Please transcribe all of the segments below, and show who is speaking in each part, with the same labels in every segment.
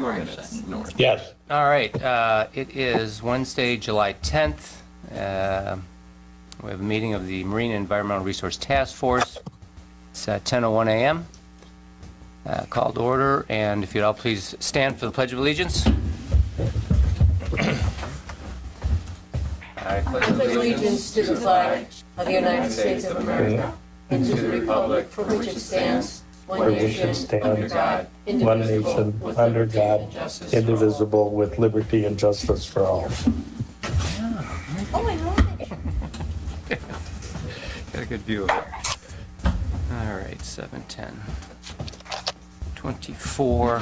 Speaker 1: more minutes. North.
Speaker 2: Yes.
Speaker 3: All right, it is Wednesday, July 10th. We have a meeting of the Marine and Environmental Resource Task Force. It's at 10:01 a.m. Called to order, and if you'd all please stand for the Pledge of Allegiance. I pledge
Speaker 4: allegiance to the flag of the United States of America and to the republic for which it stands, one nation, under God,
Speaker 2: one nation, under God, indivisible, with liberty and justice for all.
Speaker 4: Oh my God.
Speaker 3: Got a good view of it. All right, 7:10, 24.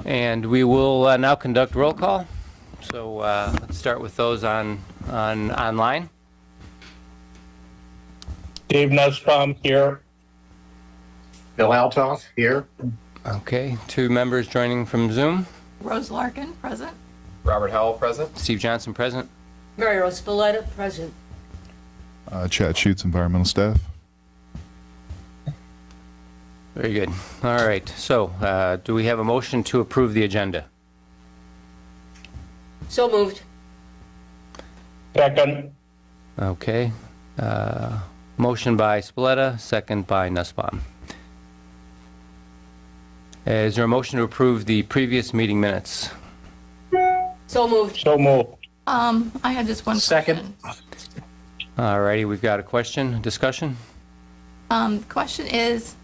Speaker 3: And we will now conduct roll call. So let's start with those online.
Speaker 2: Dave Nussbaum here.
Speaker 5: Bill Altoff here.
Speaker 3: Okay, 2 members joining from Zoom.
Speaker 6: Rose Larkin, present.
Speaker 1: Robert Howell, present.
Speaker 3: Steve Johnson, present.
Speaker 4: Mary Rose Spalletta, present.
Speaker 7: Chad Schutz, environmental staff.
Speaker 3: Very good. All right, so do we have a motion to approve the agenda?
Speaker 4: So moved.
Speaker 2: Second.
Speaker 3: Okay. Motion by Spalletta, second by Nussbaum. Is there a motion to approve the previous meeting minutes?
Speaker 4: So moved.
Speaker 2: So moved.
Speaker 6: I had just one
Speaker 5: Second.
Speaker 6: question.
Speaker 3: All righty, we've got a question, discussion?
Speaker 6: Question is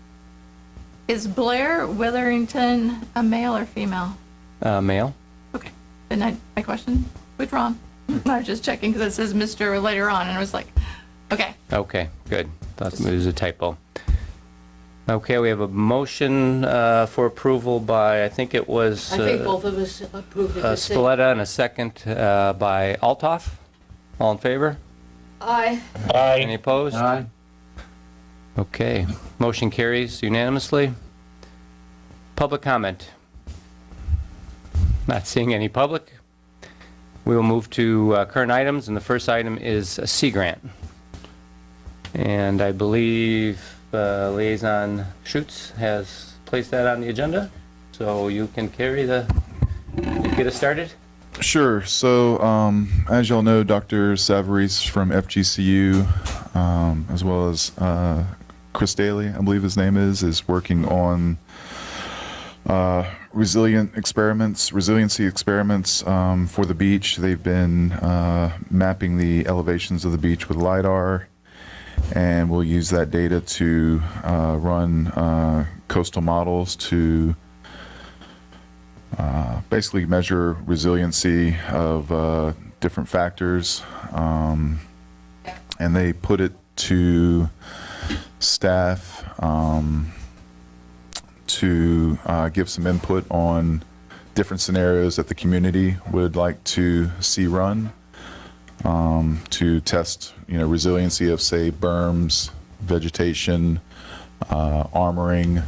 Speaker 6: Blair Witherington a male or female?
Speaker 3: Male?
Speaker 6: Okay, then my question withdrawn. I was just checking because it says Mr. later on, and I was like, okay.
Speaker 3: Okay, good. Thought it was a typo. Okay, we have a motion for approval by, I think it was
Speaker 4: I think both of us approved it.
Speaker 3: Spalletta, and a second by Altoff. All in favor?
Speaker 4: Aye.
Speaker 3: Any
Speaker 2: Aye.
Speaker 3: opposed?
Speaker 5: Aye.
Speaker 3: Okay, motion carries unanimously. Public comment. Not seeing any public. We will move to current items, and the first item is a Sea Grant. And I believe Liaison Schutz has placed that on the agenda, so you can get us started.
Speaker 7: Sure. So, as y'all know, Dr. Savarese from FGCU, as well as Chris Daly, I believe his name is working on resiliency experiments for the beach. They've been mapping the elevations of the beach with LiDAR, and we'll use that data to run coastal models to basically measure resiliency of different factors. And they put it to staff to give some input on different scenarios that the community would like to see run to test, resiliency of, say, berms, vegetation, armoring,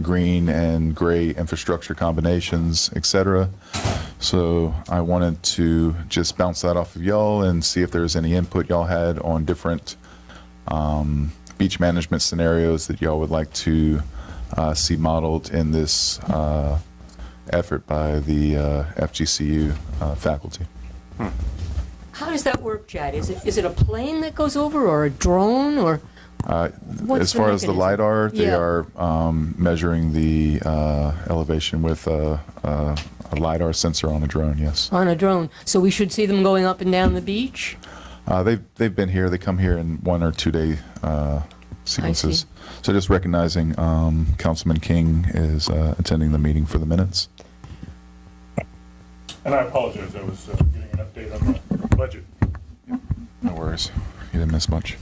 Speaker 7: green and gray infrastructure combinations, etc. So I wanted to just bounce that off of y'all and see if there's any input y'all had on different beach management scenarios that y'all would like to see modeled in this effort by the FGCU faculty.
Speaker 4: How does that work, Chad? Is it a plane that goes over, or a drone, or what's
Speaker 7: As far as the
Speaker 4: mechanism?
Speaker 7: LiDAR, they
Speaker 4: Yeah.
Speaker 7: are measuring the elevation with a LiDAR sensor on a drone, yes.
Speaker 4: On a drone? So we should see them going up and down the beach?
Speaker 7: They've been here. They come here in 1 or 2 day sequences. So just recognizing Councilman King is attending the meeting for the minutes.
Speaker 2: And I apologize, I was getting an update on the budget.
Speaker 7: No worries. You didn't miss much.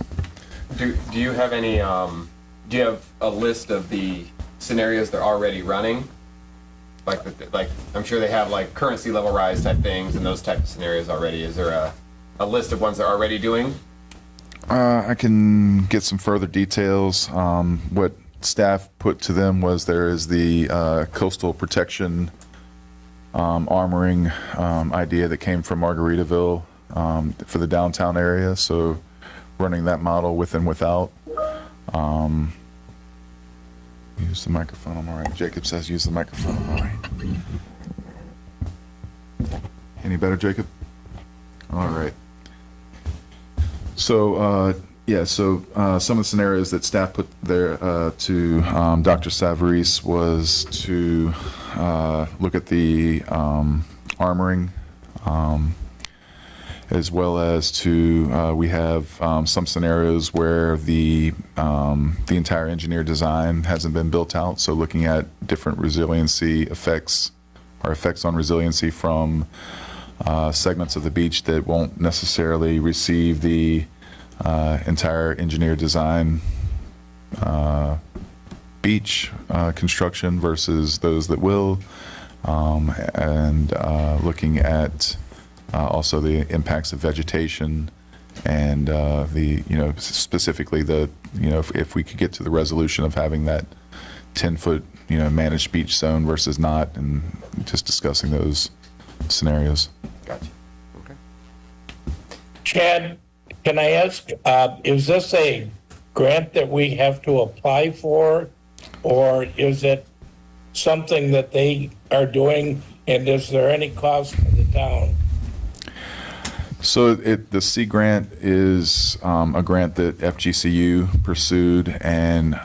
Speaker 1: Do you have any? Do you have a list of the scenarios they're already running? Like I'm sure they have like current sea level rise type things and those type of scenarios already. Is there a list of ones they're already doing?
Speaker 7: I can get some further details. What staff put to them was there is the coastal protection armoring idea that came from Margaritaville for the downtown area. So running that model with and without. Use the microphone. I'm all right. Jacob says use the microphone. I'm all right. Any better, Jacob? All right. So, some of the scenarios that staff put there to Dr. Savarese was to look at the armoring, as well as to we have some scenarios where the entire engineer design hasn't been built out. So looking at different resiliency effects or effects on resiliency from segments of the beach that won't necessarily receive the entire engineer design beach construction versus those that will, and looking at also the impacts of vegetation and specifically if we could get to the resolution of having that 10-foot managed beach zone versus not, and just discussing those scenarios.
Speaker 1: Gotcha. Okay.
Speaker 2: Chad, can I ask, is this a grant that we have to apply for? Or is it something that they are doing, and is there any cost to the town?
Speaker 7: So the C grant is a grant that FGCU pursued and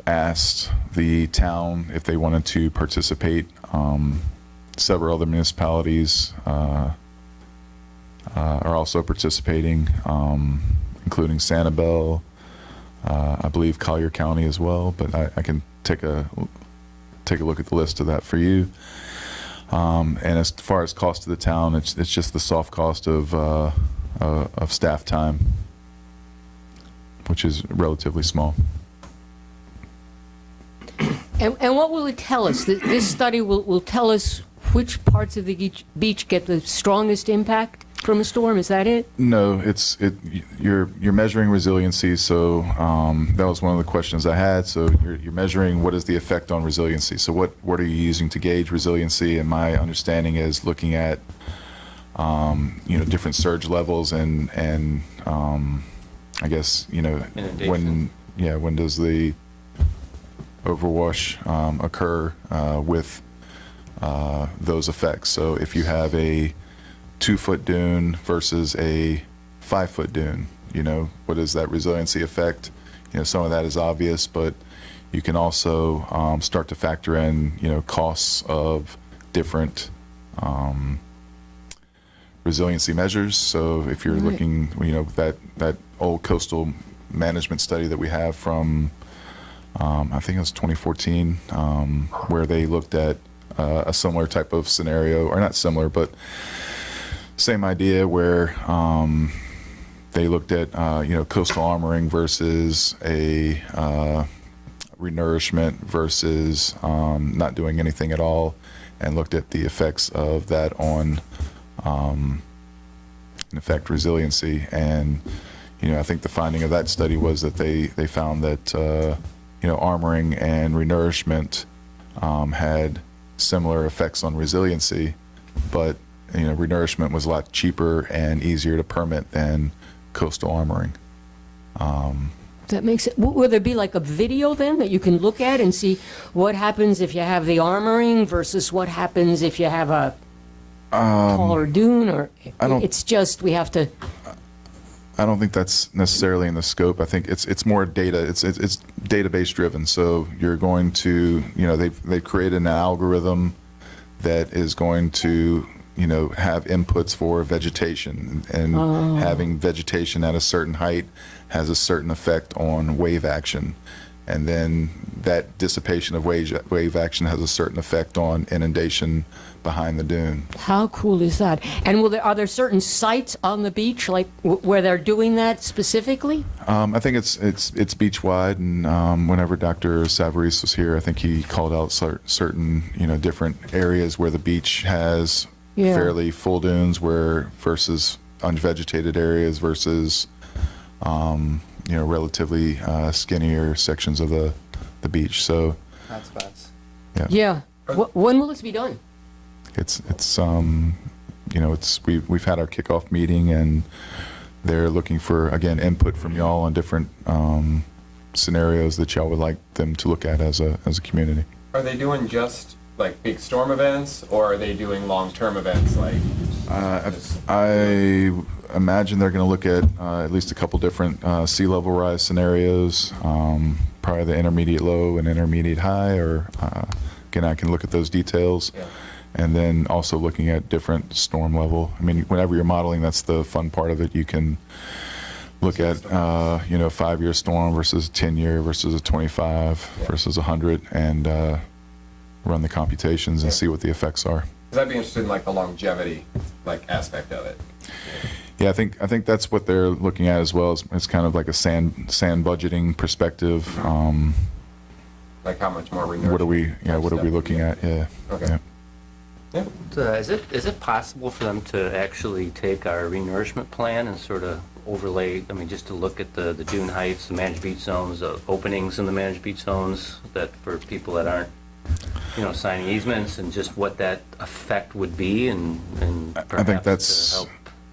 Speaker 7: asked the town if they wanted to participate. Several other municipalities are also participating, including Sanibel, I believe Collier County as well. But I can take a look at the list of that for you. And as far as cost to the town, it's just the soft cost of staff time, which is relatively small.
Speaker 8: And what will it tell us? This study will tell us which parts of the beach get the strongest impact from a storm. Is that it?
Speaker 7: No, you're measuring resiliency. So that was one of the questions I had. So you're measuring what is the effect on resiliency. So what are you using to gauge resiliency? And my understanding is looking at different surge levels and I guess when does the overwash occur with those effects. So if you have a 2-foot dune versus a 5-foot dune, what is that resiliency effect? Some of that is obvious, but you can also start to factor in, costs of different resiliency measures. So if you're looking, that old coastal management study that we have from, I think it was 2014, where they looked at a similar type of scenario, or not similar, but same idea, where they looked at coastal armoring versus a renourishment versus not doing anything at all, and looked at the effects of that on in effect resiliency. And I think the finding of that study was that they found that armoring and renourishment had similar effects on resiliency, but renourishment was a lot cheaper and easier to permit than coastal armoring.
Speaker 8: That makes it. Will there be like a video then that you can look at and see what happens if you have the armoring versus what happens if you have a taller dune? Or it's just we have to.
Speaker 7: I don't think that's necessarily in the scope. I think it's more data. It's database driven. So you're going to they've created an algorithm that is going to have inputs for vegetation, and having vegetation at a certain height has a certain effect on wave action, and then that dissipation of wave action has a certain effect on inundation behind the dune.
Speaker 8: How cool is that? And are there certain sites on the beach like where they're doing that specifically?
Speaker 7: I think it's beach wide, and whenever Dr. Savarese was here, I think he called out certain different areas where the beach has fairly full dunes versus unvegetated areas versus relatively skinnier sections of the beach. So
Speaker 1: Hotspots.
Speaker 8: Yeah. When will this be done?
Speaker 7: It's we've had our kickoff meeting, and they're looking for, again, input from y'all on different scenarios that y'all would like them to look at as a community.
Speaker 1: Are they doing just like big storm events, or are they doing long-term events like?
Speaker 7: I imagine they're going to look at least a couple different sea level rise scenarios, probably the intermediate low and intermediate high, or again, I can look at those details.
Speaker 1: Yeah.
Speaker 7: And then also looking at different storm level. I mean, whenever you're modeling, that's the fun part of it. You can look at, 5-year storm versus a 10-year versus a 25 versus 100 and run the computations and see what the effects are.
Speaker 1: Because I'd be interested in like the longevity, like aspect of it.
Speaker 7: Yeah, I think that's what they're looking at as well. It's kind of like a sand budgeting perspective.
Speaker 1: Like how much more
Speaker 7: What are we looking at? Yeah.
Speaker 1: Okay.
Speaker 7: Yeah.
Speaker 1: Yeah.
Speaker 3: Is it possible for them to actually take our renourishment plan and sort of overlay, I mean, just to look at the dune heights, the managed beach zones, the openings in the managed beach zones, that for people that aren't, signing easements, and just what that effect would be, and perhaps
Speaker 7: I think that's
Speaker 3: to help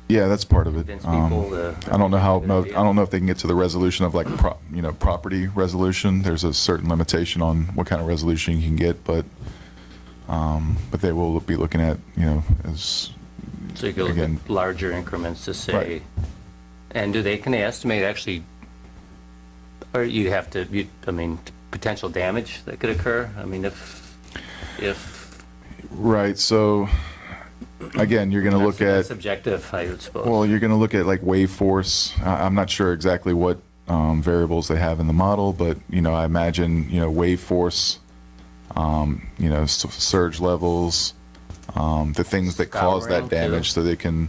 Speaker 7: that's part of it.
Speaker 3: convince people to.
Speaker 7: I don't know if they can get to the resolution of like property resolution. There's a certain limitation on what kind of resolution you can get, but they will be looking at as
Speaker 3: So you could look
Speaker 7: again,
Speaker 3: at larger increments to say,
Speaker 7: Right.
Speaker 3: and can they estimate actually, or potential damage that could occur? I mean, if
Speaker 7: right. So again, you're going to look
Speaker 3: that's
Speaker 7: at
Speaker 3: subjective, I would suppose.
Speaker 7: well, you're going to look at like wave force. I'm not sure exactly what variables they have in the model, but I imagine wave force. Surge levels, the things that cause that
Speaker 3: Scouring, too.
Speaker 7: damage, so they can,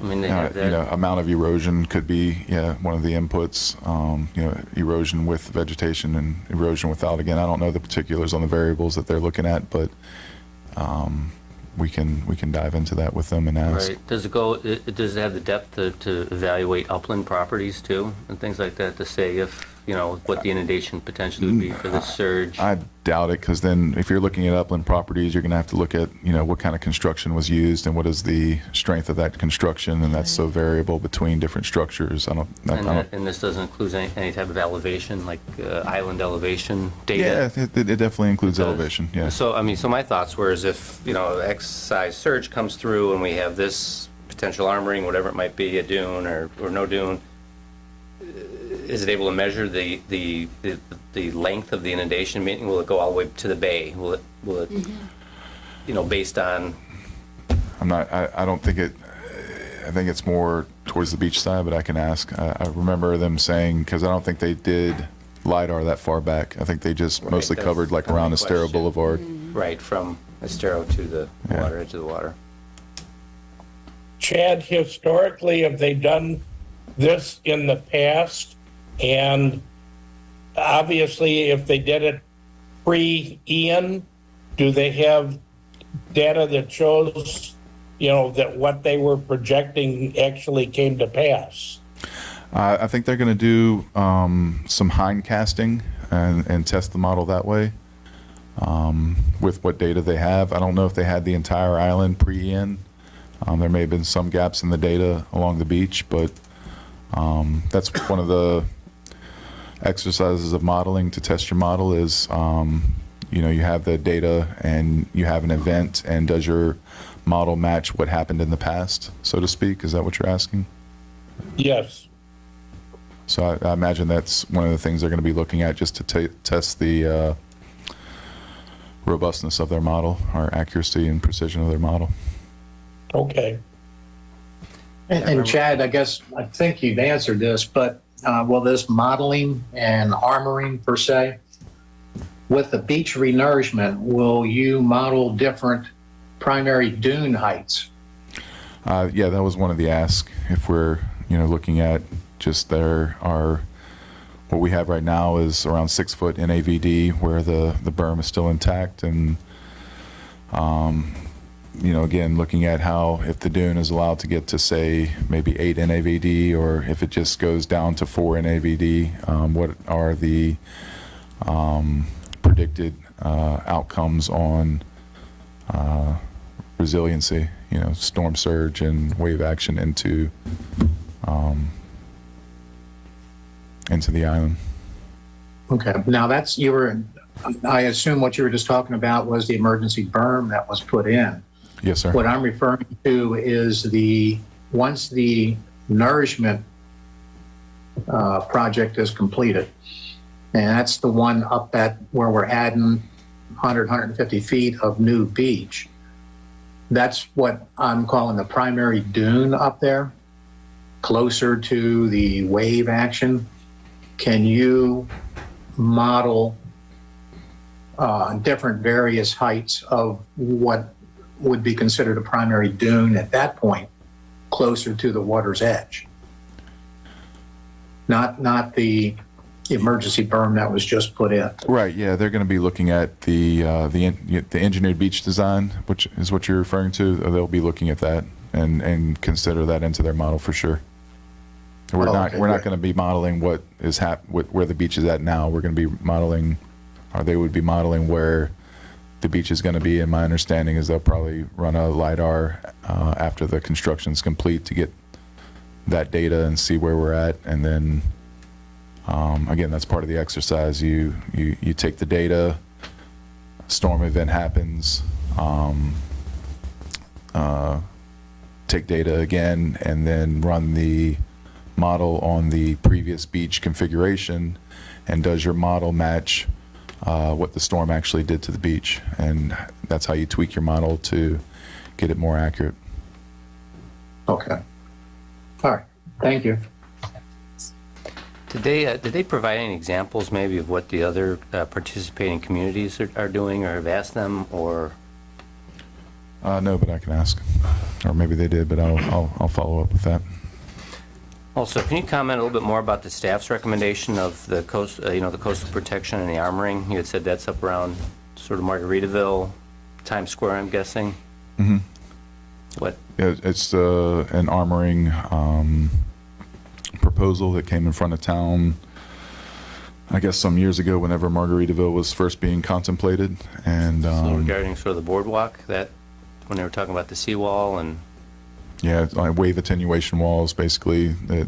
Speaker 3: I mean, they have that.
Speaker 7: amount of erosion could be, one of the inputs. Erosion with vegetation and erosion without. Again, I don't know the particulars on the variables that they're looking at, but we can dive into that with them and ask.
Speaker 3: Right. Does it have the depth to evaluate upland properties too, and things like that, to say if, what the inundation potentially would be for the surge?
Speaker 7: I doubt it, because then if you're looking at upland properties, you're going to have to look at, what kind of construction was used and what is the strength of that construction, and that's so variable between different structures. I don't.
Speaker 3: And this doesn't include any type of elevation, like island elevation data?
Speaker 7: Yeah, it definitely includes
Speaker 3: It does.
Speaker 7: elevation. Yeah.
Speaker 3: So, so my thoughts were, is if, X size surge comes through and we have this potential armoring, whatever it might be, a dune or no dune, is it able to measure the length of the inundation? Meaning, will it go all the way to the bay? Will it, based on?
Speaker 7: I don't think it. I think it's more towards the beach side, but I can ask. I remember them saying, because I don't think they did LiDAR that far back. I think they just
Speaker 3: Right,
Speaker 7: mostly
Speaker 3: that's
Speaker 7: covered like
Speaker 3: the
Speaker 7: around
Speaker 3: only
Speaker 7: Estero
Speaker 3: question.
Speaker 7: Boulevard.
Speaker 3: Right, from Estero to the
Speaker 7: Yeah.
Speaker 3: water, edge of the water.
Speaker 2: Chad, historically, have they done this in the past? And obviously, if they did it pre-Ian, do they have data that shows, that what they were projecting actually came to pass?
Speaker 7: I think they're going to do some hindcasting and test the model that way with what data they have. I don't know if they had the entire island pre-Ian. There may have been some gaps in the data along the beach, but that's one of the exercises of modeling to test your model is, you have the data and you have an event, and does your model match what happened in the past, so to speak? Is that what you're asking?
Speaker 2: Yes.
Speaker 7: So I imagine that's one of the things they're going to be looking at, just to test the robustness of their model, or accuracy and precision of their model.
Speaker 2: Okay.
Speaker 5: And Chad, I think you've answered this, but will this modeling and armoring per se, with the beach renourishment, will you model different primary dune heights?
Speaker 7: Yeah, that was one of the asks. If we're looking at just what we have right now is around 6 foot NAVD, where the berm is still intact, and again, looking at how, if the dune is allowed to get to, say, maybe 8 NAVD, or if it just goes down to 4 NAVD, what are the predicted outcomes on resiliency, storm surge and wave action into the island.
Speaker 5: Okay, now that's, I assume what you were just talking about was the emergency berm that was put in.
Speaker 7: Yes, sir.
Speaker 5: What I'm referring to is once the nourishment project is completed, and that's the one up at where we're adding 150 feet of new beach. That's what I'm calling the primary dune up there, closer to the wave action. Can you model different various heights of what would be considered a primary dune at that point, closer to the water's edge? Not the emergency berm that was just put in.
Speaker 7: Right. Yeah, they're going to be looking at the engineered beach design, which is what you're referring to. They'll be looking at that and consider that into their model for sure. We're not going to be modeling what is where the beach is at now. We're going to be modeling, or they would be modeling where the beach is going to be. And my understanding is they'll probably run a LiDAR after the construction's complete to get that data and see where we're at, and then again, that's part of the exercise. You take the data, storm event happens, take data again, and then run the model on the previous beach configuration, and does your model match what the storm actually did to the beach? And that's how you tweak your model to get it more accurate.
Speaker 5: Okay. All right. Thank you.
Speaker 3: Did they provide any examples maybe of what the other participating communities are doing, or have asked them, or?
Speaker 7: No, but I can ask, or maybe they did, but I'll follow up with that.
Speaker 3: Also, can you comment a little bit more about the staff's recommendation of the coast, the coastal protection and the armoring? You had said that's up around sort of Margaritaville, Times Square, I'm guessing.
Speaker 7: Mm-hmm.
Speaker 3: What?
Speaker 7: Yeah, it's an armoring proposal that came in front of town, I guess, some years ago, whenever Margaritaville was first being contemplated. And
Speaker 3: So regarding sort of the boardwalk, that when they were talking about the seawall and
Speaker 7: yeah, it's like wave attenuation walls, basically, that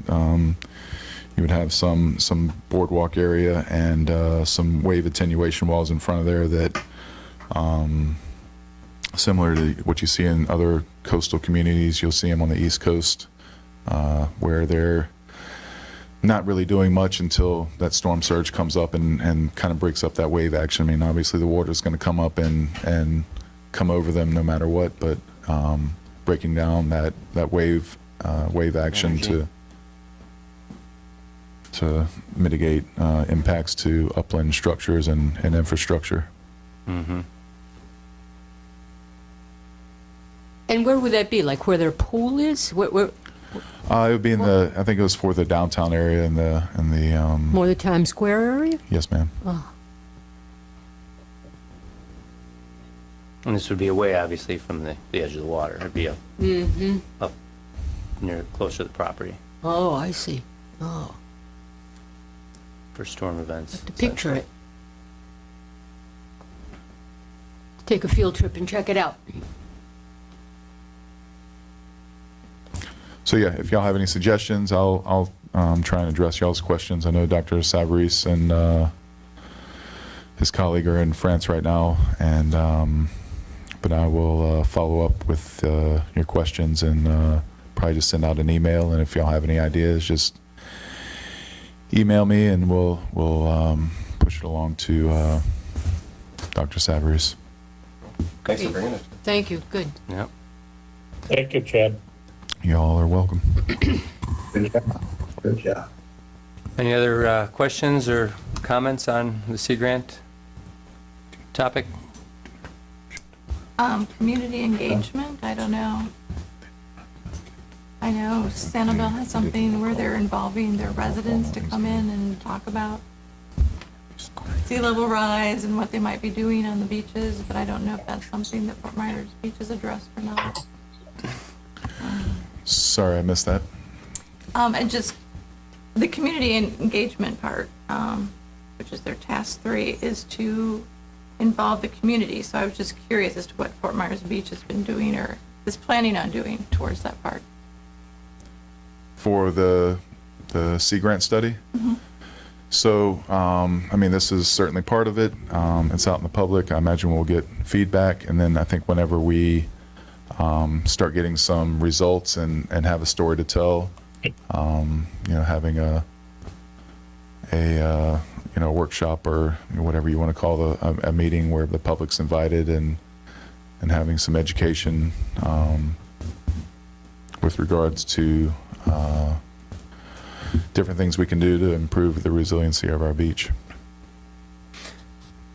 Speaker 7: you would have some boardwalk area and some wave attenuation walls in front of there that similar to what you see in other coastal communities. You'll see them on the East Coast, where they're not really doing much until that storm surge comes up and kind of breaks up that wave action. I mean, obviously the water's going to come up and come over them no matter what, but breaking down that wave action to mitigate impacts to upland structures and infrastructure.
Speaker 3: Mm-hmm.
Speaker 8: And where would that be? Like where their pool is? Where
Speaker 7: It would be in I think it was for the downtown area in the
Speaker 8: more the Times Square area?
Speaker 7: yes, ma'am.
Speaker 8: Oh.
Speaker 3: And this would be away, obviously, from the edge of the water. It'd be up near, closer to the property
Speaker 8: Oh, I see. Oh,
Speaker 3: for storm events.
Speaker 8: to picture it. Take a field trip and check it out.
Speaker 7: So yeah, if y'all have any suggestions, I'll try and address y'all's questions. I know Dr. Savarese and his colleague are in France right now, and but I will follow up with your questions and probably just send out an email. And if y'all have any ideas, just email me, and we'll push it along to Dr. Savarese.
Speaker 1: Thanks for bringing it.
Speaker 8: Thank you, good.
Speaker 3: Yep.
Speaker 2: Thank you, Chad.
Speaker 7: Y'all are welcome.
Speaker 5: Good job. Good job.
Speaker 3: Any other questions or comments on the Sea Grant topic?
Speaker 6: Community engagement, I don't know. I know Sanibel has something where they're involving their residents to come in and talk about sea level rise and what they might be doing on the beaches, but I don't know if that's something that Fort Myers Beach has addressed or not.
Speaker 7: Sorry, I missed that.
Speaker 6: And just the community engagement part, which is their task 3, is to involve the community. So I was just curious as to what Fort Myers Beach has been doing or is planning on doing towards that part.
Speaker 7: For the Sea Grant study.
Speaker 6: Mm-hmm.
Speaker 7: So, I mean, this is certainly part of it. It's out in the public. I imagine we'll get feedback. And then I think whenever we start getting some results and have a story to tell, having a workshop or whatever you want to call a meeting where the public's invited and having some education with regards to different things we can do to improve the resiliency of our beach.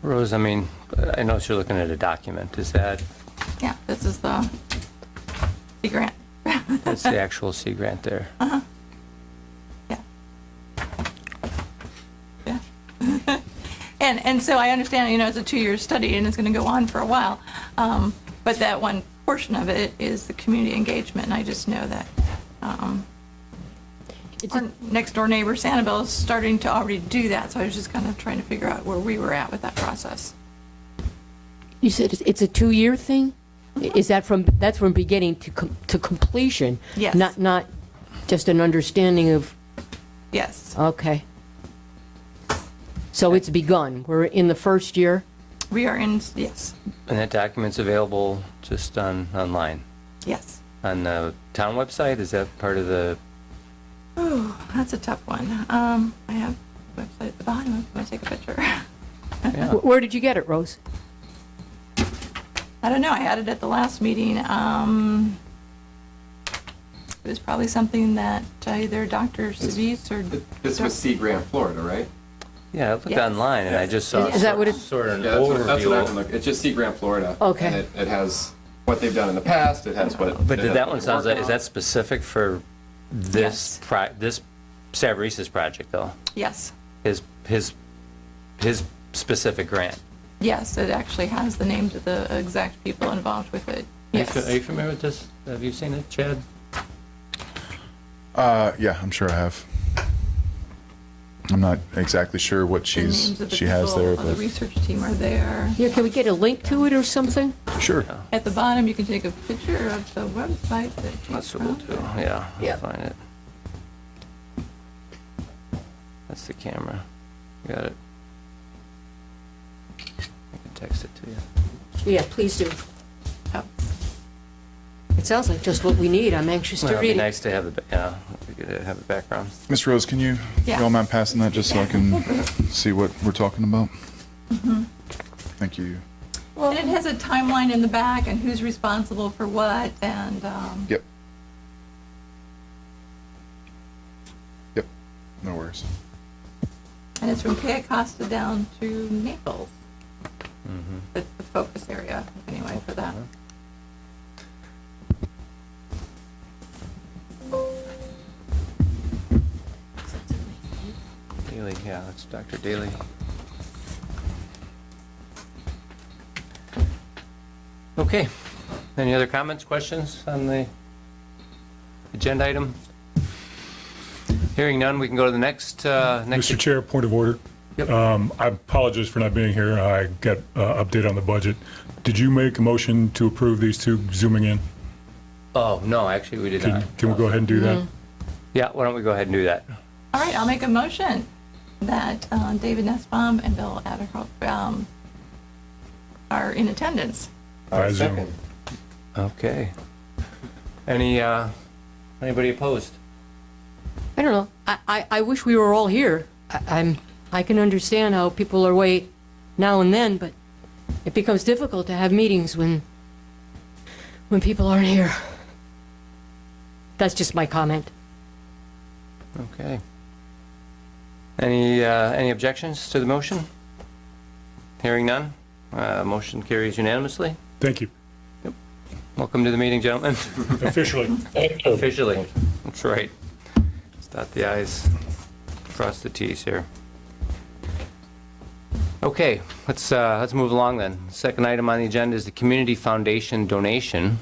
Speaker 3: Rose, I mean, I know you're looking at a document. Is that,
Speaker 6: Yeah, this is the grant.
Speaker 3: that's the actual Sea Grant there?
Speaker 6: Yeah. Yeah. And so I understand, it's a 2-year study and it's going to go on for a while. But that one portion of it is the community engagement. And I just know that our next door neighbor, Sanibel, is starting to already do that. So I was just kind of trying to figure out where we were at with that process.
Speaker 8: You said it's a 2-year thing? Is that that's from beginning to completion?
Speaker 6: Yes.
Speaker 8: Not just an understanding of,
Speaker 6: Yes.
Speaker 8: okay. So it's begun. We're in the first year?
Speaker 6: We are in, yes.
Speaker 3: And that document's available just online?
Speaker 6: Yes.
Speaker 3: On the town website? Is that part of the,
Speaker 6: Oh, that's a tough one. I have the website at the bottom. I'm going to take a picture.
Speaker 3: yeah,
Speaker 8: Where did you get it, Rose?
Speaker 6: I don't know. I had it at the last meeting. It was probably something that either Dr. Savis or
Speaker 1: This was Sea Grant, Florida, right?
Speaker 3: yeah, I looked
Speaker 6: Yes.
Speaker 3: online and I just saw
Speaker 8: Is that what it-
Speaker 3: sort of an
Speaker 1: Yeah, that's what I can
Speaker 3: overview.
Speaker 1: look. It's just Sea Grant, Florida.
Speaker 8: Okay.
Speaker 1: And it has what they've done in the past. It has what.
Speaker 3: But
Speaker 1: it
Speaker 3: did
Speaker 1: has
Speaker 3: that
Speaker 1: what
Speaker 3: one
Speaker 1: they're
Speaker 3: sounds like,
Speaker 1: working
Speaker 3: is that
Speaker 1: on.
Speaker 3: specific for this, this Savarese project though?
Speaker 6: yes.
Speaker 3: His specific grant?
Speaker 6: Yes, it actually has the names of the exact people involved with it.
Speaker 3: Are
Speaker 6: Yes.
Speaker 3: you familiar with this? Have you seen it, Chad?
Speaker 7: Yeah, I'm sure I have. I'm not exactly sure what
Speaker 6: The names of the
Speaker 7: she has
Speaker 6: people
Speaker 7: there,
Speaker 6: on the
Speaker 7: but
Speaker 6: research team are there.
Speaker 8: Yeah, can we get a link to it or something?
Speaker 7: sure.
Speaker 6: At the bottom, you can take a picture of the website that it came
Speaker 3: That's what we'll
Speaker 6: from.
Speaker 3: do, yeah. I'll
Speaker 8: Yeah.
Speaker 3: find it. That's the camera. Got it. I can text it to you.
Speaker 8: Yeah, please do.
Speaker 6: Oh,
Speaker 8: It sounds like just what we need. I'm anxious
Speaker 3: Well,
Speaker 8: to
Speaker 3: it'd be
Speaker 8: read it.
Speaker 3: nice to have the, yeah, we could have the background.
Speaker 7: Miss Rose, can you,
Speaker 6: Yeah.
Speaker 7: you don't mind passing that just so I can see what we're talking about?
Speaker 6: Mm-hmm.
Speaker 7: Thank you.
Speaker 6: And it has a timeline in the back and who's responsible for what and,
Speaker 7: Yep. Yep, no worries.
Speaker 6: and it's from Cayo Costa down to Naples. That's the focus area, anyway, for that.
Speaker 3: Daly, yeah, that's Dr. Daly. Okay. Any other comments, questions on the agenda item? Hearing none, we can go to the next,
Speaker 9: Mr. Chair, point of order.
Speaker 3: Yep.
Speaker 9: I apologize for not being here. I got update on the budget. Did you make a motion to approve these two zooming in?
Speaker 3: Oh, no, actually, we did not.
Speaker 9: Can we go ahead and do that?
Speaker 3: Yeah, why don't we go ahead and do that?
Speaker 6: All right, I'll make a motion that David Nussbaum and Bill Adderhope are in attendance.
Speaker 9: By Zoom.
Speaker 1: Second.
Speaker 3: Okay. Anybody opposed?
Speaker 8: I don't know. I wish we were all here. I can understand how people are away now and then, but it becomes difficult to have meetings when people aren't here. That's just my comment.
Speaker 3: Okay. Any objections to the motion? Hearing none, motion carries unanimously.
Speaker 9: Thank you.
Speaker 3: Welcome to the meeting, gentlemen.
Speaker 9: Officially.
Speaker 3: Officially, that's right. Let's dot the i's, cross the t's here. Okay, let's move along then. Second item on the agenda is the Community Foundation donation.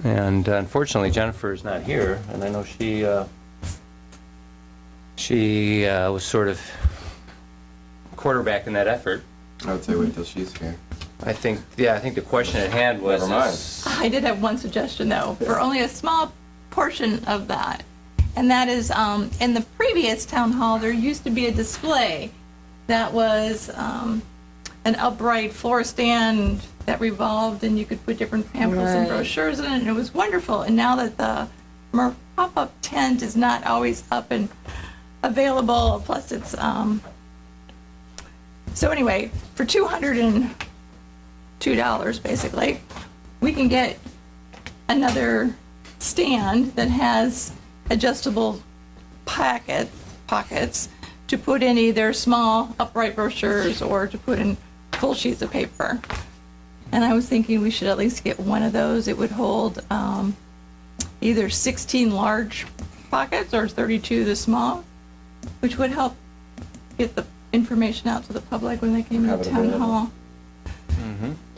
Speaker 3: And unfortunately, Jennifer is not here, and I know she was sort of quarterback in that effort.
Speaker 1: I would say wait till she's here.
Speaker 3: I think the question at hand was.
Speaker 1: Never mind.
Speaker 6: I did have one suggestion, though, for only a small portion of that. And that is, in the previous town hall, there used to be a display that was an upright floor stand that revolved, and you could put different pamphlets and
Speaker 8: Right.
Speaker 6: brochures in it, and it was wonderful. And now that the Murph pop-up tent is not always up and available, plus it's, so anyway, for $202, basically, we can get another stand that has adjustable pockets to put in either small upright brochures or to put in full sheets of paper. And I was thinking we should at least get one of those. It would hold either 16 large pockets or 32 the small, which would help get the information out to the public when they came
Speaker 1: Have
Speaker 6: to
Speaker 1: it
Speaker 6: town
Speaker 1: available.
Speaker 6: hall.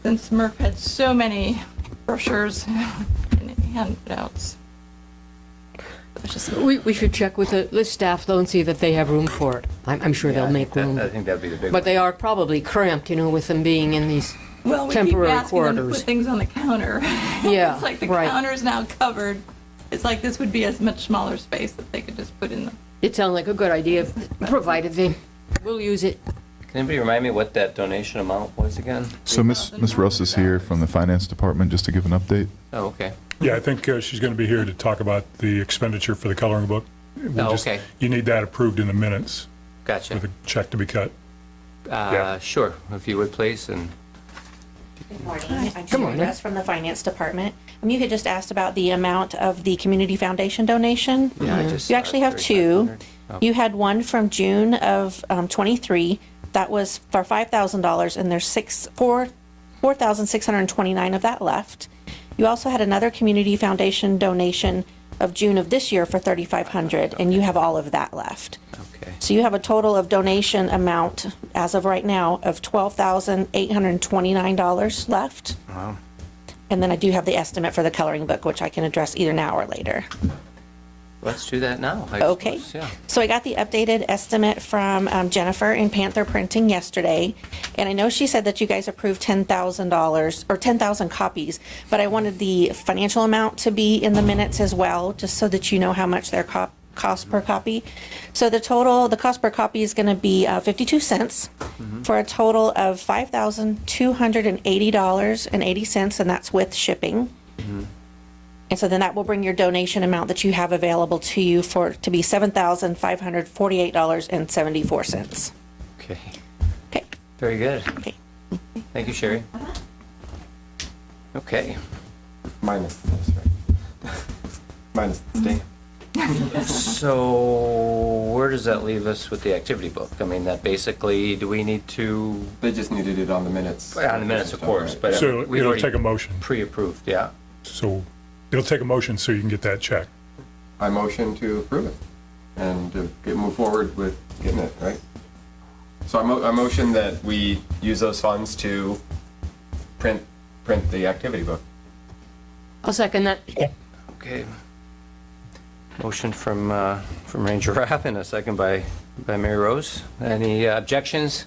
Speaker 6: Since Murph had so many brochures and handouts.
Speaker 8: We should check with the staff though and see that they have room for it. I'm sure they'll make room.
Speaker 3: I think that'd be the big
Speaker 8: But
Speaker 3: one.
Speaker 8: they are probably cramped, with them being in these,
Speaker 6: Well, we keep
Speaker 8: temporary
Speaker 6: asking them to
Speaker 8: quarters.
Speaker 6: put things on the counter.
Speaker 8: Yeah,
Speaker 6: It's like the
Speaker 8: right.
Speaker 6: counter's now covered. It's like this would be a much smaller space that they could just put in the,
Speaker 8: it sounds like a good idea, provided they will use it.
Speaker 3: Can anybody remind me what that donation amount was again?
Speaker 7: So Ms. Russ is here from the finance department just to give an update.
Speaker 3: Oh, okay.
Speaker 9: Yeah, I think she's going to be here to talk about the expenditure for the coloring book.
Speaker 3: Oh, okay.
Speaker 9: You need that approved in the minutes for
Speaker 3: Gotcha.
Speaker 9: the check to be cut. Yeah.
Speaker 3: Sure, if you would please, and
Speaker 10: Good morning. I'm
Speaker 8: Good
Speaker 10: Sherry
Speaker 8: morning.
Speaker 10: Russ from the Finance Department. You had just asked about the amount of the Community Foundation donation.
Speaker 3: yeah, I just.
Speaker 10: You actually have two.
Speaker 3: 3,500. Oh.
Speaker 10: You had one from June of '23. That was for $5,000, and there's 4,629 of that left. You also had another Community Foundation donation of June of this year for $3,500, and you have all of that left.
Speaker 3: Okay.
Speaker 10: So you have a total of donation amount, as of right now, of $12,829 left.
Speaker 3: Wow.
Speaker 10: And then I do have the estimate for the coloring book, which I can address either now or later.
Speaker 3: Let's do that now. I
Speaker 10: Okay.
Speaker 3: suppose, yeah.
Speaker 10: So I got the updated estimate from Jennifer in Panther Printing yesterday. And I know she said that you guys approved $10,000 or 10,000 copies, but I wanted the financial amount to be in the minutes as well, just so that you know how much their cost per copy. So the cost per copy is going to be 52 cents for a total of $5,280.80, and that's with shipping. And so then that will bring your donation amount that you have available to you to be $7,548.74.
Speaker 3: Okay.
Speaker 10: Okay.
Speaker 3: Very good.
Speaker 10: Okay.
Speaker 3: Thank you, Sherry. Okay.
Speaker 1: Minus this, right? Minus the stamp.
Speaker 3: So where does that leave us with the activity book? I mean, that basically, do we need to,
Speaker 1: They just needed it on the minutes.
Speaker 3: on the minutes, of course, but
Speaker 9: So
Speaker 3: we've
Speaker 9: it'll
Speaker 3: already
Speaker 9: take a motion.
Speaker 3: pre-approved, yeah?
Speaker 9: So it'll take a motion so you can get that check.
Speaker 1: I motion to approve it and to move forward with getting it, right? So I motion that we use those funds to print the activity book.
Speaker 8: I'll second that.
Speaker 3: Okay. Motion from Ranger Rapp and a second by Mary Rose. Any objections?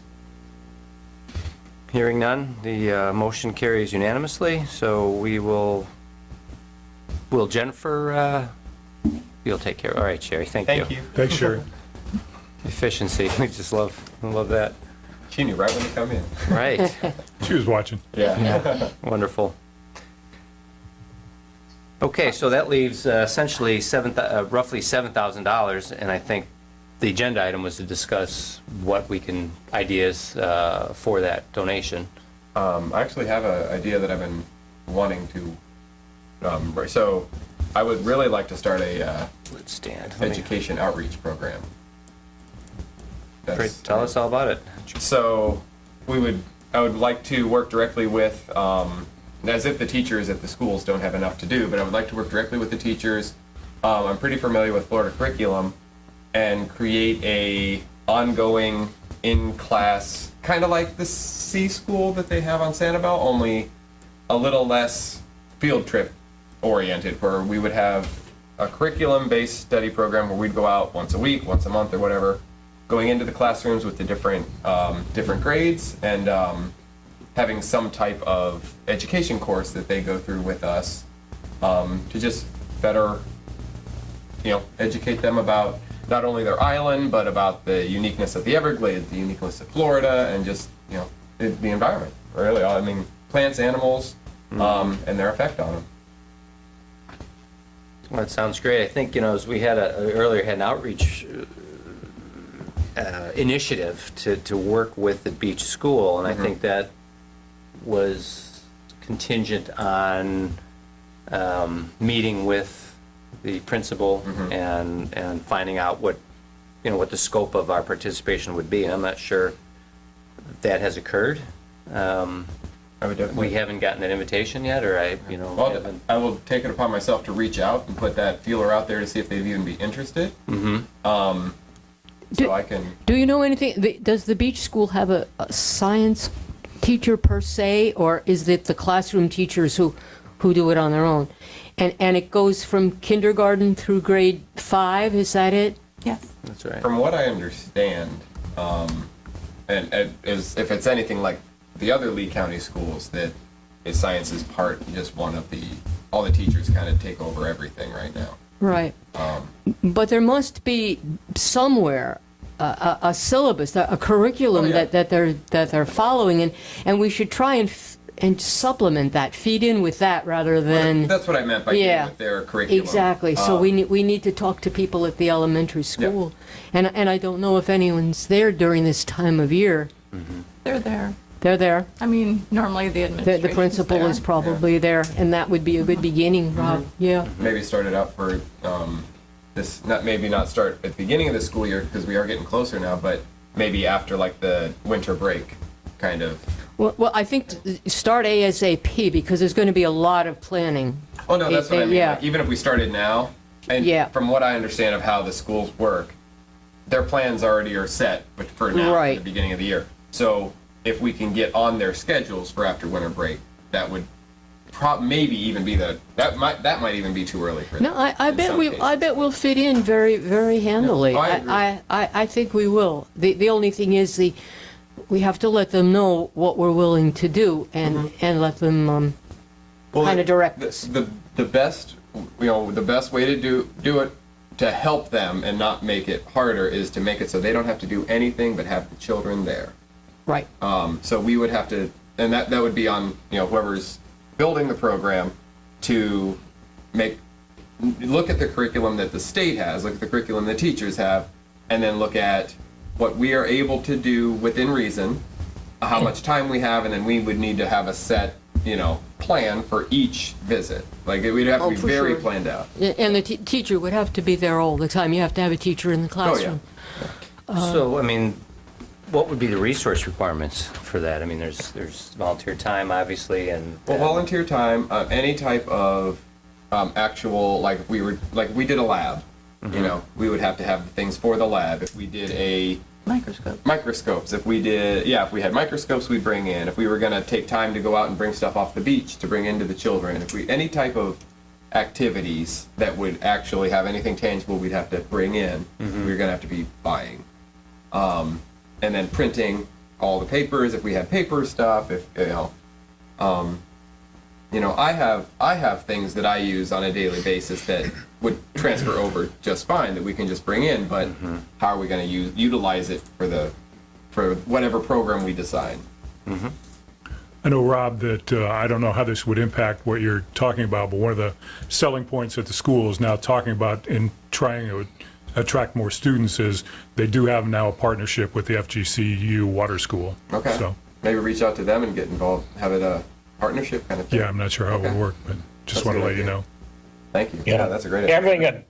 Speaker 3: Hearing none, the motion carries unanimously, so will Jennifer, you'll take care, all right, Sherry, thank you.
Speaker 1: Thank you.
Speaker 9: Thanks, Sherry.
Speaker 3: Efficiency, we just love that.
Speaker 1: She knew right when to come in.
Speaker 3: Right,
Speaker 9: She was watching.
Speaker 1: Yeah.
Speaker 3: wonderful. Okay, so that leaves essentially roughly $7,000, and I think the agenda item was to discuss what we can, ideas for that donation.
Speaker 1: I actually have an idea that I've been wanting to, so I would really like to start a
Speaker 3: Let's stand.
Speaker 1: education outreach program.
Speaker 3: Great, tell us all about it.
Speaker 1: So I would like to work directly with, as if the teachers at the schools don't have enough to do, but I would like to work directly with the teachers. I'm pretty familiar with Florida curriculum and create a ongoing in-class, kind of like the C school that they have on Sanibel, only a little less field trip oriented, where we would have a curriculum-based study program where we'd go out once a week, once a month or whatever, going into the classrooms with the different grades and having some type of education course that they go through with us to just better educate them about not only their island, but about the uniqueness of the Everglades, the uniqueness of Florida, and just, the environment, really. I mean, plants, animals, and their effect on them.
Speaker 3: Well, that sounds great. I think, as we had earlier had an outreach initiative to work with the beach school, and I think that was contingent on meeting with the principal and finding out what the scope of our participation would be. And I'm not sure if that has occurred.
Speaker 1: I would definitely.
Speaker 3: We haven't gotten an invitation yet, or
Speaker 1: Well,
Speaker 3: haven't.
Speaker 1: I will take it upon myself to reach out and put that feeler out there to see if they'd even be interested. So I can.
Speaker 8: Do you know anything, does the beach school have a science teacher per se, or is it the classroom teachers who do it on their own? And it goes from kindergarten through grade 5, is that it?
Speaker 6: Yes.
Speaker 3: That's right.
Speaker 1: From what I understand, and is if it's anything like the other Lee County schools, that science is just one of all the teachers kind of take over everything right now.
Speaker 8: Right. But there must be somewhere a syllabus, a curriculum
Speaker 1: Oh, yeah.
Speaker 8: that they're following, and we should try and supplement that, feed in with that rather than.
Speaker 1: That's what I meant by
Speaker 8: Yeah.
Speaker 1: with their curriculum.
Speaker 8: Exactly. So we need to talk to people at the elementary school, and I don't know if anyone's there during this time of year.
Speaker 6: They're there.
Speaker 8: They're there.
Speaker 6: I mean, normally the administration.
Speaker 8: The principal is probably there, and that would be a good beginning, Rob. Yeah.
Speaker 1: Maybe start it out for this. Not start at the beginning of the school year because we are getting closer now, but maybe after like the winter break, kind of.
Speaker 8: Well, I think start ASAP because there's going to be a lot of planning.
Speaker 1: Oh no, that's what I mean.
Speaker 8: Yeah.
Speaker 1: Like, even if we started now, and
Speaker 8: Yeah.
Speaker 1: from what I understand of how the schools work, their plans already are set, but for now,
Speaker 8: Right.
Speaker 1: at the beginning of the year. So if we can get on their schedules for after winter break, that would maybe even be that might even be too early for them.
Speaker 8: No, I
Speaker 1: in
Speaker 8: bet
Speaker 1: some cases.
Speaker 8: I bet we'll fit in very, very handily.
Speaker 1: Yeah, I agree.
Speaker 8: I think we will. The only thing is we have to let them know what we're willing to do and let them
Speaker 1: Well,
Speaker 8: kind of direct
Speaker 1: the,
Speaker 8: us.
Speaker 1: the best the best way to do it to help them and not make it harder is to make it so they don't have to do anything but have the children there.
Speaker 8: Right.
Speaker 1: So we would have to, and that would be on whoever's building the program to look at the curriculum that the state has, look at the curriculum the teachers have, and then look at what we are able to do within reason, how much time we have, and then we would need to have a set plan for each visit. Like we'd have to be
Speaker 8: for
Speaker 1: very
Speaker 8: sure.
Speaker 1: planned out.
Speaker 8: And the teacher would have to be there all the time. You have to have a teacher in the classroom.
Speaker 3: So, I mean, what would be the resource requirements for that? I mean, there's volunteer time, obviously, and.
Speaker 1: Well, volunteer time, any type of actual, like if we did a lab, we would have to have things for the lab. If we did microscopes, if we had microscopes we'd bring in. If we were going to take time to go out and bring stuff off the beach to bring into the children, any type of activities that would actually have anything tangible we'd have to bring in, we were going to have to be buying. And then printing all the papers if we had paper stuff. I have things that I use on a daily basis that would transfer over just fine that we can just bring in. But how are we going to utilize it for whatever program we decide?
Speaker 9: I know, Rob, that I don't know how this would impact what you're talking about, but one of the selling points that the school is now talking about in trying to attract more students is they do have now a partnership with the FGCU Water School.
Speaker 1: Okay.
Speaker 9: So,
Speaker 1: Maybe reach out to them and get involved, have it a partnership kind of thing.
Speaker 9: yeah, I'm not sure how it
Speaker 1: Okay.
Speaker 9: would work, but just
Speaker 1: That's
Speaker 9: want
Speaker 1: a
Speaker 9: to
Speaker 1: good
Speaker 9: let you
Speaker 1: idea.
Speaker 9: know.
Speaker 1: Thank you. Yeah, that's a great idea.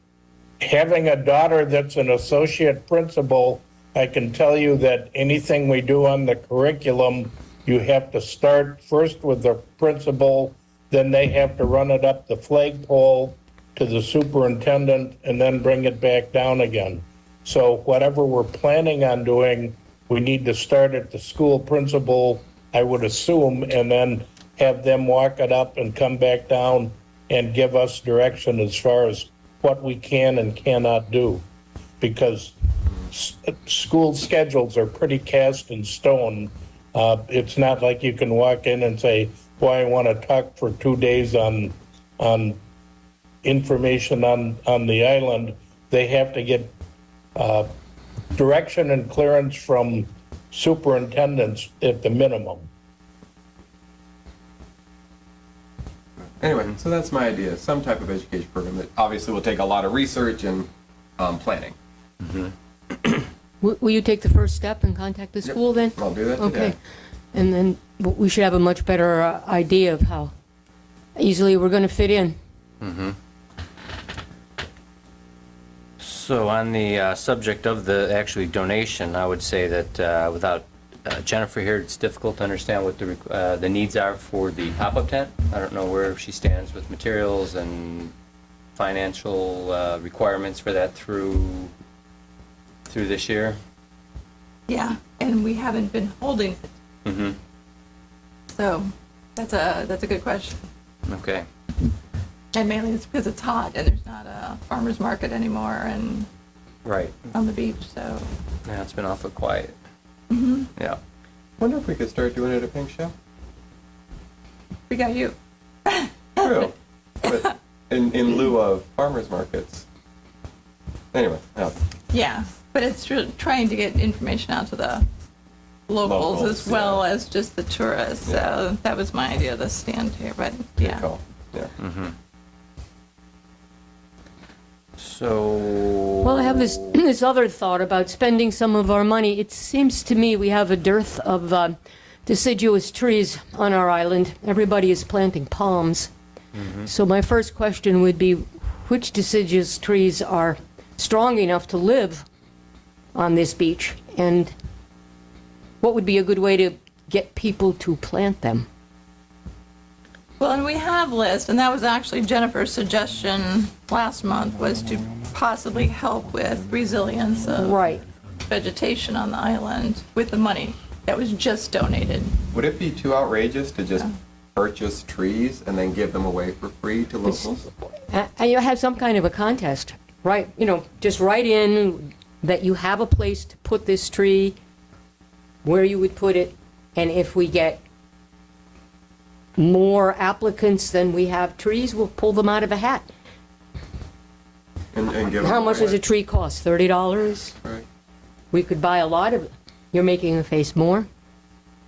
Speaker 2: Having a daughter that's an associate principal, I can tell you that anything we do on the curriculum, you have to start first with the principal, then they have to run it up the flagpole to the superintendent, and then bring it back down again. So whatever we're planning on doing, we need to start at the school principal, I would assume, and then have them walk it up and come back down and give us direction as far as what we can and cannot do. Because school schedules are pretty cast in stone. It's not like you can walk in and say, well, I want to talk for 2 days on information on the island, they have to get direction and clearance from superintendents at the minimum.
Speaker 1: Anyway, so that's my idea, some type of education program that obviously will take a lot of research and planning.
Speaker 8: Will you take the first step and contact the school then?
Speaker 1: I'll do that
Speaker 8: Okay.
Speaker 1: today.
Speaker 8: And then we should have a much better idea of how easily we're going to fit in.
Speaker 3: So on the subject of the actually donation, I would say that without Jennifer here, it's difficult to understand what the needs are for the pop-up tent. I don't know where she stands with materials and financial requirements for that through this year.
Speaker 6: Yeah, and we haven't been holding it.
Speaker 3: Mm-hmm.
Speaker 6: So that's a good question.
Speaker 3: Okay.
Speaker 6: And mainly it's because it's hot and there's not a farmer's market anymore and
Speaker 3: Right.
Speaker 6: on the beach, so.
Speaker 3: Yeah, it's been awful quiet. Yeah.
Speaker 1: Wonder if we could start doing it at Pink Show?
Speaker 6: We got you.
Speaker 1: True. But in lieu of farmers markets. Anyway, yeah.
Speaker 6: Yeah, but it's trying to get information out to the locals as well as just the tourists. So that was my idea of the stand here, but
Speaker 1: Good
Speaker 6: yeah.
Speaker 1: call. Yeah.
Speaker 3: So.
Speaker 8: Well, I have this other thought about spending some of our money. It seems to me we have a dearth of deciduous trees on our island. Everybody is planting palms. So my first question would be, which deciduous trees are strong enough to live on this beach? And what would be a good way to get people to plant them?
Speaker 6: Well, and we have lists, and that was actually Jennifer's suggestion last month, was to possibly help with resilience of
Speaker 8: Right.
Speaker 6: vegetation on the island with the money that was just donated.
Speaker 1: Would it be too outrageous to just purchase trees and then give them away for free to locals?
Speaker 8: And you have some kind of a contest, right? You know, just write in that you have a place to put this tree, where you would put it, and if we get more applicants than we have trees, we'll pull them out of a hat.
Speaker 1: And give
Speaker 8: How
Speaker 1: them
Speaker 8: much does
Speaker 1: away?
Speaker 8: a tree cost? $30?
Speaker 1: Right.
Speaker 8: We could buy a lot of it. You're making a face more?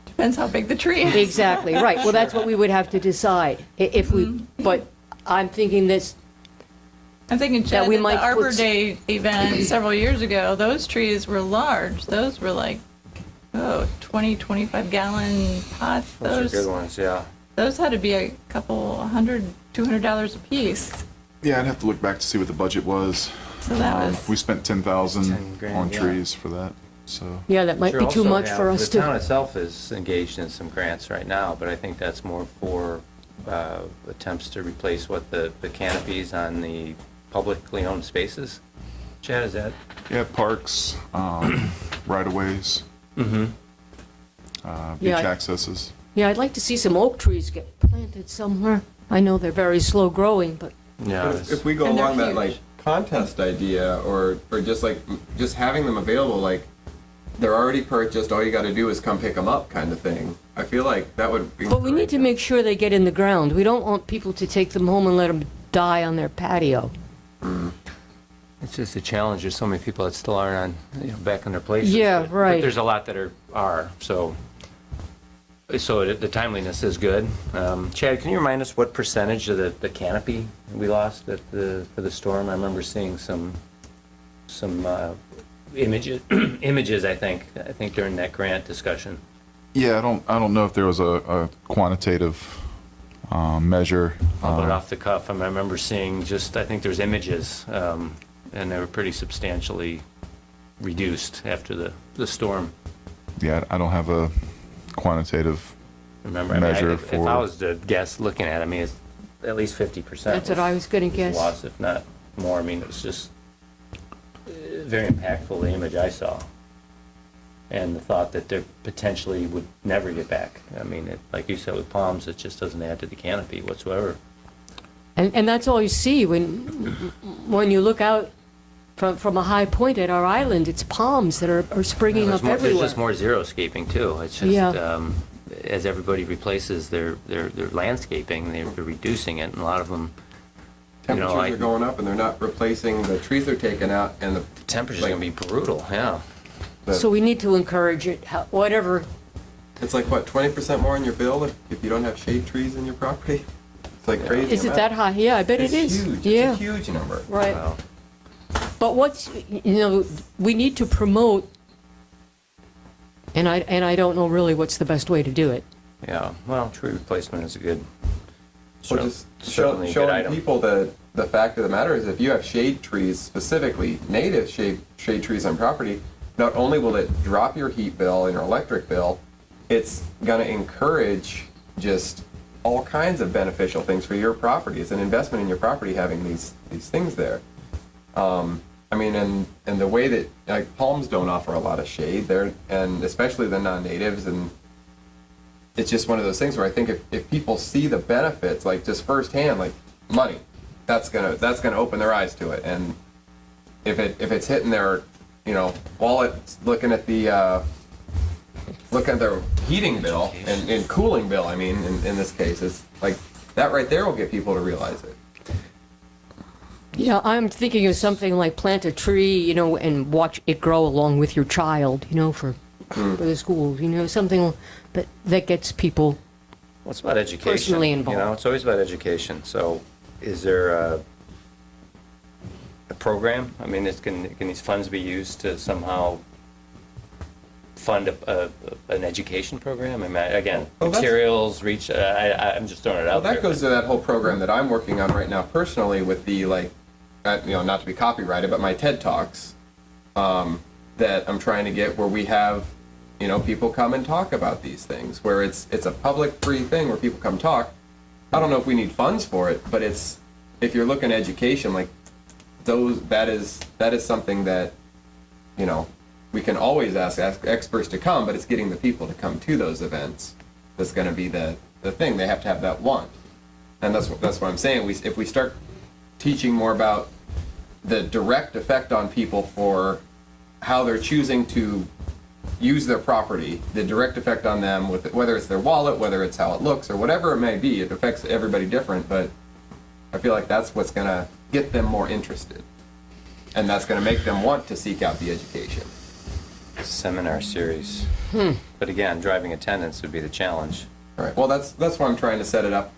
Speaker 6: Depends how big the tree is.
Speaker 8: Exactly, right. Well, that's what we would have to decide. If we, but I'm thinking this,
Speaker 6: I'm thinking, Chad,
Speaker 8: we
Speaker 6: at
Speaker 8: might
Speaker 6: the Arbor
Speaker 8: put-
Speaker 6: Day event several years ago, those trees were large. Those were like, 20, 25-gallon pots.
Speaker 3: Those are good ones, yeah.
Speaker 6: Those had to be a couple $100-$200 a piece.
Speaker 7: Yeah, I'd have to look back to see what the budget was.
Speaker 6: So that was,
Speaker 7: We spent 10,000
Speaker 3: 10 grand,
Speaker 7: on
Speaker 3: yeah.
Speaker 7: trees for that, so.
Speaker 8: yeah, that might be too much for us
Speaker 3: The town
Speaker 8: to.
Speaker 3: itself is engaged in some grants right now, but I think that's more for attempts to replace what the canopies on the publicly owned spaces. Chad, is that?
Speaker 7: Yeah, parks, right-of-ways, beach
Speaker 8: Yeah.
Speaker 7: accesses.
Speaker 8: Yeah, I'd like to see some oak trees get planted somewhere. I know they're very slow growing, but
Speaker 3: Yeah.
Speaker 1: If we go
Speaker 6: And they're
Speaker 1: along that
Speaker 6: huge.
Speaker 1: like contest idea or just like just having them available, like they're already purchased, all you got to do is come pick them up kind of thing. I feel like that would be.
Speaker 8: But we need to make sure they get in the ground. We don't want people to take them home and let them die on their patio.
Speaker 3: It's just a challenge. There's so many people that still aren't on, back in their places.
Speaker 8: Yeah,
Speaker 3: but
Speaker 8: right.
Speaker 3: there's a lot that are, so the timeliness is good. Chad, can you remind us what percentage of the canopy we lost for the storm? I remember seeing some images, I think during that grant discussion.
Speaker 7: Yeah, I don't know if there was a quantitative measure.
Speaker 3: But off the cuff, I remember seeing I think there's images, and they were pretty substantially reduced after the storm.
Speaker 7: Yeah, I don't have a quantitative
Speaker 3: Remember,
Speaker 7: measure
Speaker 3: if I
Speaker 7: for.
Speaker 3: was to guess looking at it, I mean, it's at least 50%.
Speaker 8: That's what I was going to guess.
Speaker 3: Lost, if not more. I mean, it was just very impactful, the image I saw. And the thought that they potentially would never get back. I mean, like you said with palms, it just doesn't add to the canopy whatsoever.
Speaker 8: And that's all you see when you look out from a high point at our island. It's palms that are springing up
Speaker 3: There's
Speaker 8: everywhere.
Speaker 3: just more xeriscaping too. It's just,
Speaker 8: Yeah.
Speaker 3: as everybody replaces their landscaping, they're reducing it, and a lot of them
Speaker 1: temperatures
Speaker 3: I-
Speaker 1: are going up and they're not replacing the trees they're taking out and the
Speaker 3: Temperature's gonna be brutal, yeah.
Speaker 8: So we need to encourage it, whatever.
Speaker 1: it's like what, 20% more on your bill if you don't have shade trees in your property? It's like crazy.
Speaker 8: Is it
Speaker 1: amount.
Speaker 8: that high? Yeah, I bet
Speaker 1: It's
Speaker 8: it is.
Speaker 1: huge.
Speaker 8: Yeah,
Speaker 1: It's a huge number.
Speaker 8: right.
Speaker 3: Wow.
Speaker 8: But we need to promote, and I don't know really what's the best way to do it.
Speaker 3: Yeah, well, tree replacement is a good,
Speaker 1: Well, just
Speaker 3: certainly a good
Speaker 1: showing
Speaker 3: item.
Speaker 1: people the fact of the matter is if you have shade trees, specifically native shade trees on property, not only will it drop your heat bill and your electric bill, it's going to encourage just all kinds of beneficial things for your property. It's an investment in your property having these things there. I mean, and the way that like palms don't offer a lot of shade there, and especially the non-natives, and it's just one of those things where I think if people see the benefits, like just firsthand, like money, that's gonna open their eyes to it. And if it's hitting their, wallet, looking at their heating bill and cooling bill, I mean, in this case, it's like that right there will get people to realize it.
Speaker 8: Yeah, I'm thinking of something like plant a tree, and watch it grow along with your child, for the schools, something that gets people.
Speaker 3: well, it's about education.
Speaker 8: Personally involved.
Speaker 3: It's always about education. So is there a program? I mean, can these funds be used to somehow fund an education program? I mean, again,
Speaker 1: Well, that's-
Speaker 3: materials, reach, I'm just throwing it
Speaker 1: Well,
Speaker 3: out there.
Speaker 1: that goes to that whole program that I'm working on right now personally with the not to be copyrighted, but my TED Talks that I'm trying to get where we have, people come and talk about these things, where it's a public free thing where people come talk. I don't know if we need funds for it, but if you're looking at education, like that is something that, we can always ask experts to come, but it's getting the people to come to those events that's going to be the thing. They have to have that want. And that's what I'm saying. If we start teaching more about the direct effect on people for how they're choosing to use their property, the direct effect on them, with whether it's their wallet, whether it's how it looks, or whatever it may be, it affects everybody different, but I feel like that's what's going to get them more interested. And that's going to make them want to seek out the education.
Speaker 3: Seminar series. But again, driving attendance would be the challenge.
Speaker 1: All right. Well, that's why I'm trying to set it up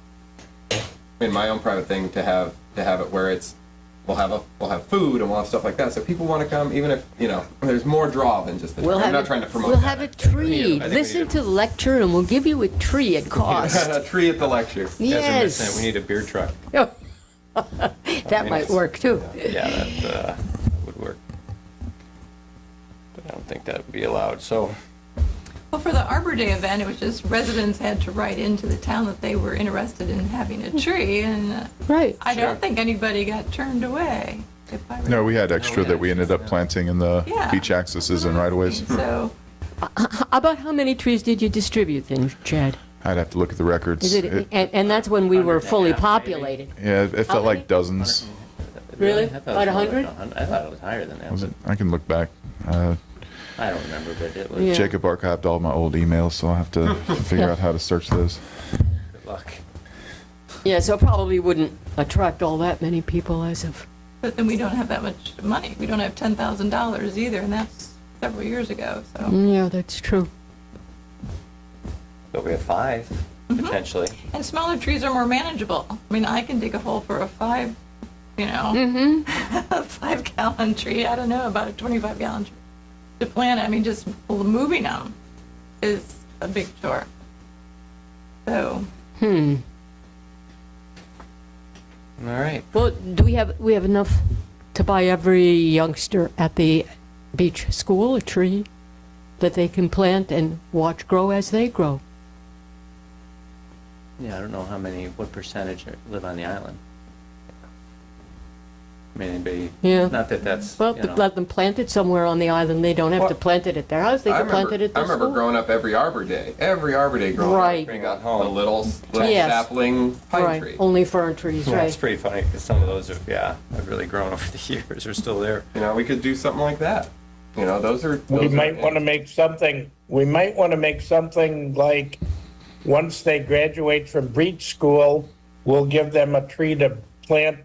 Speaker 1: in my own private thing to have it where we'll have food and we'll have stuff like that. So people want to come, even if there's more draw than just the. I'm not trying to promote.
Speaker 8: We'll
Speaker 1: that.
Speaker 8: have a tree.
Speaker 1: I think we
Speaker 8: Listen
Speaker 1: need
Speaker 8: to the lecture, and we'll give you a tree at cost.
Speaker 1: a tree at the lecture.
Speaker 3: Guys are missing it.
Speaker 8: Yes,
Speaker 3: We need a beer truck.
Speaker 8: that might work too.
Speaker 3: Yeah, that would work. But I don't think that would be allowed, so.
Speaker 6: Well, for the Arbor Day event, it was just residents had to write into the town that they were interested in having a tree, and
Speaker 8: Right.
Speaker 6: I don't think anybody got turned away. If I
Speaker 7: No, we had extra that we ended up planting in the
Speaker 6: Yeah.
Speaker 7: beach accesses and right-of-ways.
Speaker 6: So,
Speaker 8: About how many trees did you distribute then, Chad?
Speaker 7: I'd have to look at the records.
Speaker 8: Is it, and that's when we were fully populated.
Speaker 7: Yeah, it felt
Speaker 8: many?
Speaker 7: like dozens.
Speaker 8: Really?
Speaker 3: I thought it
Speaker 8: About
Speaker 3: was more
Speaker 8: 100?
Speaker 3: like I thought it was higher than that.
Speaker 7: Was
Speaker 3: but
Speaker 7: it? I can look back.
Speaker 3: I don't remember, but it was
Speaker 8: Yeah.
Speaker 7: Jacob archived all my old emails, so I'll have to figure out how to search those.
Speaker 3: good luck.
Speaker 8: Yeah, so it probably wouldn't attract all that many people as of.
Speaker 6: but then we don't have that much money. We don't have $10,000 either, and that's several years ago, so.
Speaker 8: Yeah, that's true.
Speaker 3: But we have 5, potentially.
Speaker 6: And smaller trees are more manageable. I mean, I can dig a hole for a 5, a 5-gallon tree. I don't know, about a 25-gallon tree to plant. I mean, just moving them is a big chore. So,
Speaker 3: All right.
Speaker 8: Well, do we have enough to buy every youngster at the beach school a tree that they can plant and watch grow as they grow?
Speaker 3: Yeah, I don't know what percentage live on the island. I mean, anybody,
Speaker 8: Yeah.
Speaker 3: not that that's,
Speaker 8: Well, let them plant it somewhere on the island. They don't have to
Speaker 1: Well,
Speaker 8: plant it at their house. They can plant it at
Speaker 1: I
Speaker 8: their
Speaker 1: remember
Speaker 8: school.
Speaker 1: growing up every Arbor Day growing
Speaker 8: Right.
Speaker 1: up, bring up a little
Speaker 8: Yes.
Speaker 1: sapling pine
Speaker 8: Right,
Speaker 1: tree.
Speaker 8: only fern trees,
Speaker 3: yeah, it's
Speaker 8: right.
Speaker 3: pretty funny, because some of those have really grown over the years, they're still there.
Speaker 1: We could do something like that. Those are.
Speaker 2: We
Speaker 1: those are-
Speaker 2: might want to make something, like, once they graduate from breech school, we'll give them a tree to plant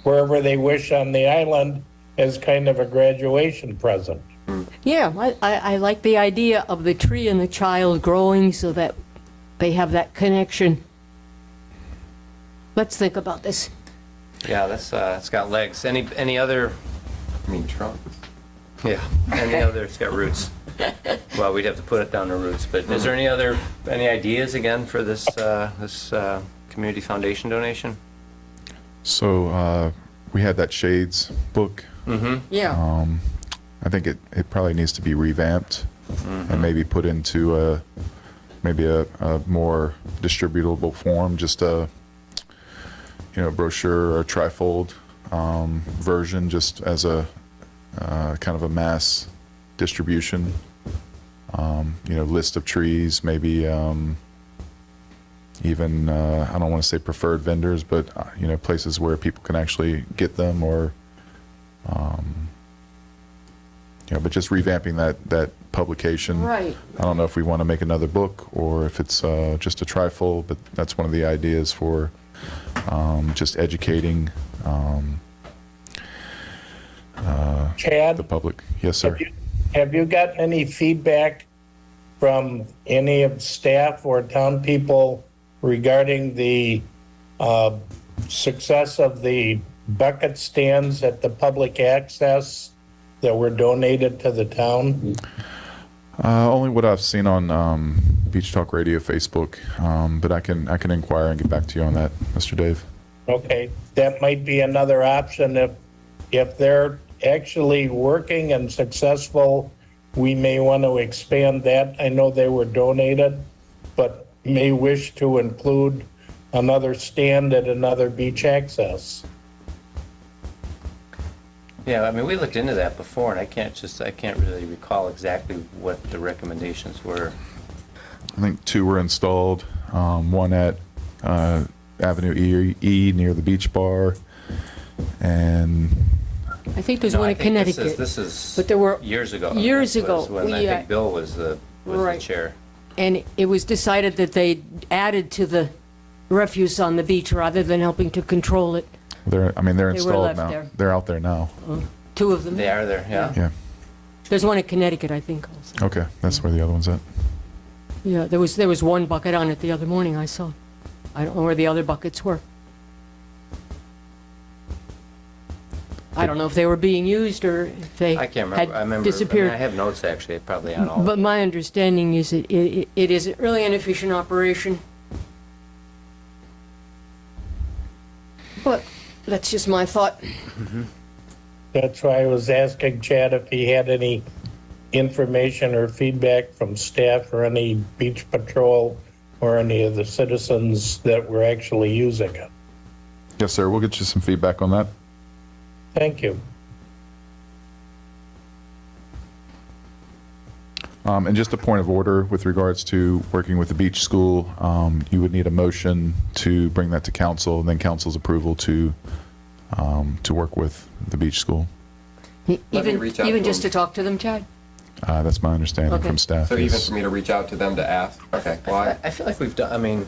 Speaker 2: wherever they wish on the island as kind of a graduation present.
Speaker 8: Yeah, I like the idea of the tree and the child growing so that they have that connection. Let's think about this.
Speaker 3: Yeah, that's, it's got legs. Any other,
Speaker 1: I mean, trunks.
Speaker 3: yeah, it's got roots. Well, we'd have to put it down to roots, but is there any ideas again for this, community foundation donation?
Speaker 7: So we had that Shades book.
Speaker 8: Yeah.
Speaker 7: I think it probably needs to be revamped and maybe put into a more distributable form, just a brochure or trifold version, just as a kind of a mass distribution. List of trees, maybe even I don't want to say preferred vendors, but places where people can actually get them, or but just revamping that publication.
Speaker 8: Right.
Speaker 7: I don't know if we want to make another book or if it's just a trifold, but that's one of the ideas for just educating
Speaker 2: Chad?
Speaker 7: the public. Yes, sir.
Speaker 2: Have you gotten any feedback from any of staff or town people regarding the success of the bucket stands at the public access that were donated to the town?
Speaker 7: Only what I've seen on Beach Talk Radio Facebook, but I can inquire and get back to you on that, Mr. Dave.
Speaker 2: Okay, that might be another option if they're actually working and successful. We may want to expand that. I know they were donated, but may wish to include another stand at another beach access.
Speaker 3: Yeah, I mean, we looked into that before, and I can't really recall exactly what the recommendations were.
Speaker 7: I think 2 were installed, one at Avenue E near the beach bar, and
Speaker 8: I think there's
Speaker 3: No,
Speaker 8: one
Speaker 3: I
Speaker 8: in
Speaker 3: think
Speaker 8: Connecticut.
Speaker 3: This is
Speaker 8: But there were-
Speaker 3: years ago.
Speaker 8: years
Speaker 3: This was
Speaker 8: ago,
Speaker 3: when I
Speaker 8: we,
Speaker 3: think Bill was the
Speaker 8: Right.
Speaker 3: chair.
Speaker 8: And it was decided that they added to the refuse on the beach rather than helping to control it.
Speaker 7: they're
Speaker 8: They were
Speaker 7: installed
Speaker 8: left
Speaker 7: now.
Speaker 8: there.
Speaker 7: They're out there now.
Speaker 8: 2 of them.
Speaker 3: They are there, yeah.
Speaker 7: Yeah.
Speaker 8: There's one in Connecticut, I think, also.
Speaker 7: Okay, that's where the other one's at.
Speaker 8: Yeah, there was one bucket on it the other morning I saw. I don't know where the other buckets were. I don't know if they were being used or if they
Speaker 3: I can't
Speaker 8: had
Speaker 3: remember. I remember.
Speaker 8: disappeared.
Speaker 3: I have notes actually, probably on all.
Speaker 8: But my understanding is it is really an efficient operation. But that's just my thought.
Speaker 2: That's why I was asking Chad if he had any information or feedback from staff or any beach patrol or any of the citizens that were actually using it.
Speaker 7: Yes, sir. We'll get you some feedback on that.
Speaker 2: Thank you.
Speaker 7: And just a point of order with regards to working with the beach school, you would need a motion to bring that to council, and then council's approval to work with the beach school.
Speaker 1: Let me reach out
Speaker 8: Even
Speaker 1: to
Speaker 8: just
Speaker 1: them.
Speaker 8: to talk to them, Chad?
Speaker 7: That's my understanding
Speaker 8: Okay.
Speaker 7: from staff.
Speaker 1: So even
Speaker 7: is-
Speaker 1: for me to reach out to them to ask? Okay, why?
Speaker 3: I feel like we've done, I mean,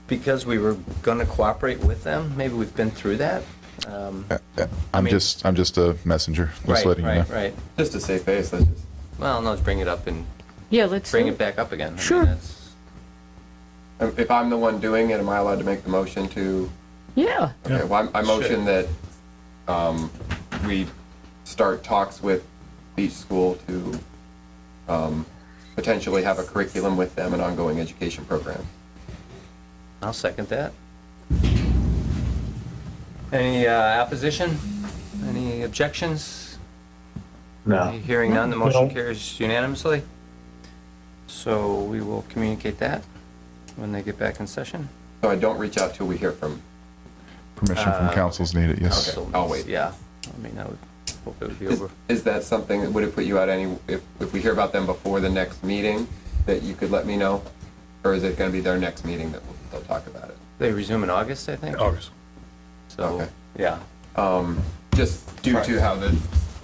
Speaker 3: because we were going to cooperate with them, maybe we've been through that.
Speaker 7: I'm
Speaker 3: mean-
Speaker 7: just a messenger, just letting you know.
Speaker 3: Right.
Speaker 1: Just to save face, let's just.
Speaker 3: Well, no, let's bring it up and
Speaker 8: Yeah, let's.
Speaker 3: bring it back up again. I mean,
Speaker 8: Sure.
Speaker 3: that's-
Speaker 1: If I'm the one doing it, am I allowed to make the motion to?
Speaker 8: Yeah.
Speaker 1: Okay, well, I motion that we start talks with Beach School to potentially have a curriculum with them, an ongoing education program.
Speaker 3: I'll second that. Any opposition? Any objections?
Speaker 5: No.
Speaker 3: Hearing none, the motion
Speaker 2: No.
Speaker 3: carries unanimously. So we will communicate that when they get back in session.
Speaker 1: So I don't reach out till we hear from.
Speaker 7: Permission from council's needed, yes.
Speaker 1: Okay.
Speaker 3: So,
Speaker 1: I'll wait.
Speaker 3: Yeah, I mean, I would hope it would be
Speaker 1: Is,
Speaker 3: over.
Speaker 1: is that something, would it put you at any, if we hear about them before the next meeting, that you could let me know? Or is it gonna be their next meeting that they'll talk about it?
Speaker 3: They resume in August, I think?
Speaker 9: August.
Speaker 3: So,
Speaker 1: Okay.
Speaker 3: yeah.
Speaker 1: Just due to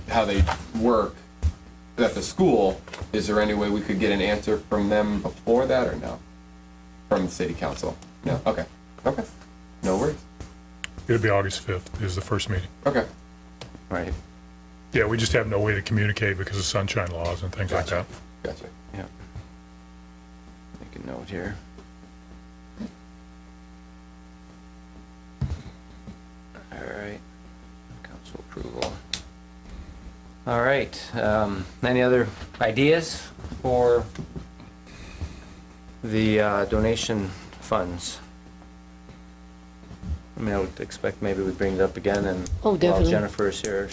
Speaker 1: how they work at the school, is there any way we could get an answer from them before that, or no? From the city council? No, okay, no worries.
Speaker 9: It'll be August 5th is the first meeting.
Speaker 1: Okay.
Speaker 3: Right.
Speaker 9: Yeah, we just have no way to communicate because of sunshine laws and things like that.
Speaker 1: Gotcha.
Speaker 3: Yeah. Make a note here. All right. Council approval. All right. Any other ideas for the donation funds? I mean, I would expect maybe we'd bring it up again, and
Speaker 8: Oh,
Speaker 3: while
Speaker 8: definitely.
Speaker 3: Jennifer is here,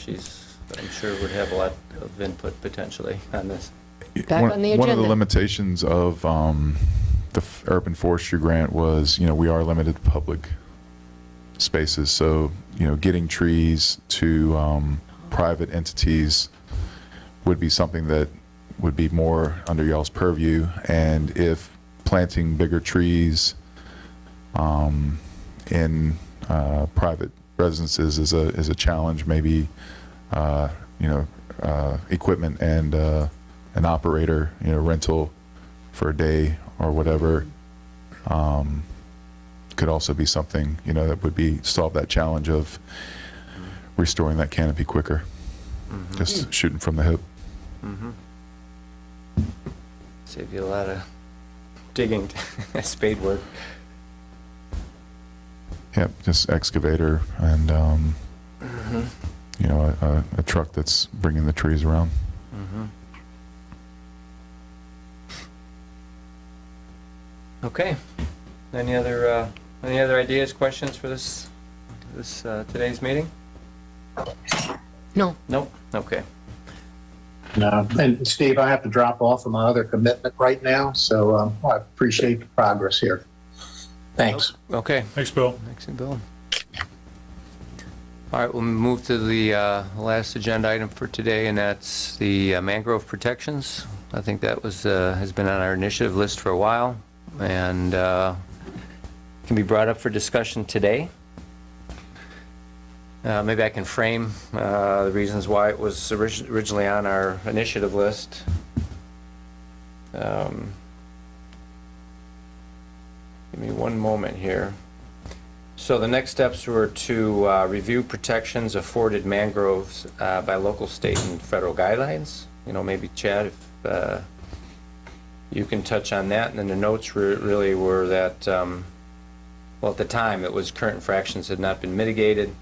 Speaker 3: I'm sure would have a lot of input potentially on this.
Speaker 8: Back on the
Speaker 7: One of the
Speaker 8: agenda.
Speaker 7: limitations of the urban forestry grant was, we are limited to public spaces. So, getting trees to private entities would be something that would be more under y'all's purview. And if planting bigger trees in private residences is a challenge, maybe equipment and an operator, rental for a day or whatever, could also be something, that would solve that challenge of restoring that canopy quicker. Just shooting from the hip.
Speaker 3: Save you a lot of digging, spade work.
Speaker 7: Yep, just excavator and, a truck that's bringing the trees around.
Speaker 3: Okay. Any other ideas, questions for this today's meeting?
Speaker 8: No.
Speaker 3: Nope. Okay.
Speaker 5: No, and Steve, I have to drop off of my other commitment right now, so I appreciate the progress here. Thanks.
Speaker 3: Okay.
Speaker 9: Thanks, Bill.
Speaker 3: Thanks, Bill. All right, we'll move to the last agenda item for today, and that's the mangrove protections. I think that has been on our initiative list for a while, and can be brought up for discussion today. Maybe I can frame the reasons why it was originally on our initiative list. Give me one moment here. So the next steps were to review protections afforded mangroves by local, state, and federal guidelines. Maybe Chad, if you can touch on that. And then the notes really were that, well, at the time, it was current infractions had not been mitigated,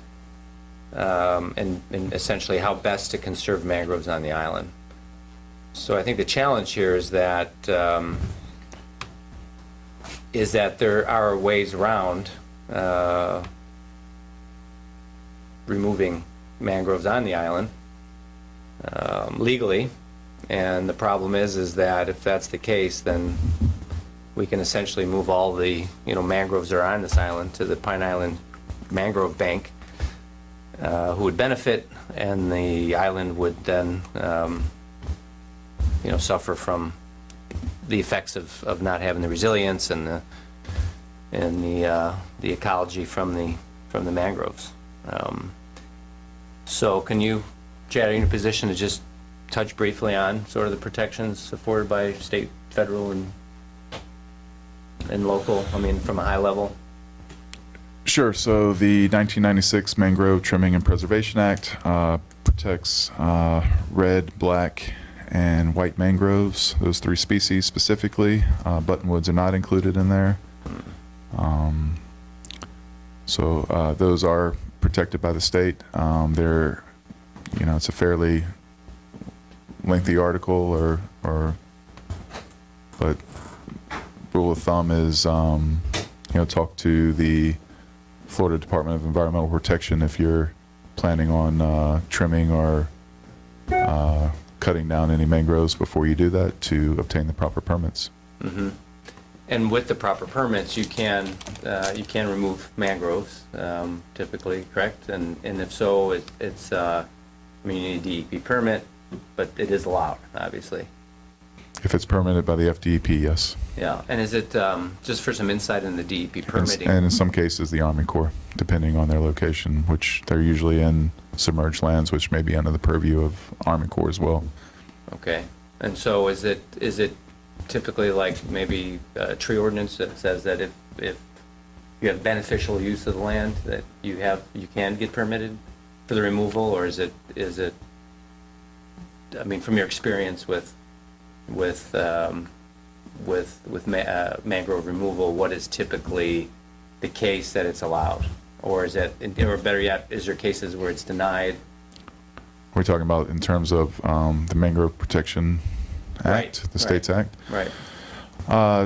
Speaker 3: and essentially how best to conserve mangroves on the island. So I think the challenge here is that there are ways around removing mangroves on the island legally, and the problem is that if that's the case, then we can essentially move all the mangroves that are on this island to the Pine Island Mangrove Bank, who would benefit, and the island would then suffer from the effects of not having the resilience and the ecology from the mangroves. So can you, Chad, are you in a position to just touch briefly on sort of the protections afforded by state, federal, and local, from a high level?
Speaker 7: Sure. So the 1996 Mangrove Trimming and Preservation Act protects red, black, and white mangroves, those three species specifically. Buttonwoods are not included in there. So those are protected by the state. They're, it's a fairly lengthy article, but rule of thumb is, talk to the Florida Department of Environmental Protection if you're planning on trimming or cutting down any mangroves before you do that to obtain the proper permits.
Speaker 3: Mm-hmm. And with the proper permits, you can remove mangroves, typically, correct? And if so, it's you need a DEP permit, but it is allowed, obviously.
Speaker 7: If it's permitted by the FDEP, yes.
Speaker 3: Yeah, and is it, just for some insight in the DEP permitting?
Speaker 7: And in some cases, the Army Corps, depending on their location, which they're usually in submerged lands, which may be under the purview of Army Corps as well.
Speaker 3: Okay, and so is it typically like maybe a tree ordinance that says that if you have beneficial use of the land that you can get permitted for the removal, or is it, I mean, from your experience with mangrove removal, what is typically the case that it's allowed? Or is it, or better yet, is there cases where it's denied?
Speaker 7: We're talking about in terms of the Mangrove Protection Act,
Speaker 3: Right,
Speaker 7: the state's act.
Speaker 3: Right.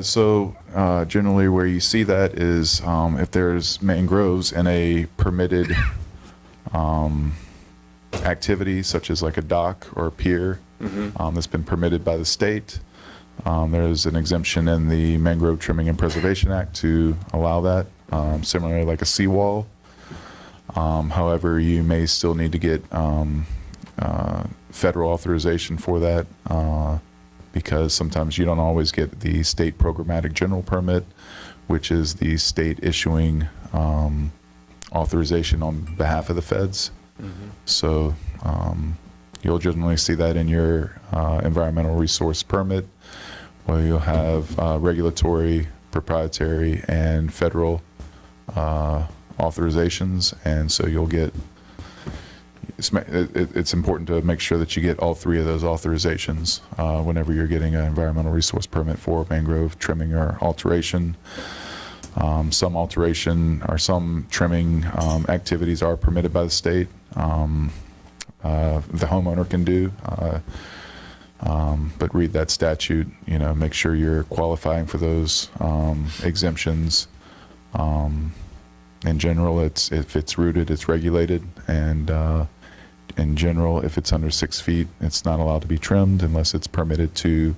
Speaker 7: So generally where you see that is if there's mangroves in a permitted activity, such as like a dock or a pier, that's been permitted by the state. There's an exemption in the Mangrove Trimming and Preservation Act to allow that, similarly like a seawall. However, you may still need to get federal authorization for that because sometimes you don't always get the state programmatic general permit, which is the state issuing authorization on behalf of the feds. So you'll generally see that in your environmental resource permit, where you'll have regulatory, proprietary, and federal authorizations, and so you'll get. It's important to make sure that you get all three of those authorizations whenever you're getting an environmental resource permit for mangrove trimming or alteration. Some alteration or some trimming activities are permitted by the state. The homeowner can do, but read that statute. Make sure you're qualifying for those exemptions. In general, if it's rooted, it's regulated, and in general, if it's under 6 feet, it's not allowed to be trimmed unless it's permitted to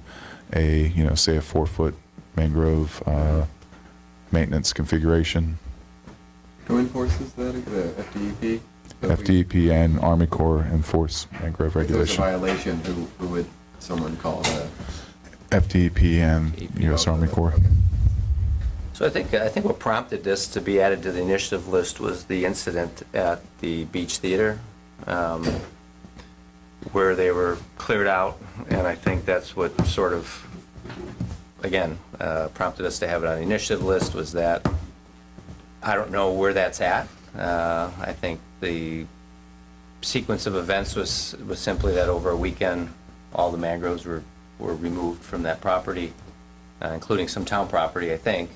Speaker 7: a, say a 4-foot mangrove maintenance configuration.
Speaker 1: Who enforces that? The FDEP?
Speaker 7: FDEP and Army Corps enforce mangrove
Speaker 1: If there's a
Speaker 7: regulation.
Speaker 1: violation, who would someone call that?
Speaker 7: FDEP and U.S. Army Corps.
Speaker 3: So I think what prompted this to be added to the initiative list was the incident at the Beach Theater, where they were cleared out, and I think that's what sort of, again, prompted us to have it on the initiative list, was that I don't know where that's at. I think the sequence of events was simply that over a weekend, all the mangroves were removed from that property, including some town property, I think.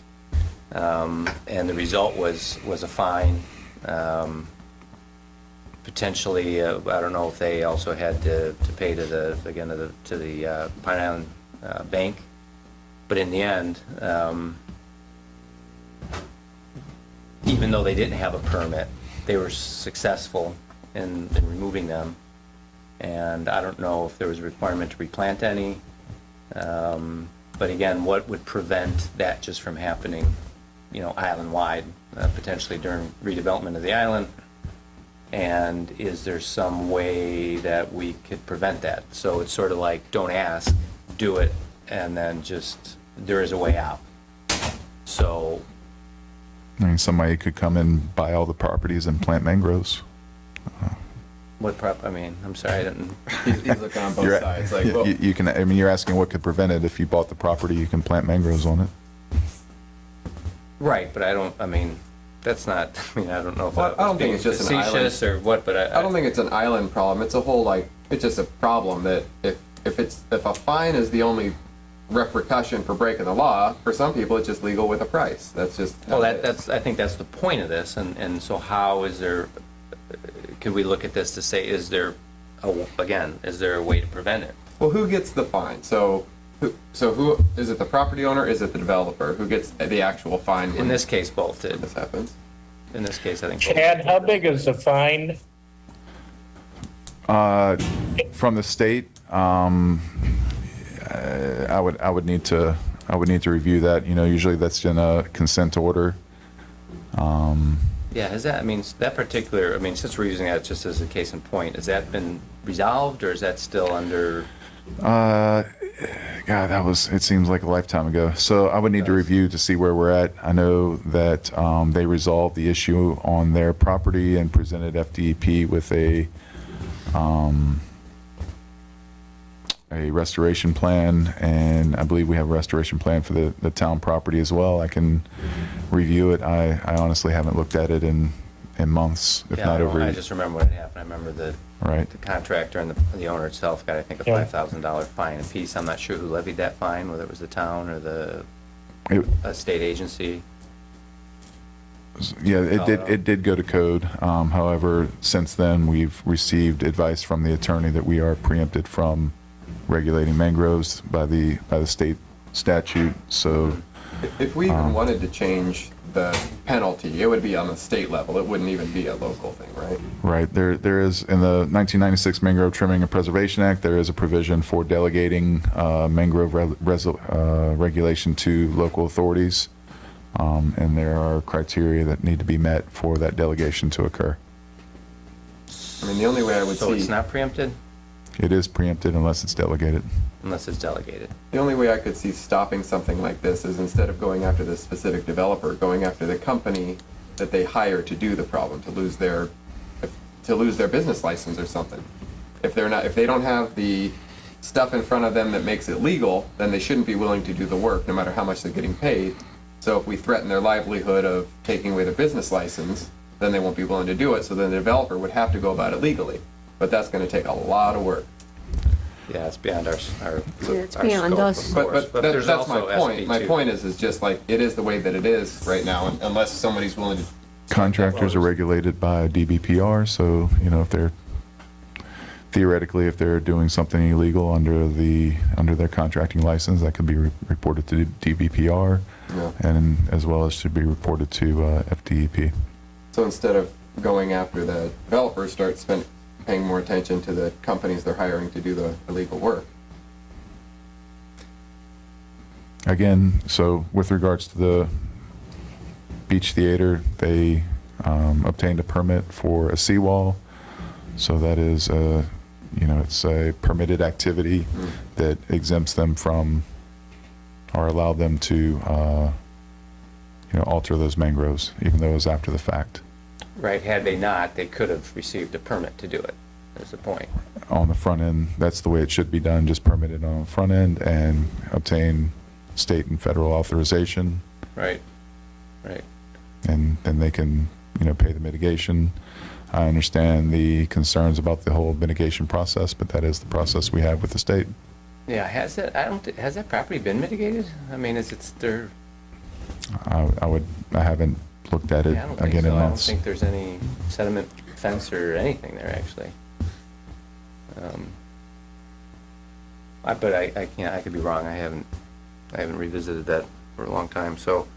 Speaker 3: And the result was a fine. Potentially, I don't know if they also had to pay to the Pine Island Bank, but in the end, even though they didn't have a permit, they were successful in removing them. And I don't know if there was a requirement to replant any. But again, what would prevent that just from happening, island-wide, potentially during redevelopment of the island? And is there some way that we could prevent that? So it's sort of like, don't ask, do it, and then just, there is a way out. So,
Speaker 7: I mean, somebody could come and buy all the properties and plant mangroves.
Speaker 3: I'm sorry, I didn't.
Speaker 1: These look on both sides. Like, well,
Speaker 7: You can. I mean, you're asking what could prevent it. If you bought the property, you can plant mangroves on it.
Speaker 3: Right, but that's not, I don't know if
Speaker 1: Well,
Speaker 3: that
Speaker 1: I don't
Speaker 3: was
Speaker 1: think
Speaker 3: being
Speaker 1: it's just an
Speaker 3: facetious or what, but
Speaker 1: I don't think it's an island problem. It's a whole it's just a problem that if a fine is the only repercussion for breaking the law, for some people it's just legal with a price. That's just
Speaker 3: Well,
Speaker 1: how it is.
Speaker 3: that's I think that's the point of this, and so how is there? Could we look at this to say, is there a way to prevent it?
Speaker 1: Well, who gets the fine? So who is it? The property owner? Is it the developer? Who gets the actual fine
Speaker 3: In
Speaker 1: when
Speaker 3: this case, both did.
Speaker 1: this happens?
Speaker 3: In this case, I think. both.
Speaker 2: Chad, how big is the fine?
Speaker 7: From the state, I would need to review that. Usually that's in a consent order.
Speaker 3: Yeah, has that? That particular. Since we're using that just as a case in point, has that been resolved, or is that still under?
Speaker 7: God, it seems like a lifetime ago. So I would need to review to see where we're at. I know that they resolved the issue on their property and presented FDEP with a a restoration plan, and I believe we have a restoration plan for the town property as well. I can review it. I honestly haven't looked at it in months, if
Speaker 3: Yeah,
Speaker 7: not over.
Speaker 3: I just remember what had happened. I remember
Speaker 7: Right.
Speaker 3: the contractor and the owner itself got, I think, a
Speaker 2: Yeah.
Speaker 3: $5,000 fine apiece. I'm not sure who levied that fine, whether it was the town or the
Speaker 7: It-
Speaker 3: state agency.
Speaker 7: Yeah, it did go to code. However, since then, we've received advice from the attorney that we are preempted from regulating mangroves by the state statute. So,
Speaker 1: If we even wanted to change the penalty, it would be on the state level. It wouldn't even be a local thing, right?
Speaker 7: right, there is, in the 1996 Mangrove Trimming and Preservation Act, there is a provision for delegating mangrove regulation to local authorities. And there are criteria that need to be met for that delegation to occur.
Speaker 1: I mean, the only way I would
Speaker 3: So it's
Speaker 1: see,
Speaker 3: not preempted
Speaker 7: It is preempted unless it's delegated.
Speaker 3: unless it's delegated.
Speaker 1: the only way I could see stopping something like this is instead of going after the specific developer, going after the company that they hire to do the problem, to lose their business license or something. If they don't have the stuff in front of them that makes it legal, then they shouldn't be willing to do the work, no matter how much they're getting paid. So if we threaten their livelihood of taking away their business license, then they won't be willing to do it, so then the developer would have to go about it legally. But that's gonna take a lot of work.
Speaker 3: Yeah, it's beyond our
Speaker 8: it's
Speaker 3: our
Speaker 8: beyond
Speaker 3: scope,
Speaker 8: us.
Speaker 3: of
Speaker 1: But,
Speaker 3: course.
Speaker 1: but
Speaker 3: there's
Speaker 1: that's my
Speaker 3: also
Speaker 1: point. My
Speaker 3: SB2.
Speaker 1: point is just like, it is the way that it is right now, unless somebody's willing to.
Speaker 7: Contractors are regulated by DBPR, so, if they're, theoretically, if they're doing something illegal under their contracting license, that could be reported to DBPR,
Speaker 1: Yeah.
Speaker 7: and as well as should be reported to FDEP.
Speaker 1: So instead of going after the developers, start paying more attention to the companies they're hiring to do the illegal work.
Speaker 7: Again, so with regards to the beach theater, they obtained a permit for a seawall. So that is it's a permitted activity that exempts them from, or allow them to, alter those mangroves, even though it was after the fact.
Speaker 3: Right, had they not, they could have received a permit to do it, is the point.
Speaker 7: On the front end, that's the way it should be done, just permitted on the front end and obtain state and federal authorization,
Speaker 3: Right.
Speaker 7: and then they can, pay the mitigation. I understand the concerns about the whole mitigation process, but that is the process we have with the state.
Speaker 3: Yeah, has that property been mitigated? I mean,
Speaker 7: I haven't looked at it
Speaker 3: yeah, I don't think
Speaker 7: again
Speaker 3: so.
Speaker 7: in
Speaker 3: I don't
Speaker 7: months.
Speaker 3: think there's any sediment fence or anything there, actually. But I can't, I could be wrong. I haven't revisited that for a long time, so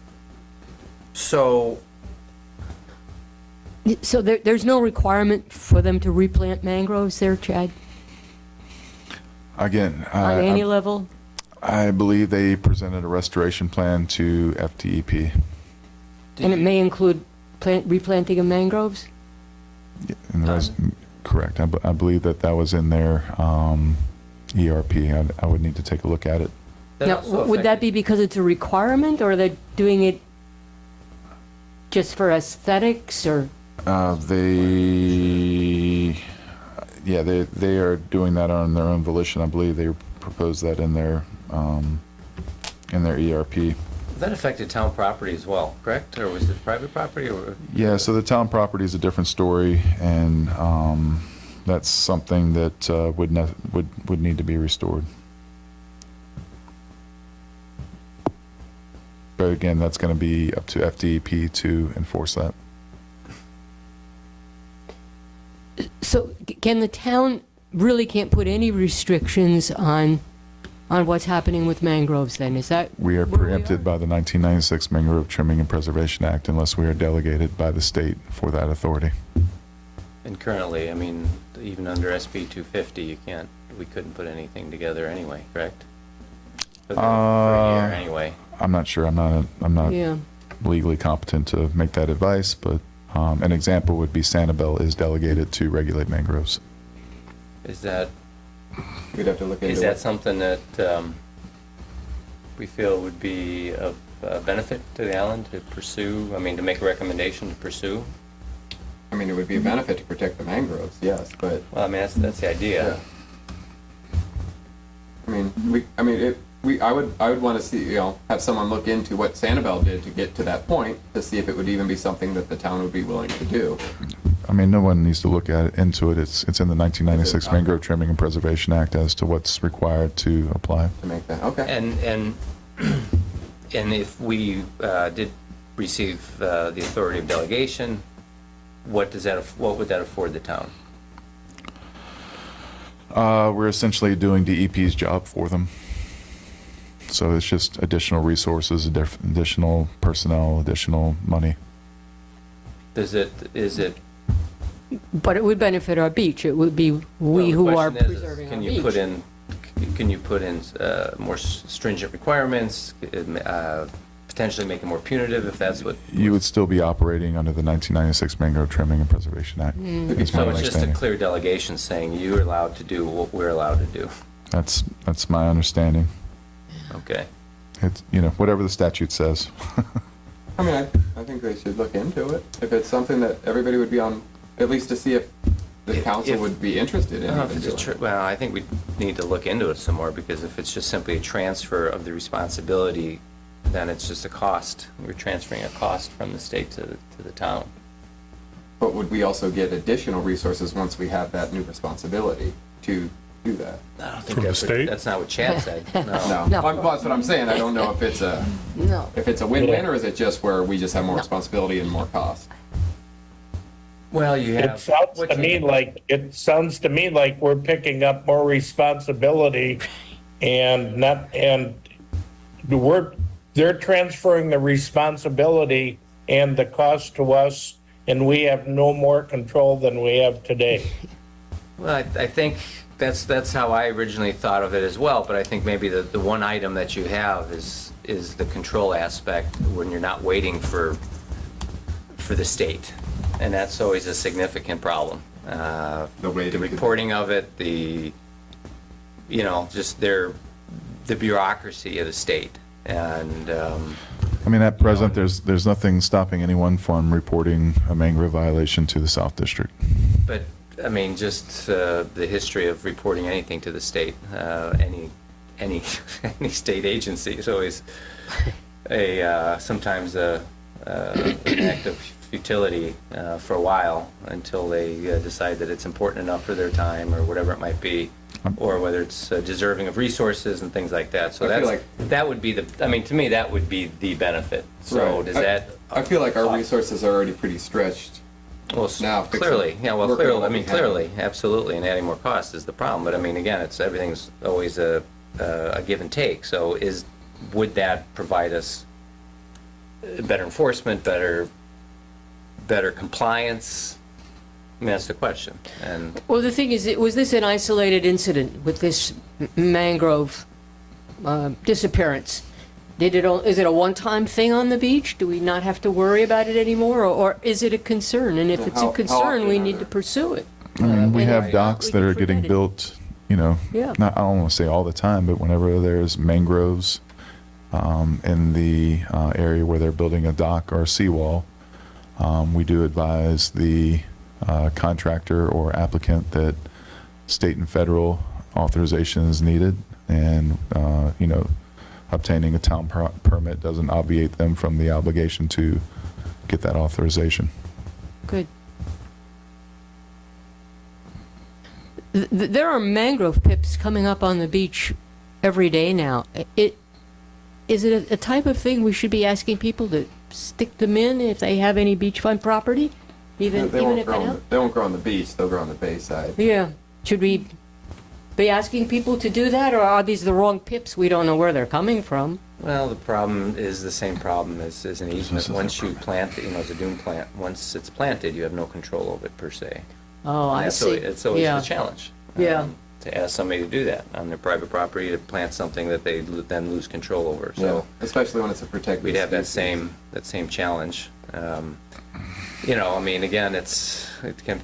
Speaker 8: So there's no requirement for them to replant mangroves there, Chad,
Speaker 7: Again,
Speaker 8: on any level?
Speaker 7: I believe they presented a restoration plan to FDEP.
Speaker 8: And it may include replanting of mangroves?
Speaker 7: And the rest, correct. I believe that was in their ERP. I would need to take a look at it.
Speaker 8: Now, would that be because it's a requirement, or are they doing it just for aesthetics, or?
Speaker 7: They are doing that on their own volition. I believe they proposed that in their ERP.
Speaker 3: That affected town property as well, correct? Or was it private property, or?
Speaker 7: Yeah, so the town property is a different story, and that's something that would need to be restored. But again, that's going to be up to FDEP to enforce that.
Speaker 8: So can the town really can't put any restrictions on what's happening with mangroves then? Is that?
Speaker 7: We are
Speaker 8: where
Speaker 7: preempted by the 1996 Mangrove Trimming and Preservation Act unless we are delegated by the state for that authority.
Speaker 3: And currently, I mean, even under SB 250, we couldn't put anything together anyway, correct? For a year anyway.
Speaker 7: I'm not sure. I'm not
Speaker 8: Yeah.
Speaker 7: legally competent to make that advice, but an example would be Sanibel is delegated to regulate mangroves.
Speaker 3: Is that
Speaker 1: We'd have to look into
Speaker 3: Is
Speaker 1: it.
Speaker 3: that something that we feel would be of benefit to the island to pursue, to make a recommendation to pursue?
Speaker 1: I mean, it would be a benefit to protect the mangroves, yes, but
Speaker 3: Well, that's the idea.
Speaker 1: I mean, I would want to see, have someone look into what Sanibel did to get to that point, to see if it would even be something that the town would be willing to do.
Speaker 7: I mean, no one needs to look into it. It's in the 1996 Mangrove Trimming and Preservation Act as to what's required to apply.
Speaker 1: To make that, okay.
Speaker 3: And if we did receive the authority of delegation, what would that afford the town?
Speaker 7: We're essentially doing DEP's job for them. So it's just additional resources, additional personnel, additional money.
Speaker 3: Is it?
Speaker 8: But it would benefit our beach. It would be we who are preserving our
Speaker 3: Can
Speaker 8: beach.
Speaker 3: you put in more stringent requirements, potentially make it more punitive if that's what?
Speaker 7: You would still be operating under the 1996 Mangrove Trimming and Preservation Act.
Speaker 8: Mm.
Speaker 7: Is my
Speaker 3: So it's just a
Speaker 7: understanding.
Speaker 3: clear delegation saying you're allowed to do what we're allowed to do.
Speaker 7: That's my understanding.
Speaker 3: Okay.
Speaker 7: It's, whatever the statute says.
Speaker 1: I mean, I think they should look into it. If it's something that everybody would be on, at least to see if the council
Speaker 3: If-
Speaker 1: would be interested in
Speaker 3: I don't know if
Speaker 1: even
Speaker 3: it's
Speaker 1: doing it.
Speaker 3: well, I think we need to look into it some more, because if it's just simply a transfer of the responsibility, then it's just a cost. We're transferring a cost from the state to the town.
Speaker 1: But would we also get additional resources once we have that new responsibility to do that?
Speaker 3: I don't think
Speaker 9: From the state?
Speaker 3: That's not what Chad said. No.
Speaker 1: No,
Speaker 8: No.
Speaker 1: Well, that's what I'm saying. I don't know if it's
Speaker 8: No.
Speaker 1: a win-win, or is it just where we just have more responsibility and more cost?
Speaker 3: Well, you have.
Speaker 2: It sounds
Speaker 3: what
Speaker 2: to me like we're picking up more responsibility and they're transferring the responsibility and the cost to us, and we have no more control than we have today.
Speaker 3: Well, I think that's how I originally thought of it as well, but I think maybe the one item that you have is the control aspect, when you're not waiting for the state. And that's always a significant problem.
Speaker 1: The way
Speaker 3: The reporting of it, just the bureaucracy of the state. And,
Speaker 7: I mean, at present, there's nothing stopping anyone from reporting a mangrove violation to the South District.
Speaker 3: but, I mean, just the history of reporting anything to the state, any state agency is always sometimes an act of futility for a while, until they decide that it's important enough for their time, or whatever it might be, or whether it's deserving of resources and things like that. So
Speaker 1: I feel
Speaker 3: that would be to me, that would be the benefit. So
Speaker 1: Right.
Speaker 3: does that?
Speaker 1: I feel like our resources are already pretty stretched.
Speaker 3: Well,
Speaker 1: now fixing-
Speaker 3: clearly, yeah, well,
Speaker 1: working on
Speaker 3: clearly,
Speaker 1: what
Speaker 3: I mean,
Speaker 1: we have.
Speaker 3: clearly, absolutely, and adding more cost is the problem. But I mean, again, everything's always a give and take. So would that provide us better enforcement, better compliance? I mean, that's the question. And
Speaker 8: Well, the thing is, was this an isolated incident with this mangrove disappearance? Is it a one-time thing on the beach? Do we not have to worry about it anymore, or is it a concern? And if
Speaker 1: Yeah,
Speaker 8: it's
Speaker 1: how
Speaker 8: a concern,
Speaker 1: often
Speaker 8: we
Speaker 1: are
Speaker 8: need
Speaker 1: there?
Speaker 8: to pursue it.
Speaker 7: I mean, we
Speaker 8: and
Speaker 7: have
Speaker 8: if
Speaker 7: docks
Speaker 8: not,
Speaker 7: that
Speaker 8: we
Speaker 7: are
Speaker 8: can
Speaker 7: getting
Speaker 8: prevent it.
Speaker 7: built,
Speaker 8: Yeah.
Speaker 7: I don't want to say all the time, but whenever there's mangroves in the area where they're building a dock or a seawall, we do advise the contractor or applicant that state and federal authorization is needed, and obtaining a town permit doesn't obviate them from the obligation to get that authorization.
Speaker 8: Good. There are mangrove pips coming up on the beach every day now. Is it a type of thing we should be asking people to stick them in if they have any beachfront property? Even
Speaker 1: They won't
Speaker 8: if
Speaker 1: grow
Speaker 8: they
Speaker 1: on
Speaker 8: don't?
Speaker 1: they won't grow on the beach. They'll grow on the bay side.
Speaker 8: Yeah. Should we be asking people to do that, or are these the wrong pips? We don't know where they're coming from.
Speaker 3: well, the problem is the same problem as an easement. Once you plant it, as a dune plant, once it's planted, you have no control over it per se.
Speaker 8: Oh, I
Speaker 3: That's
Speaker 8: see.
Speaker 3: It's always
Speaker 8: Yeah.
Speaker 3: the challenge.
Speaker 8: Yeah.
Speaker 3: To ask somebody to do that on their private property, to plant something that they then lose control over.
Speaker 1: Yeah,
Speaker 3: So
Speaker 1: especially when it's a protected
Speaker 3: we'd have
Speaker 1: species.
Speaker 3: that same challenge. I mean, again,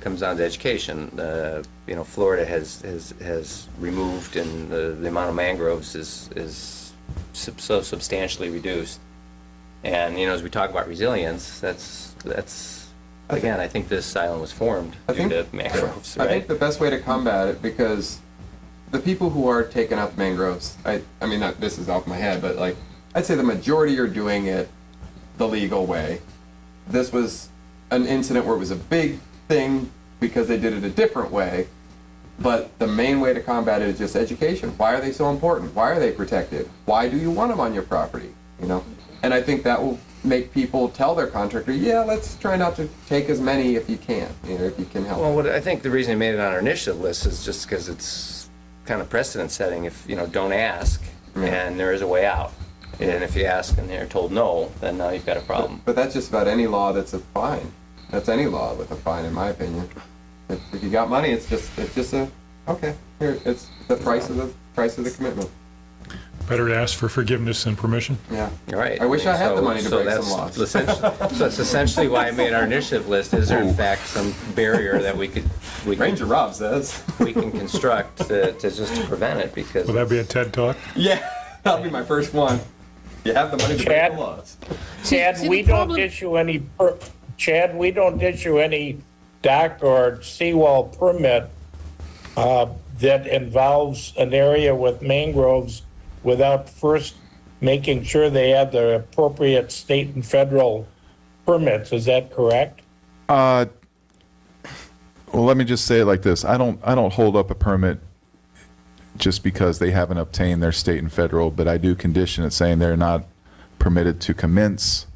Speaker 3: comes down to education. Florida has removed, and the amount of mangroves is so substantially reduced. And as we talk about resilience, that's again, I think this island was formed
Speaker 1: I
Speaker 3: due
Speaker 1: think-
Speaker 3: to mangroves,
Speaker 1: I think
Speaker 3: right?
Speaker 1: the best way to combat it, because the people who are taking out the mangroves, I mean, not, this is off my head, but like, I'd say the majority are doing it the legal way. This was an incident where it was a big thing because they did it a different way, but the main way to combat it is just education. Why are they so important? Why are they protected? Why do you want them on your property? You know, and I think that will make people tell their contractor, yeah, let's try not to take as many if you can, you know, if you can help.
Speaker 3: Well, I think the reason we made it on our initiative list is just because it's kind of precedent setting. If, you know, don't ask, and there is a way out. And if you ask and they're told no, then now you've got a problem.
Speaker 1: But that's just about any law that's a fine. That's any law with a fine, in my opinion. If you got money, it's just a, okay, here, it's the price of the commitment.
Speaker 9: Better to ask for forgiveness than permission.
Speaker 1: Yeah.
Speaker 3: You're right.
Speaker 1: I wish I had the money to break
Speaker 3: that's
Speaker 1: some laws.
Speaker 3: So that's essentially why I made our initiative list. Is there in fact some barrier that we can
Speaker 1: Ranger Rob says.
Speaker 3: we can construct to just to prevent it? Because
Speaker 9: Will that be a TED Talk?
Speaker 1: Yeah, that'll be my first one. You have the money to break the laws.
Speaker 2: Chad,
Speaker 8: See,
Speaker 2: we
Speaker 8: the
Speaker 2: don't
Speaker 8: problem-
Speaker 2: issue any, Chad, we don't issue any dock or seawall permit that involves an area with mangroves without first making sure they have the appropriate state and federal permits. Is that correct?
Speaker 7: Well, let me just say it like this. I don't hold up a permit just because they haven't obtained their state and federal, but I do condition it saying they're not permitted to commence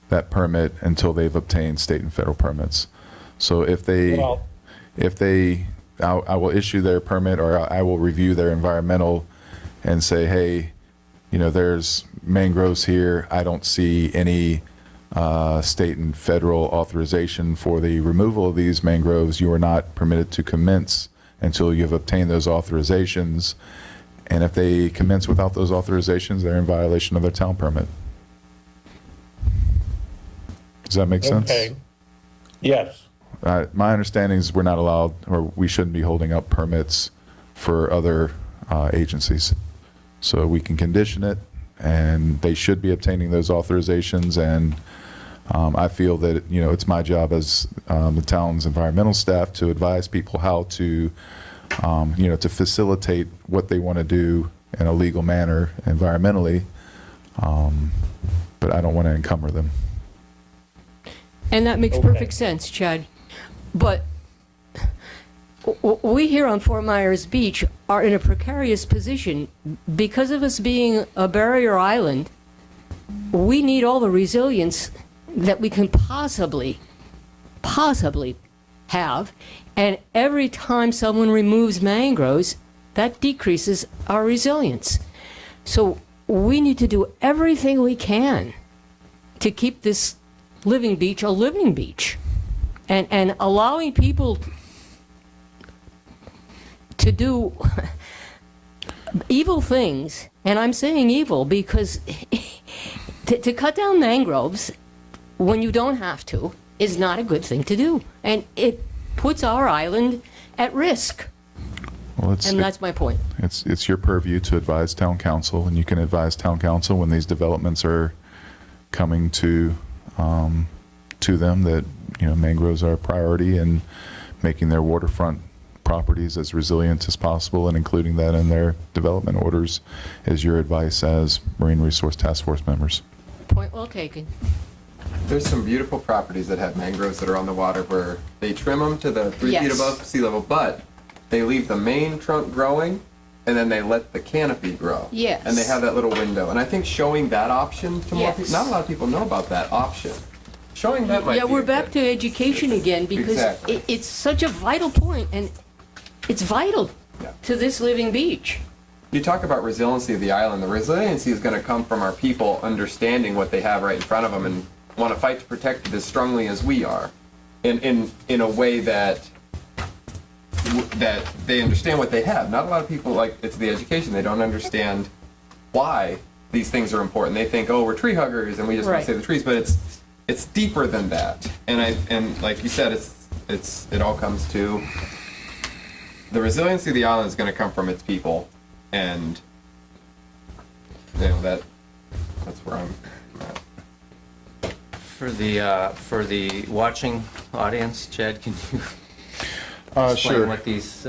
Speaker 7: that permit until they've obtained state and federal permits. So if they,
Speaker 2: Well-
Speaker 7: I will issue their permit, or I will review their environmental and say, hey, you know, there's mangroves here. I don't see any state and federal authorization for the removal of these mangroves. You are not permitted to commence until you've obtained those authorizations. And if they commence without those authorizations, they're in violation of their town permit. Does that make sense?
Speaker 2: Okay. Yes.
Speaker 7: My understanding is we're not allowed, or we shouldn't be holding up permits for other agencies. So we can condition it, and they should be obtaining those authorizations. And I feel that, you know, it's my job as the town's environmental staff to advise people how to, you know, to facilitate what they want to do in a legal manner environmentally. But I don't want to encumber them.
Speaker 8: And that makes perfect sense, Chad. But we here on Fort Myers Beach are in a precarious position because of us being a barrier island. We need all the resilience that we can possibly have. And every time someone removes mangroves, that decreases our resilience. So we need to do everything we can to keep this living beach a living beach. And allowing people to do evil things, and I'm saying evil because to cut down mangroves when you don't have to is not a good thing to do. And it puts our island at risk.
Speaker 7: Well,
Speaker 8: And that's my point.
Speaker 7: It's your purview to advise town council, and you can advise town council when these developments are coming to them that, you know, mangroves are a priority, and making their waterfront properties as resilient as possible, and including that in their development orders is your advice as Marine Resource Task Force members.
Speaker 8: Point well taken.
Speaker 1: There's some beautiful properties that have mangroves that are on the water where they trim them to the 3 feet
Speaker 8: Yes.
Speaker 1: above sea level, but they leave the main trunk growing, and then they let the canopy grow.
Speaker 8: Yes.
Speaker 1: And they have that little window. And I think showing that option to more
Speaker 8: Yes.
Speaker 1: people, not a lot of people know about that option. Showing that might
Speaker 8: Yeah,
Speaker 1: be
Speaker 8: we're
Speaker 1: a
Speaker 8: back to
Speaker 1: good-
Speaker 8: education again because
Speaker 1: Exactly.
Speaker 8: it's such a vital point, and it's vital
Speaker 1: Yeah.
Speaker 8: to this living beach.
Speaker 1: You talk about resiliency of the island. The resiliency is going to come from our people understanding what they have right in front of them and want to fight to protect it as strongly as we are, in a way that they understand what they have. Not a lot of people, like, it's the education. They don't understand why these things are important. They think, oh, we're tree huggers and we just want
Speaker 8: Right.
Speaker 1: to save the trees, but it's deeper than that. And like you said, it all comes to the resiliency of the island is going to come from its people, and you know that's where I'm at.
Speaker 3: for the watching audience, Chad, can you explain
Speaker 7: Sure.
Speaker 3: what these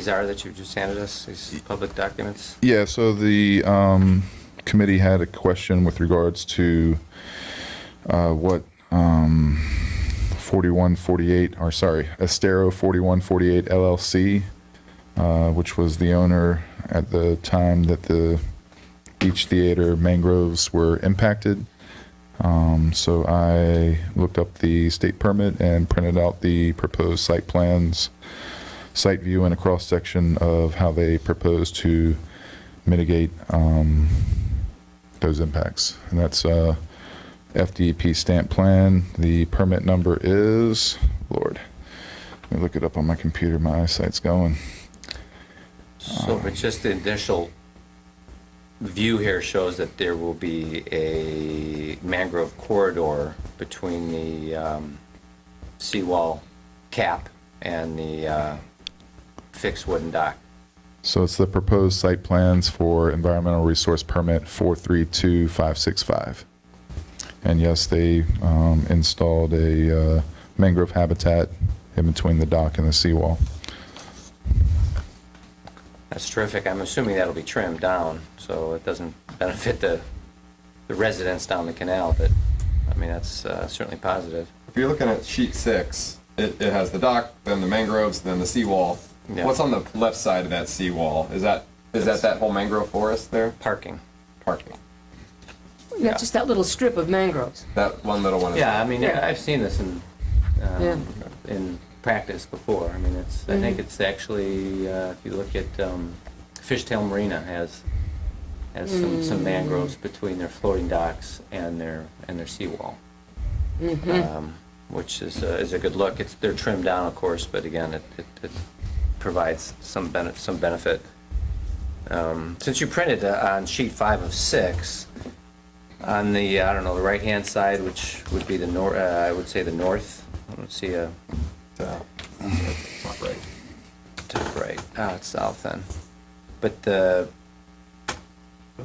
Speaker 3: are that you just handed us, these public documents?
Speaker 7: Yeah, so the committee had a question with regards to what 4148, or sorry, Estero 4148 LLC, which was the owner at the time that the Beach Theater mangroves were impacted. So I looked up the state permit and printed out the proposed site plans, site view, and a cross-section of how they propose to mitigate those impacts. And that's FDP stamp plan. The permit number is, Lord, let me look it up on my computer. My eyesight's going.
Speaker 3: So, but just the initial view here shows that there will be a mangrove corridor between the seawall cap and the fixed wooden dock.
Speaker 7: So it's the proposed site plans for environmental resource permit 432565. And yes, they installed a mangrove habitat in between the dock and the seawall.
Speaker 3: That's terrific. I'm assuming that'll be trimmed down, so it doesn't benefit the residents down the canal, but, I mean, that's certainly positive.
Speaker 1: If you're looking at sheet 6, it has the dock, then the mangroves, then the seawall.
Speaker 3: Yeah.
Speaker 1: What's on the left side of that seawall? Is that that whole mangrove forest there?
Speaker 3: Parking.
Speaker 1: Parking.
Speaker 8: Yeah, just that little strip of mangroves.
Speaker 1: That one little one is.
Speaker 3: Yeah, I mean, I've seen this
Speaker 8: Yeah.
Speaker 3: in practice before. I mean, it's, I think it's actually, if you look at, Fishtail Marina has some mangroves between their floating docks and their seawall. Which is a good look. They're trimmed down, of course, but again, it provides some benefit. Since you printed on sheet 5 of 6, on the, I don't know, the right-hand side, which would be the north, I would say the north. I don't see a
Speaker 1: Top right.
Speaker 3: top right. Oh, it's south then. But am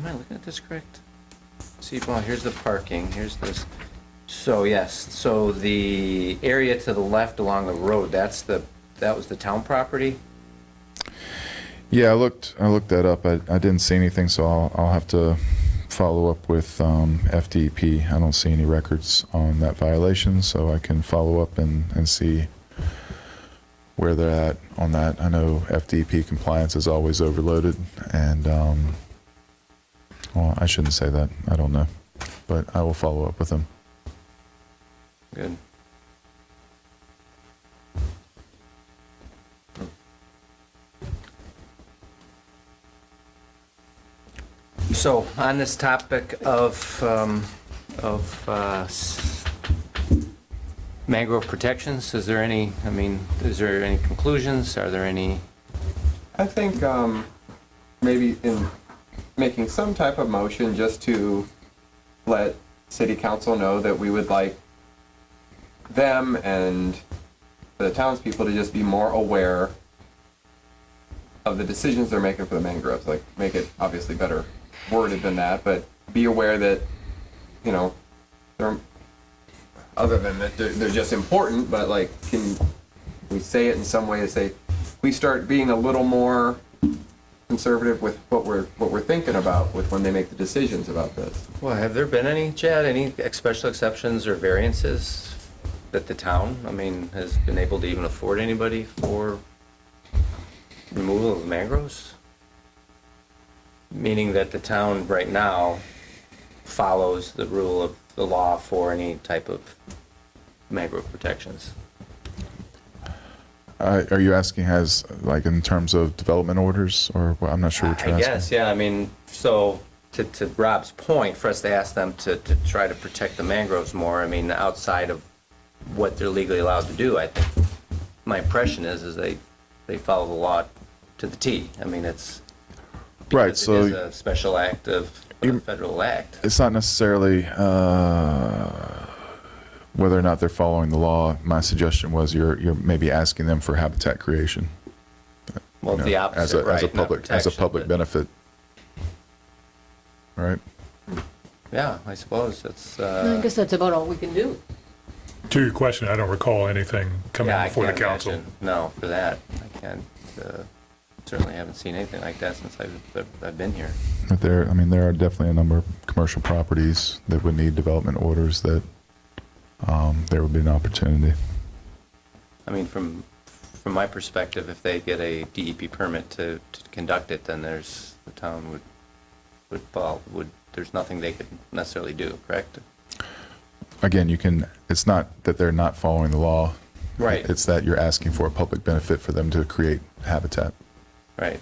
Speaker 3: I looking at this correct? See, well, here's the parking. Here's this. So yes, so the area to the left along the road, that was the town property?
Speaker 7: Yeah, I looked that up. I didn't see anything, so I'll have to follow up with FDP. I don't see any records on that violation, so I can follow up and see where they're at on that. I know FDP compliance is always overloaded, and well, I shouldn't say that. I don't know, but I will follow up with them.
Speaker 3: Good. So on this topic of mangrove protections, is there any conclusions? Are there any?
Speaker 1: I think maybe in making some type of motion just to let city council know that we would like them and the townspeople to just be more aware of the decisions they're making for the mangroves. Like, make it obviously better worded than that, but be aware that, you know, they're, other than that, they're just important, but like, can we say it in some way to say, we start being a little more conservative with what we're thinking about with when they make the decisions about this.
Speaker 3: Well, have there been any, Chad, any special exceptions or variances that the town, I mean, has been able to even afford anybody for removal of mangroves? Meaning that the town right now follows the rule of the law for any type of mangrove protections.
Speaker 7: Are you asking like in terms of development orders, or what? I'm not sure what you're
Speaker 3: I
Speaker 7: asking.
Speaker 3: guess, yeah, I mean, so to Rob's point, for us to ask them to try to protect the mangroves more, I mean, outside of what they're legally allowed to do, I think, my impression is they follow the law to the T. I mean, it's,
Speaker 7: Right,
Speaker 3: because
Speaker 7: so
Speaker 3: it is a special act of a federal act.
Speaker 7: it's not necessarily whether or not they're following the law. My suggestion was you're maybe asking them for habitat creation.
Speaker 3: Well,
Speaker 7: you know,
Speaker 3: the opposite, right?
Speaker 7: as a
Speaker 3: not
Speaker 7: public
Speaker 3: protection, but-
Speaker 7: benefit. Right.
Speaker 3: Yeah, I suppose that's.
Speaker 8: I guess that's about all we can do.
Speaker 9: To your question, I don't recall anything coming
Speaker 3: Yeah, I
Speaker 9: before the
Speaker 3: can't
Speaker 9: council.
Speaker 3: imagine. No, for that, I can't, certainly haven't seen anything like that since I've been here.
Speaker 7: But there are definitely a number of commercial properties that would need development orders that there would be an opportunity.
Speaker 3: I mean, from my perspective, if they get a DEP permit to conduct it, then the town there's nothing they could necessarily do, correct?
Speaker 7: Again, it's not that they're not following the law.
Speaker 3: Right.
Speaker 7: It's that you're asking for a public benefit for them to create habitat.
Speaker 3: Right.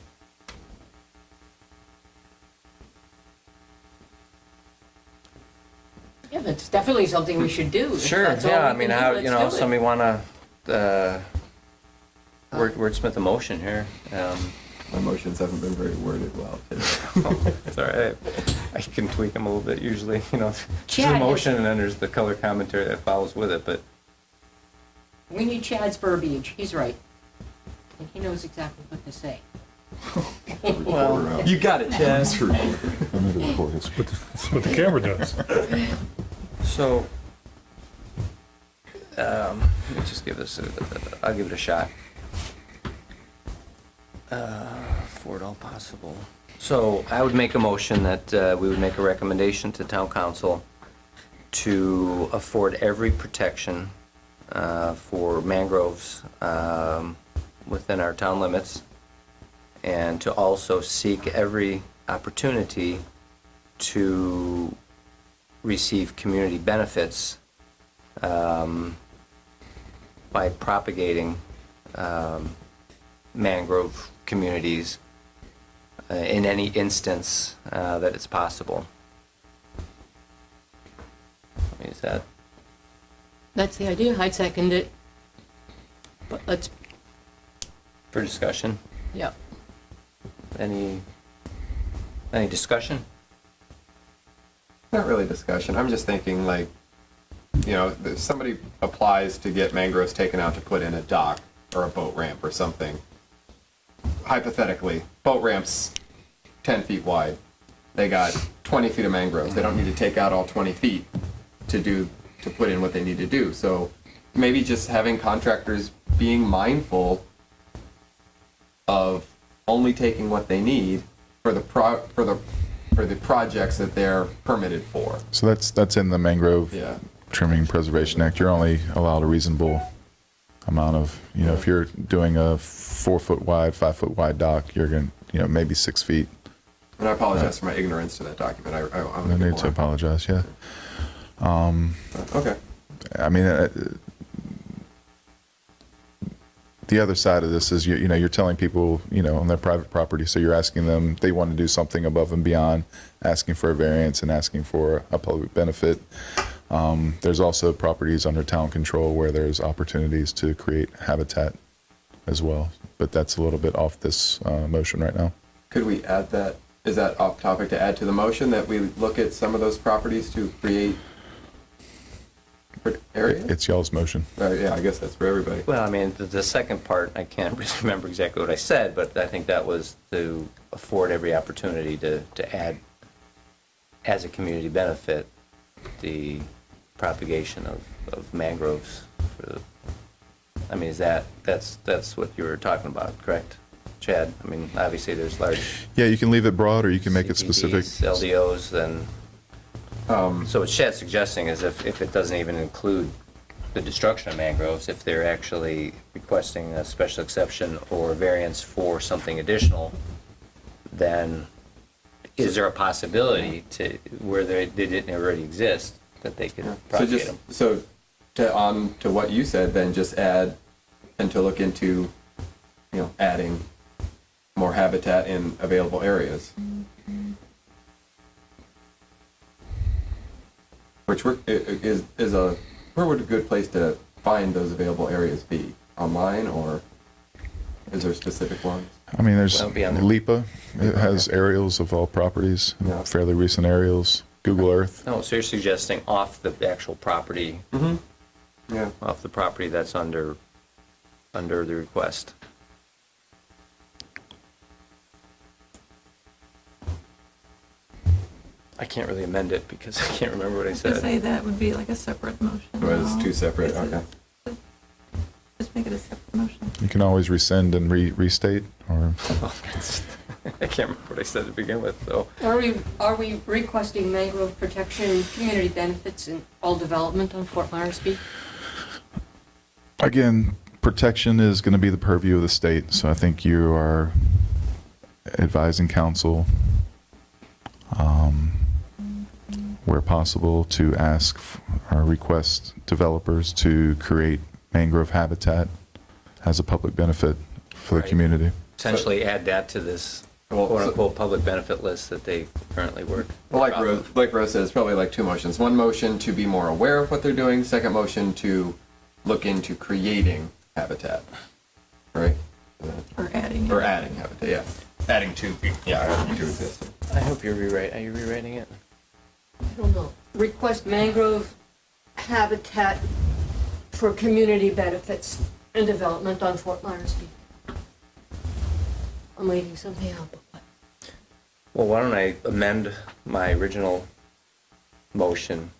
Speaker 8: Yeah, that's definitely something we should do. If
Speaker 3: Sure,
Speaker 8: that's all
Speaker 3: yeah,
Speaker 8: we
Speaker 3: I mean,
Speaker 8: can do,
Speaker 3: how,
Speaker 8: let's do it.
Speaker 3: somebody wanna, wordsmith a motion here.
Speaker 1: My motions haven't been very worded well today.
Speaker 3: It's all right. I can tweak them a little bit usually, there's
Speaker 8: Chad
Speaker 3: a
Speaker 8: has-
Speaker 3: motion and then there's the color commentary that follows with it, but
Speaker 8: We need Chad's verbiage, he's right. And he knows exactly what to say.
Speaker 3: well, you got it, Chad.
Speaker 9: That's what the camera does.
Speaker 3: So, let me just give this, I'll give it a shot. For at all possible. So I would make a motion that we would make a recommendation to town council to afford every protection for mangroves within our town limits, and to also seek every opportunity to receive community benefits by propagating mangrove communities in any instance that it's possible. I mean, is that,
Speaker 8: That's the idea, I'd second it. But let's,
Speaker 3: for discussion?
Speaker 8: yeah.
Speaker 3: Any discussion?
Speaker 1: Not really discussion. I'm just thinking like, if somebody applies to get mangroves taken out to put in a dock or a boat ramp or something. Hypothetically, boat ramps 10 feet wide. They got 20 feet of mangroves. They don't need to take out all 20 feet to put in what they need to do. So maybe just having contractors being mindful of only taking what they need for the projects that they're permitted for.
Speaker 7: So that's in the Mangrove
Speaker 1: Yeah.
Speaker 7: Trimming Preservation Act. You're only allowed a reasonable amount of, if you're doing a 4 foot wide, 5 foot wide dock, you're going to, maybe 6 feet.
Speaker 1: And I apologize for my ignorance to that document. I want
Speaker 7: No
Speaker 1: to get
Speaker 7: need to
Speaker 1: more.
Speaker 7: apologize, yeah.
Speaker 1: Okay.
Speaker 7: I mean, the other side of this is, you're telling people, on their private property, so you're asking them, they want to do something above and beyond, asking for a variance and asking for a public benefit. There's also properties under town control where there's opportunities to create habitat as well, but that's a little bit off this motion right now.
Speaker 1: Could we add that? Is that off topic to add to the motion that we look at some of those properties to create area?
Speaker 7: It's y'all's motion.
Speaker 1: Yeah, I guess that's for everybody.
Speaker 3: Well, I mean, the second part, I can't really remember exactly what I said, but I think that was to afford every opportunity to add, as a community benefit, the propagation of mangroves. I mean, that's what you were talking about, correct, Chad? I mean, obviously, there's large
Speaker 7: Yeah, you can leave it broad or you can make it specific.
Speaker 3: CPDs, LDOs, and so what Chad's suggesting is if it doesn't even include the destruction of mangroves, if they're actually requesting a special exception or variance for something additional, then is there a possibility to where they didn't already exist that they could
Speaker 1: So
Speaker 3: propagate them?
Speaker 1: to what you said, then just add and to look into, adding more habitat in available areas. Which where would a good place to find those available areas be? Online, or is there specific ones?
Speaker 7: I mean, there's
Speaker 3: Well, beyond the-
Speaker 7: LIPA. It has aerials of all properties,
Speaker 1: Yeah.
Speaker 7: fairly recent aerials. Google Earth.
Speaker 3: No, so you're suggesting off the actual property,
Speaker 1: Yeah.
Speaker 3: off the property that's under the request. I can't really amend it because I can't remember what I
Speaker 6: To
Speaker 3: said.
Speaker 6: say that would be like a separate motion.
Speaker 1: Or it's
Speaker 6: no?
Speaker 1: two separate,
Speaker 6: Is it-
Speaker 1: okay.
Speaker 6: Just make it a separate motion.
Speaker 7: You can always rescind and restate, or
Speaker 3: I can't remember what I said to begin with, so.
Speaker 8: Are we requesting mangrove protection, community benefits, and all development on Fort Myers Beach?
Speaker 7: again, protection is going to be the purview of the state. So I think you are advising council, where possible, to ask or request developers to create mangrove habitat as a public benefit for the
Speaker 3: Right.
Speaker 7: community.
Speaker 3: Essentially add that to this
Speaker 1: Well, so-
Speaker 3: quote-unquote public benefit list that they currently work.
Speaker 1: Well,
Speaker 3: off of.
Speaker 1: like Rose said, it's probably like two motions. One motion to be more aware of what they're doing. Second motion to look into creating habitat, right?
Speaker 6: Or adding.
Speaker 1: Or adding habitat, yeah. Adding to, adding to existing.
Speaker 3: I hope you're are you rewriting it?
Speaker 8: I don't know. Request mangrove habitat for community benefits and development on Fort Myers Beach. I'm leaving something out, but what?
Speaker 3: Well, why don't I amend my original motion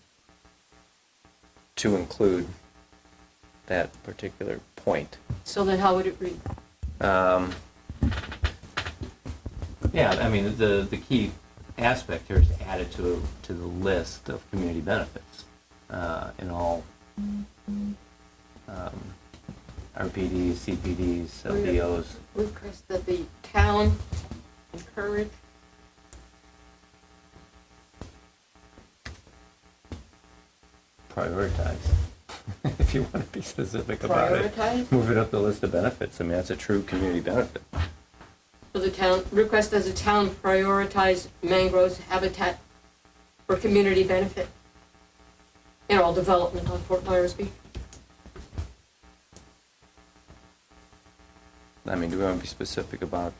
Speaker 3: to include that particular point?
Speaker 8: So then how would it read?
Speaker 3: Yeah, I mean, the key aspect here is to add it to the list of community benefits in all RPDs, CPDs, LDOs.
Speaker 8: Request that the town encourage.
Speaker 3: Prioritize. If you want to be specific about it.
Speaker 8: Prioritize?
Speaker 3: Move it up the list of benefits. I mean, that's a true community benefit.
Speaker 8: So the town, request as a town prioritize mangroves habitat for community benefit and all development on Fort Myers Beach.
Speaker 3: I mean, do we want to be specific about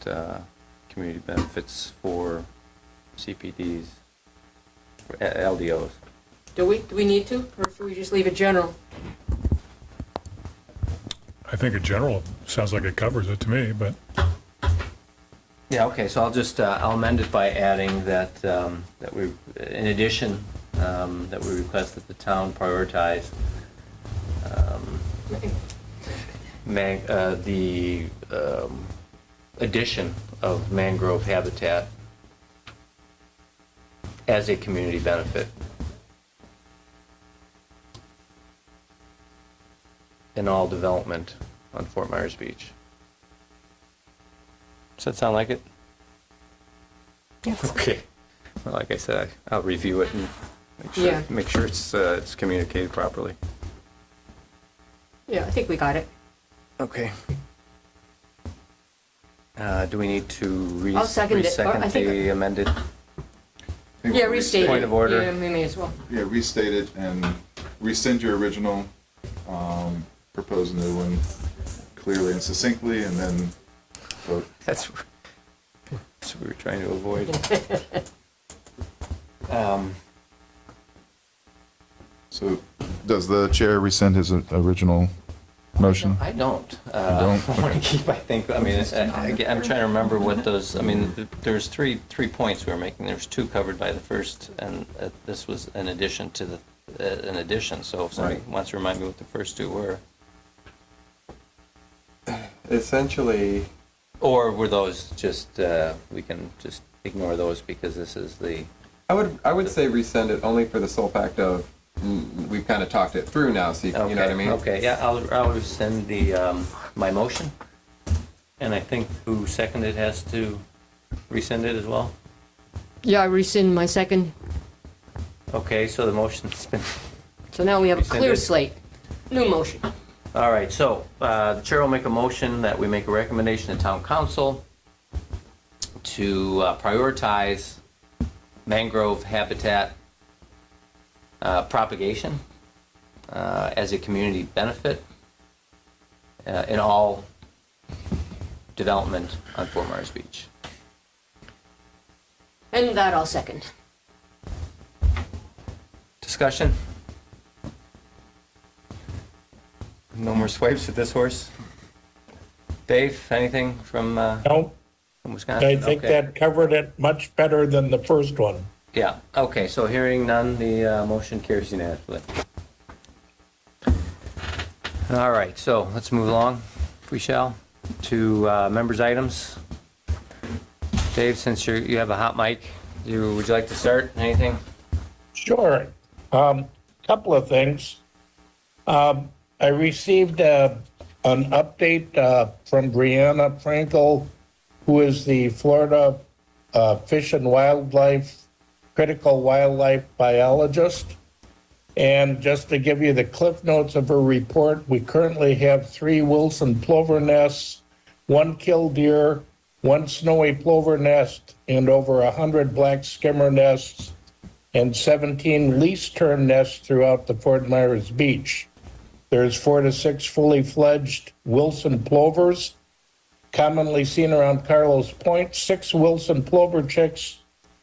Speaker 3: community benefits for CPDs, for LDOs?
Speaker 8: Do we need to, or should we just leave it general?
Speaker 9: I think in general, sounds like it covers it to me, but
Speaker 3: Yeah, okay, so I'll just, I'll amend it by adding that, that we, in addition, that we request that the town prioritize the addition of mangrove habitat as a community benefit. In all development on Fort Myers Beach. Does that sound like it?
Speaker 6: Yes.
Speaker 3: Okay. Well, like I said, I'll review it and
Speaker 8: Yeah.
Speaker 3: make sure it's communicated properly.
Speaker 8: Yeah, I think we got it.
Speaker 3: Okay. Do we need to
Speaker 8: I'll second it. Or I
Speaker 3: re-second
Speaker 8: think-
Speaker 3: the amended?
Speaker 8: Yeah, restate it.
Speaker 3: Point of order.
Speaker 8: Yeah, we may as well.
Speaker 7: Yeah, restate it and rescind your original, propose a new one clearly and succinctly, and then vote.
Speaker 3: That's what we were trying to avoid.
Speaker 7: So does the chair rescind his original motion?
Speaker 3: I don't.
Speaker 7: don't?
Speaker 3: I want to keep, I think, I mean, I'm trying to remember what those, I mean, there's three points we were making. There's two covered by the first, and this was an addition to the, an addition. So if somebody wants to remind me what the first two were.
Speaker 1: Essentially,
Speaker 3: Or were those just, we can just ignore those because this is the,
Speaker 1: I would say resend it only for the sole fact of, we've kind of talked it through now, so you know what I mean?
Speaker 3: Okay, yeah, I'll rescind the, my motion. And I think who seconded has to rescind it as well.
Speaker 8: Yeah, I rescind my second.
Speaker 3: Okay, so the motion's been,
Speaker 8: So now we have a clear
Speaker 3: Rescinded.
Speaker 8: slate. New motion.
Speaker 3: all right, so, the chair will make a motion that we make a recommendation to town council to prioritize mangrove habitat propagation as a community benefit in all development on Fort Myers Beach.
Speaker 8: And that I'll second.
Speaker 3: Discussion? No more swipes at this horse? Dave, anything from
Speaker 2: No,
Speaker 3: Wisconsin?
Speaker 2: I think
Speaker 3: Okay.
Speaker 2: that covered it much better than the first one.
Speaker 3: Yeah, okay, so hearing none, the motion carries unanimously. All right, so let's move along, if we shall, to members' items. Dave, since you have a hot mic, would you like to start? Anything?
Speaker 2: Sure. Couple of things. I received an update from Brianna Frankel, who is the Florida Fish and Wildlife critical wildlife biologist. And just to give you the cliff notes of her report, we currently have 3 Wilson plover nests, 1 killdeer, 1 snowy plover nest, and over 100 black skimmer nests, and 17 least tern nests throughout the Fort Myers Beach. There's 4 to 6 fully fledged Wilson plovers, commonly seen around Carlos Point, 6 Wilson plover chicks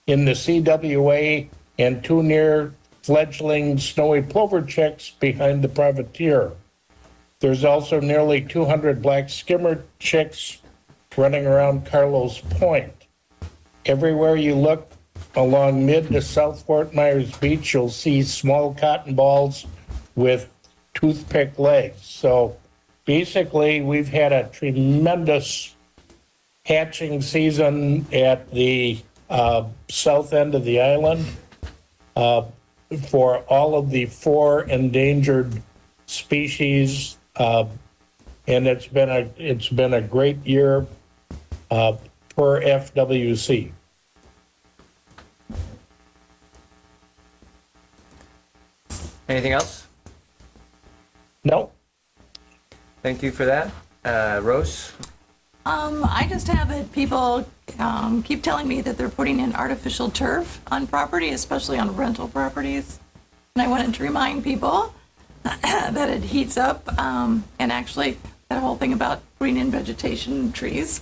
Speaker 2: in the CWA, and 2 near fledgling snowy plover chicks behind the privateer. There's also nearly 200 black skimmer chicks running around Carlos Point. Everywhere you look along mid to South Fort Myers Beach, you'll see small cotton balls with toothpick legs. So basically, we've had a tremendous hatching season at the south end of the island for all of the 4 endangered species, and it's been a great year per FWC.
Speaker 3: Anything else?
Speaker 2: No.
Speaker 3: Thank you for that. Rose?
Speaker 6: I just have that people keep telling me that they're putting in artificial turf on property, especially on rental properties. And I wanted to remind people that it heats up, and actually that whole thing about putting in vegetation and trees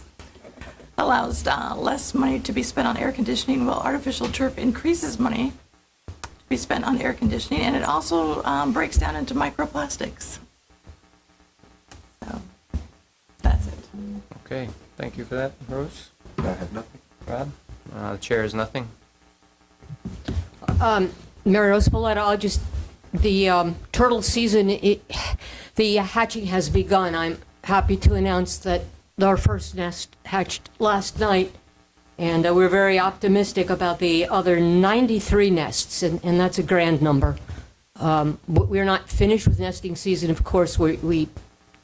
Speaker 6: allows less money to be spent on air conditioning, while artificial turf increases money to be spent on air conditioning, and it also breaks down into microplastics. So that's it.
Speaker 3: Okay, thank you for that, Rose.
Speaker 1: I have nothing.
Speaker 3: Rob? The chair has nothing.
Speaker 8: Mary Rose Paletta, the turtle season, the hatching has begun. I'm happy to announce that our first nest hatched last night, and we're very optimistic about the other 93 nests, and that's a grand number. We're not finished with nesting season, of course. We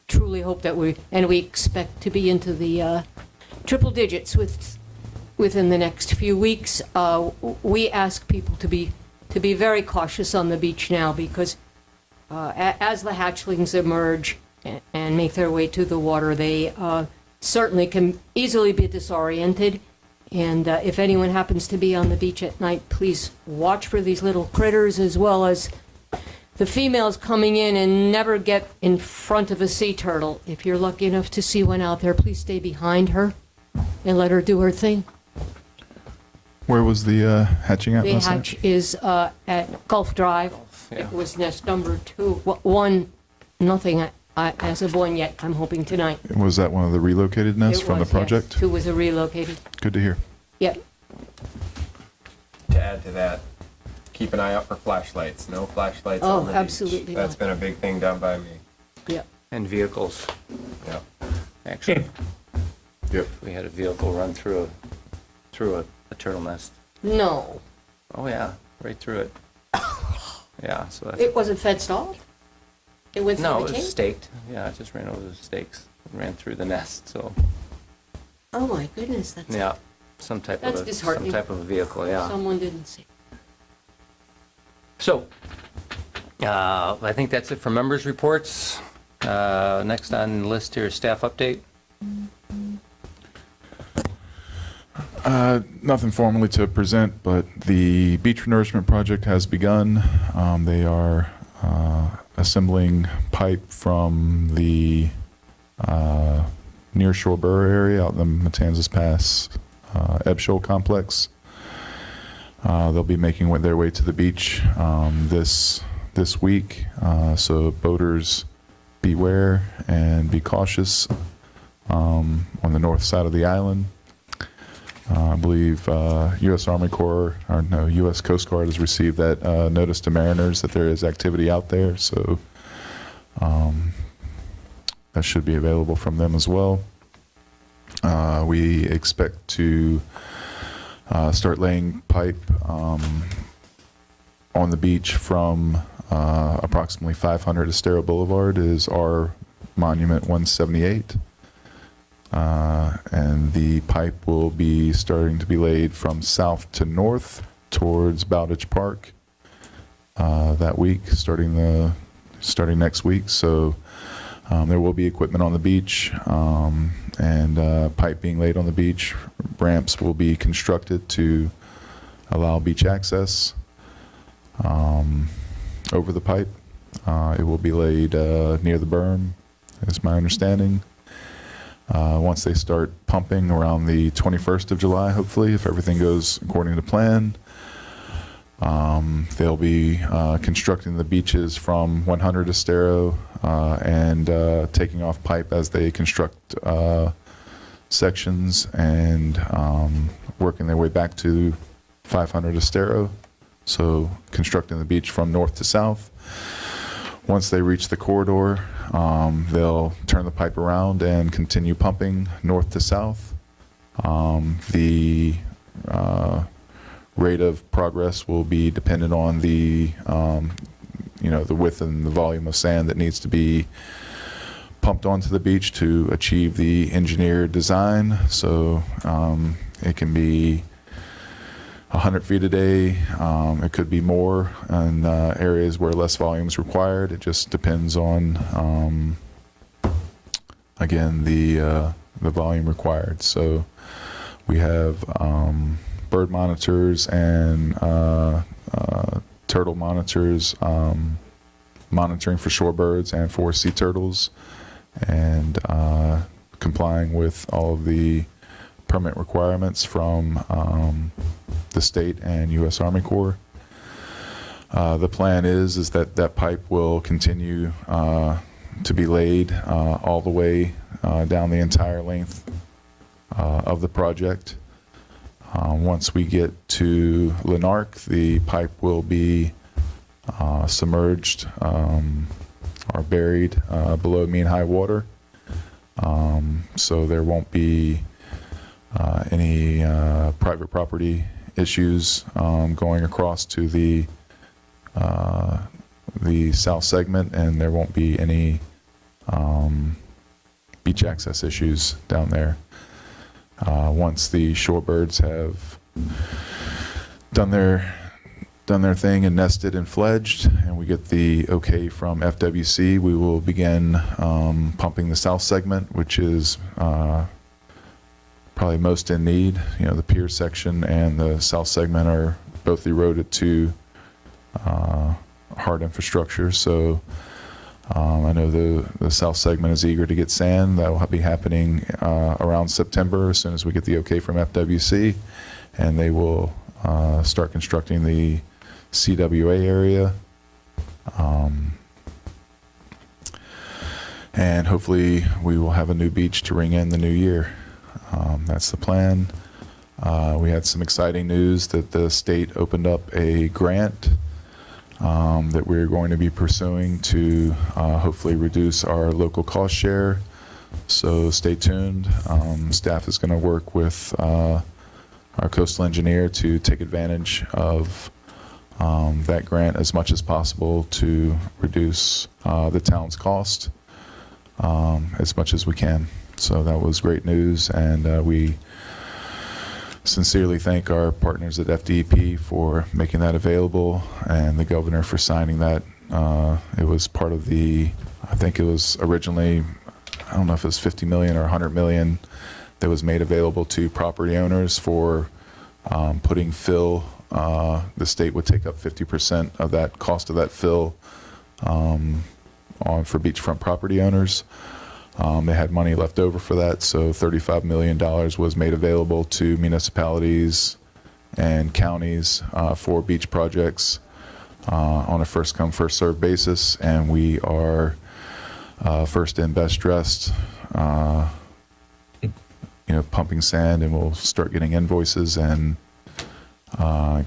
Speaker 8: truly hope that we expect to be into the triple digits within the next few weeks. We ask people to be very cautious on the beach now, because as the hatchlings emerge and make their way to the water, they certainly can easily be disoriented. And if anyone happens to be on the beach at night, please watch for these little critters, as well as the females coming in, and never get in front of a sea turtle. If you're lucky enough to see one out there, please stay behind her and let her do her thing.
Speaker 7: Where was the hatching at
Speaker 8: The
Speaker 7: last night?
Speaker 8: hatch is at Gulf Drive.
Speaker 3: Yeah.
Speaker 8: It was nest number 2. 1, nothing as of 1 yet. I'm hoping tonight.
Speaker 7: Was that one of the relocated nests
Speaker 8: It
Speaker 7: from the
Speaker 8: was, yes.
Speaker 7: project?
Speaker 8: 2 was a relocated.
Speaker 7: Good to hear.
Speaker 8: Yep.
Speaker 1: To add to that, keep an eye out for flashlights. No flashlights
Speaker 8: Oh,
Speaker 1: on the beach.
Speaker 8: absolutely
Speaker 1: That's
Speaker 8: not.
Speaker 1: been a big thing done by me.
Speaker 8: Yep.
Speaker 3: And vehicles,
Speaker 1: Yeah.
Speaker 3: actually.
Speaker 7: Yep.
Speaker 3: We had a vehicle run through a turtle nest.
Speaker 8: No,
Speaker 3: Oh, yeah, right through it. Yeah, so that's...
Speaker 8: it wasn't fenced off. It went through
Speaker 3: No,
Speaker 8: the
Speaker 3: it was
Speaker 8: chain.
Speaker 3: staked. Yeah, it just ran over the stakes, and ran through the nest, so,
Speaker 8: Oh my goodness, that's
Speaker 3: yeah, some type
Speaker 8: That's
Speaker 3: of
Speaker 8: disheartening.
Speaker 3: a vehicle, yeah.
Speaker 8: someone didn't see.
Speaker 3: So, I think that's it for members' reports. Next on the list here is staff update.
Speaker 7: Nothing formally to present, but the beach renourishment project has begun. They are assembling pipe from the nearshore Burr area out in the Matanzas Pass Ebshoal complex. They'll be making their way to the beach this week, so boaters beware and be cautious on the north side of the island. I believe U.S. Army Corps, or no, U.S. Coast Guard has received that notice to mariners that there is activity out there. So that should be available from them as well. We expect to start laying pipe on the beach from approximately 500 Estero Boulevard is our Monument 178. And the pipe will be starting to be laid from south to north towards Bowditch Park that week, starting next week. So there will be equipment on the beach and pipe being laid on the beach. Ramps will be constructed to allow beach access over the pipe. It will be laid near the berm, is my understanding. Once they start pumping around the 21st of July, hopefully, if everything goes according to plan, they'll be constructing the beaches from 100 Estero and taking off pipe as they construct sections and working their way back to 500 Estero. So constructing the beach from north to south. Once they reach the corridor, they'll turn the pipe around and continue pumping north to south. The rate of progress will be dependent on the the width and the volume of sand that needs to be pumped onto the beach to achieve the engineered design. So it can be 100 feet a day. It could be more in areas where less volume is required. It just depends on, again, the volume required. So we have bird monitors and turtle monitors monitoring for shorebirds and for sea turtles, and complying with all of the permit requirements from the state and U.S. Army Corps. The plan is that that pipe will continue to be laid all the way down the entire length of the project. Once we get to Lanark, the pipe will be submerged or buried below mean high water. So there won't be any private property issues going across to the south segment, and there won't be any beach access issues down there. Once the shorebirds have done their thing and nested and fledged, and we get the okay from FWC, we will begin pumping the south segment, which is probably most in need. The pier section and the south segment are both eroded to hard infrastructure. So I know the south segment is eager to get sand. That will be happening around September, as soon as we get the okay from FWC, and they will start constructing the CWA area. And hopefully we will have a new beach to ring in the new year. That's the plan. We had some exciting news that the state opened up a grant that we're going to be pursuing to hopefully reduce our local cost share. So stay tuned. Staff is going to work with our coastal engineer to take advantage of that grant as much as possible to reduce the town's cost as much as we can. So that was great news, and we sincerely thank our partners at FDEP for making that available, and the governor for signing that. It was part of I think it was originally, I don't know if it was 50 million or 100 million that was made available to property owners for putting fill. The state would take up 50% of that cost of that fill for beachfront property owners. They had money left over for that, so $35 million was made available to municipalities and counties for beach projects on a first-come, first-served basis, and we are first in, best dressed pumping sand, and we'll start getting invoices and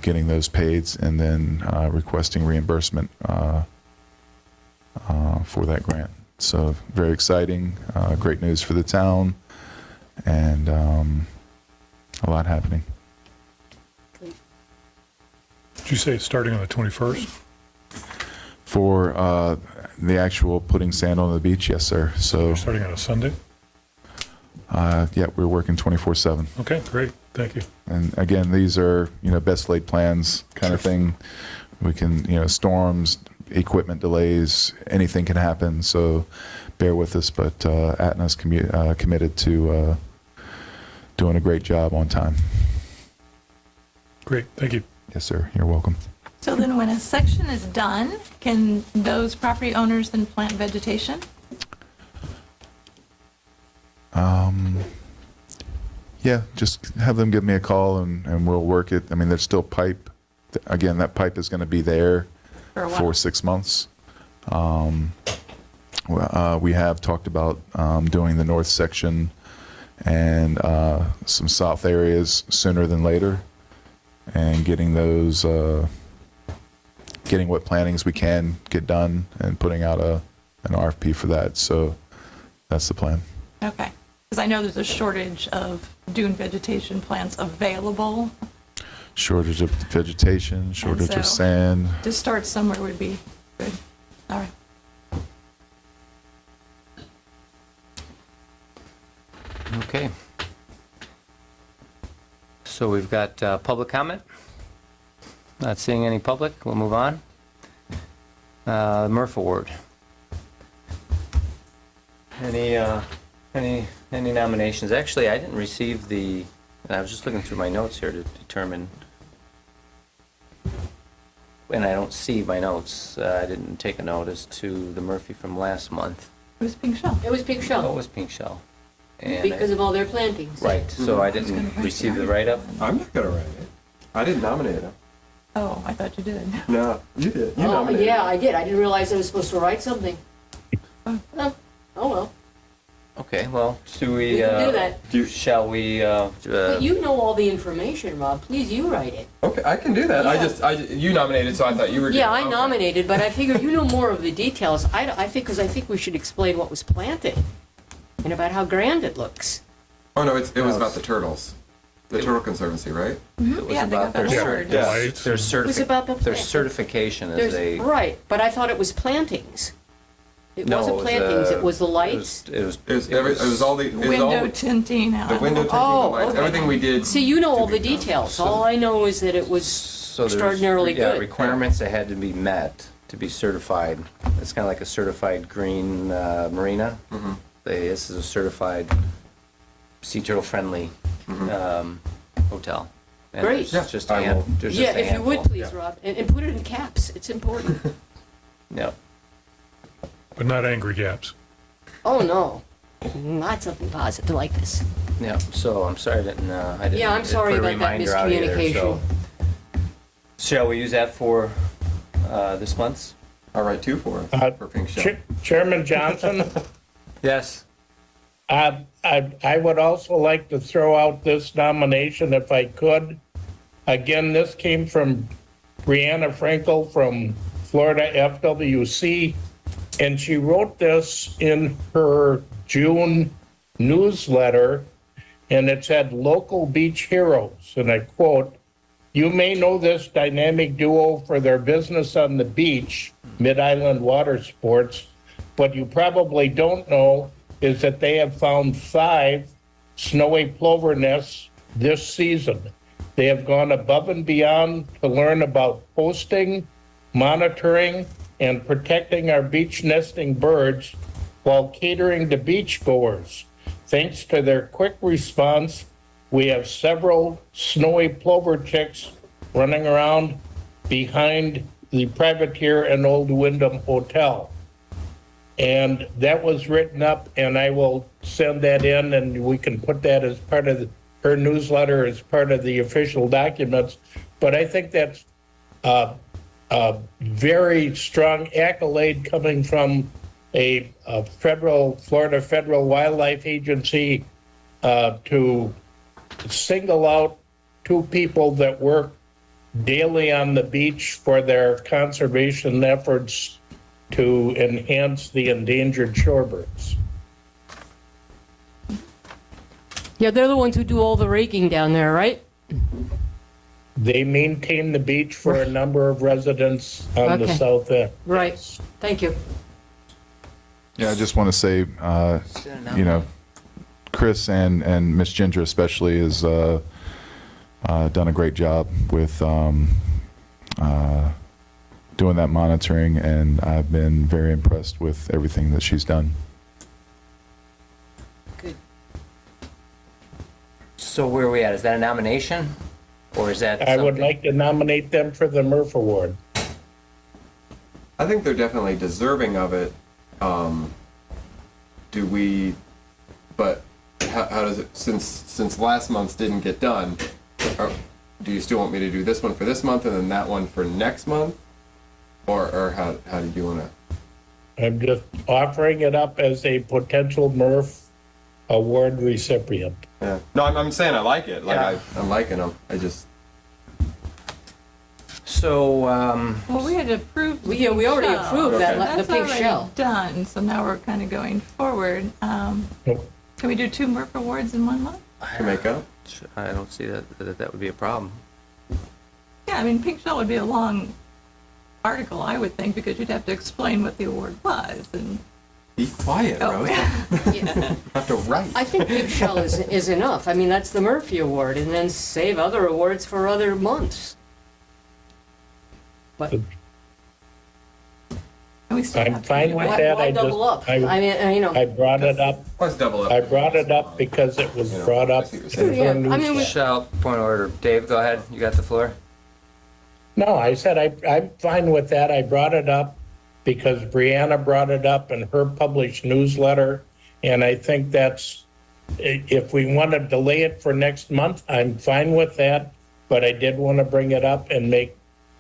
Speaker 7: getting those paid, and then requesting reimbursement for that grant. So very exciting, great news for the town, and a lot happening.
Speaker 9: Did you say it's starting on the 21st?
Speaker 7: For the actual putting sand on the beach, yes, sir. So,
Speaker 9: Starting on a Sunday?
Speaker 7: yeah, we're working 24/7.
Speaker 9: Okay, great, thank you.
Speaker 7: And again, these are, best laid plans kind of thing. We can, storms, equipment delays, anything can happen. So bear with us, but Atna's committed to doing a great job on time.
Speaker 9: Great, thank you.
Speaker 7: Yes, sir. You're welcome.
Speaker 6: So then when a section is done, can those property owners then plant vegetation?
Speaker 7: Yeah, just have them give me a call and we'll work it. I mean, there's still pipe. Again, that pipe is going to be there
Speaker 6: For a while.
Speaker 7: for 6 months. We have talked about doing the north section and some south areas sooner than later, and getting those, getting what plantings we can get done and putting out an RFP for that. So that's the plan.
Speaker 6: Okay, because I know there's a shortage of dune vegetation plants available.
Speaker 7: Shortage of vegetation, shortage
Speaker 6: so-
Speaker 7: of sand.
Speaker 6: To start somewhere would be good. All right.
Speaker 3: Okay. So we've got public comment. Not seeing any public. We'll move on. Murph Award. Any nominations? Actually, I didn't receive the. And I was just looking through my notes here to determine. And I don't see my notes. I didn't take a notice to the Murphy from last month.
Speaker 6: It was Pink Shell.
Speaker 8: It was Pink
Speaker 3: Oh, it
Speaker 8: Shell,
Speaker 3: was Pink Shell. And
Speaker 8: because of all their plantings.
Speaker 3: right. So I didn't
Speaker 6: gonna write
Speaker 3: receive
Speaker 6: that.
Speaker 3: the write-up.
Speaker 1: I'm not gonna write it. I didn't nominate him.
Speaker 6: Oh, I thought you did.
Speaker 1: No, you did. You
Speaker 8: Oh,
Speaker 1: nominated
Speaker 8: yeah,
Speaker 1: him.
Speaker 8: I did. I didn't realize I was supposed to write something. Oh, well.
Speaker 3: Okay. Well, do we?
Speaker 8: We can do that.
Speaker 3: Shall we?
Speaker 8: But you know all the information, Rob. Please, you write it.
Speaker 1: Okay, I can do that.
Speaker 8: Yeah.
Speaker 1: You nominated, so I thought you were.
Speaker 8: Yeah,
Speaker 1: doing-
Speaker 8: I
Speaker 1: okay.
Speaker 8: nominated, but I figured you know more of the details. I think, because I think we should explain what was planted and about how grand it looks.
Speaker 1: Oh no, it was about the turtles, the Turtle Conservancy, right?
Speaker 3: It was
Speaker 6: Yeah, they got
Speaker 3: about their
Speaker 6: that
Speaker 3: cert-
Speaker 6: award.
Speaker 9: Yeah. Lights.
Speaker 3: their
Speaker 8: It was about the
Speaker 3: their
Speaker 8: plant.
Speaker 3: certification as
Speaker 8: There's,
Speaker 3: a.
Speaker 8: right, but I thought it was plantings. It
Speaker 3: No,
Speaker 8: wasn't
Speaker 3: was,
Speaker 8: plantings, it was the lights.
Speaker 3: It was.
Speaker 1: It was all the it was all
Speaker 6: Window
Speaker 1: the,
Speaker 6: tinting.
Speaker 1: the window tinting,
Speaker 8: Oh,
Speaker 1: the lights,
Speaker 8: okay.
Speaker 1: everything we did.
Speaker 8: See, you know all
Speaker 1: to
Speaker 8: the
Speaker 1: be done.
Speaker 8: details.
Speaker 3: So-
Speaker 8: All I know is that it was
Speaker 3: So there's,
Speaker 8: extraordinarily
Speaker 3: yeah,
Speaker 8: good.
Speaker 3: requirements that had to be met to be certified. It's kind of like a certified green marina.
Speaker 1: Mm-hmm.
Speaker 3: This is a certified sea turtle friendly hotel. And
Speaker 8: Great.
Speaker 3: there's just a
Speaker 1: I
Speaker 3: hand-
Speaker 1: will-
Speaker 3: there's
Speaker 8: Yeah,
Speaker 3: just a
Speaker 8: if you would,
Speaker 3: handful.
Speaker 8: please, Rob, and put it in caps. It's important.
Speaker 3: Yeah.
Speaker 9: But not angry gaps.
Speaker 8: Oh, no. Not something positive like this.
Speaker 3: Yeah, so I'm sorry I didn't.
Speaker 8: Yeah, I'm sorry
Speaker 3: put a
Speaker 8: about that
Speaker 3: reminder out either,
Speaker 8: miscommunication.
Speaker 3: so- Shall we use that for this month's?
Speaker 1: All right, two for us for Pink Shell.
Speaker 2: Chairman Johnson,
Speaker 3: Yes.
Speaker 2: I would also like to throw out this nomination if I could. Again, this came from Brianna Frankel from Florida FWC, and she wrote this in her June newsletter, and it said, "Local Beach Heroes," and I quote, "You may know this dynamic duo for their business on the beach, Mid-Island Water Sports. What you probably don't know is that they have found 5 snowy plover nests this season. They have gone above and beyond to learn about posting, monitoring, and protecting our beach nesting birds while catering to beachgoers. Thanks to their quick response, we have several snowy plover chicks running around behind the Privateer and Old Wyndham Hotel." And that was written up, and I will send that in, and we can put that as part of her newsletter, as part of the official documents. But I think that's a very strong accolade coming from a Florida Federal Wildlife Agency to single out 2 people that work daily on the beach for their conservation efforts to enhance the endangered shorebirds.
Speaker 8: Yeah, they're the ones who do all the raking down there, right?
Speaker 2: They maintain the beach for a number of residents on the
Speaker 8: Okay.
Speaker 2: south end.
Speaker 8: Right. Thank you.
Speaker 7: Yeah, I just want to say, you know, Chris and Miss Ginger especially has done a great job with doing that monitoring, and I've been very impressed with everything that she's done.
Speaker 3: So where are we at? Is that a nomination? Or is that
Speaker 2: I would
Speaker 3: something-
Speaker 2: like to nominate them for the Murph Award.
Speaker 1: I think they're definitely deserving of it. Do we, but how does it, since last month's didn't get done, do you still want me to do this one for this month and then that one for next month? Or how do you want to?
Speaker 2: I'm just offering it up as a potential Murph Award recipient.
Speaker 1: Yeah. No, I'm saying I like it. Like
Speaker 3: Yeah.
Speaker 1: I'm liking them. I just.
Speaker 3: So,
Speaker 6: Well, we had approved.
Speaker 8: Yeah, we already
Speaker 6: the
Speaker 8: approved that,
Speaker 1: Okay.
Speaker 8: the
Speaker 6: That's
Speaker 8: pink
Speaker 6: already
Speaker 8: shell.
Speaker 6: done, so now we're kind of going forward. Can we do 2 Murph Awards in 1 month?
Speaker 1: To make up?
Speaker 3: I don't see that would be a problem.
Speaker 6: Yeah, I mean, pink shell would be a long article, I would think, because you'd have to explain what the award was and.
Speaker 1: Be quiet,
Speaker 6: Oh,
Speaker 1: Rose.
Speaker 8: Yeah.
Speaker 1: Have to write.
Speaker 8: I think Big Shell is enough. I mean, that's the Murphy Award, and then save other awards for other months. But
Speaker 6: And we still
Speaker 2: I'm
Speaker 6: have to
Speaker 2: fine
Speaker 6: do
Speaker 2: with
Speaker 6: it.
Speaker 2: that.
Speaker 8: why
Speaker 2: I
Speaker 8: double up?
Speaker 2: just,
Speaker 8: I mean, you know.
Speaker 2: I brought it up.
Speaker 1: Let's double up.
Speaker 2: I brought it up because it was brought up.
Speaker 1: I see what you're saying.
Speaker 8: Yeah,
Speaker 2: in her
Speaker 8: I mean, we-
Speaker 2: newsletter.
Speaker 3: Shall, point of order. Dave, go ahead. You got the floor.
Speaker 2: No, I said I'm fine with that. I brought it up because Brianna brought it up in her published newsletter. And I think that's, if we want to delay it for next month, I'm fine with that. But I did want to bring it up and make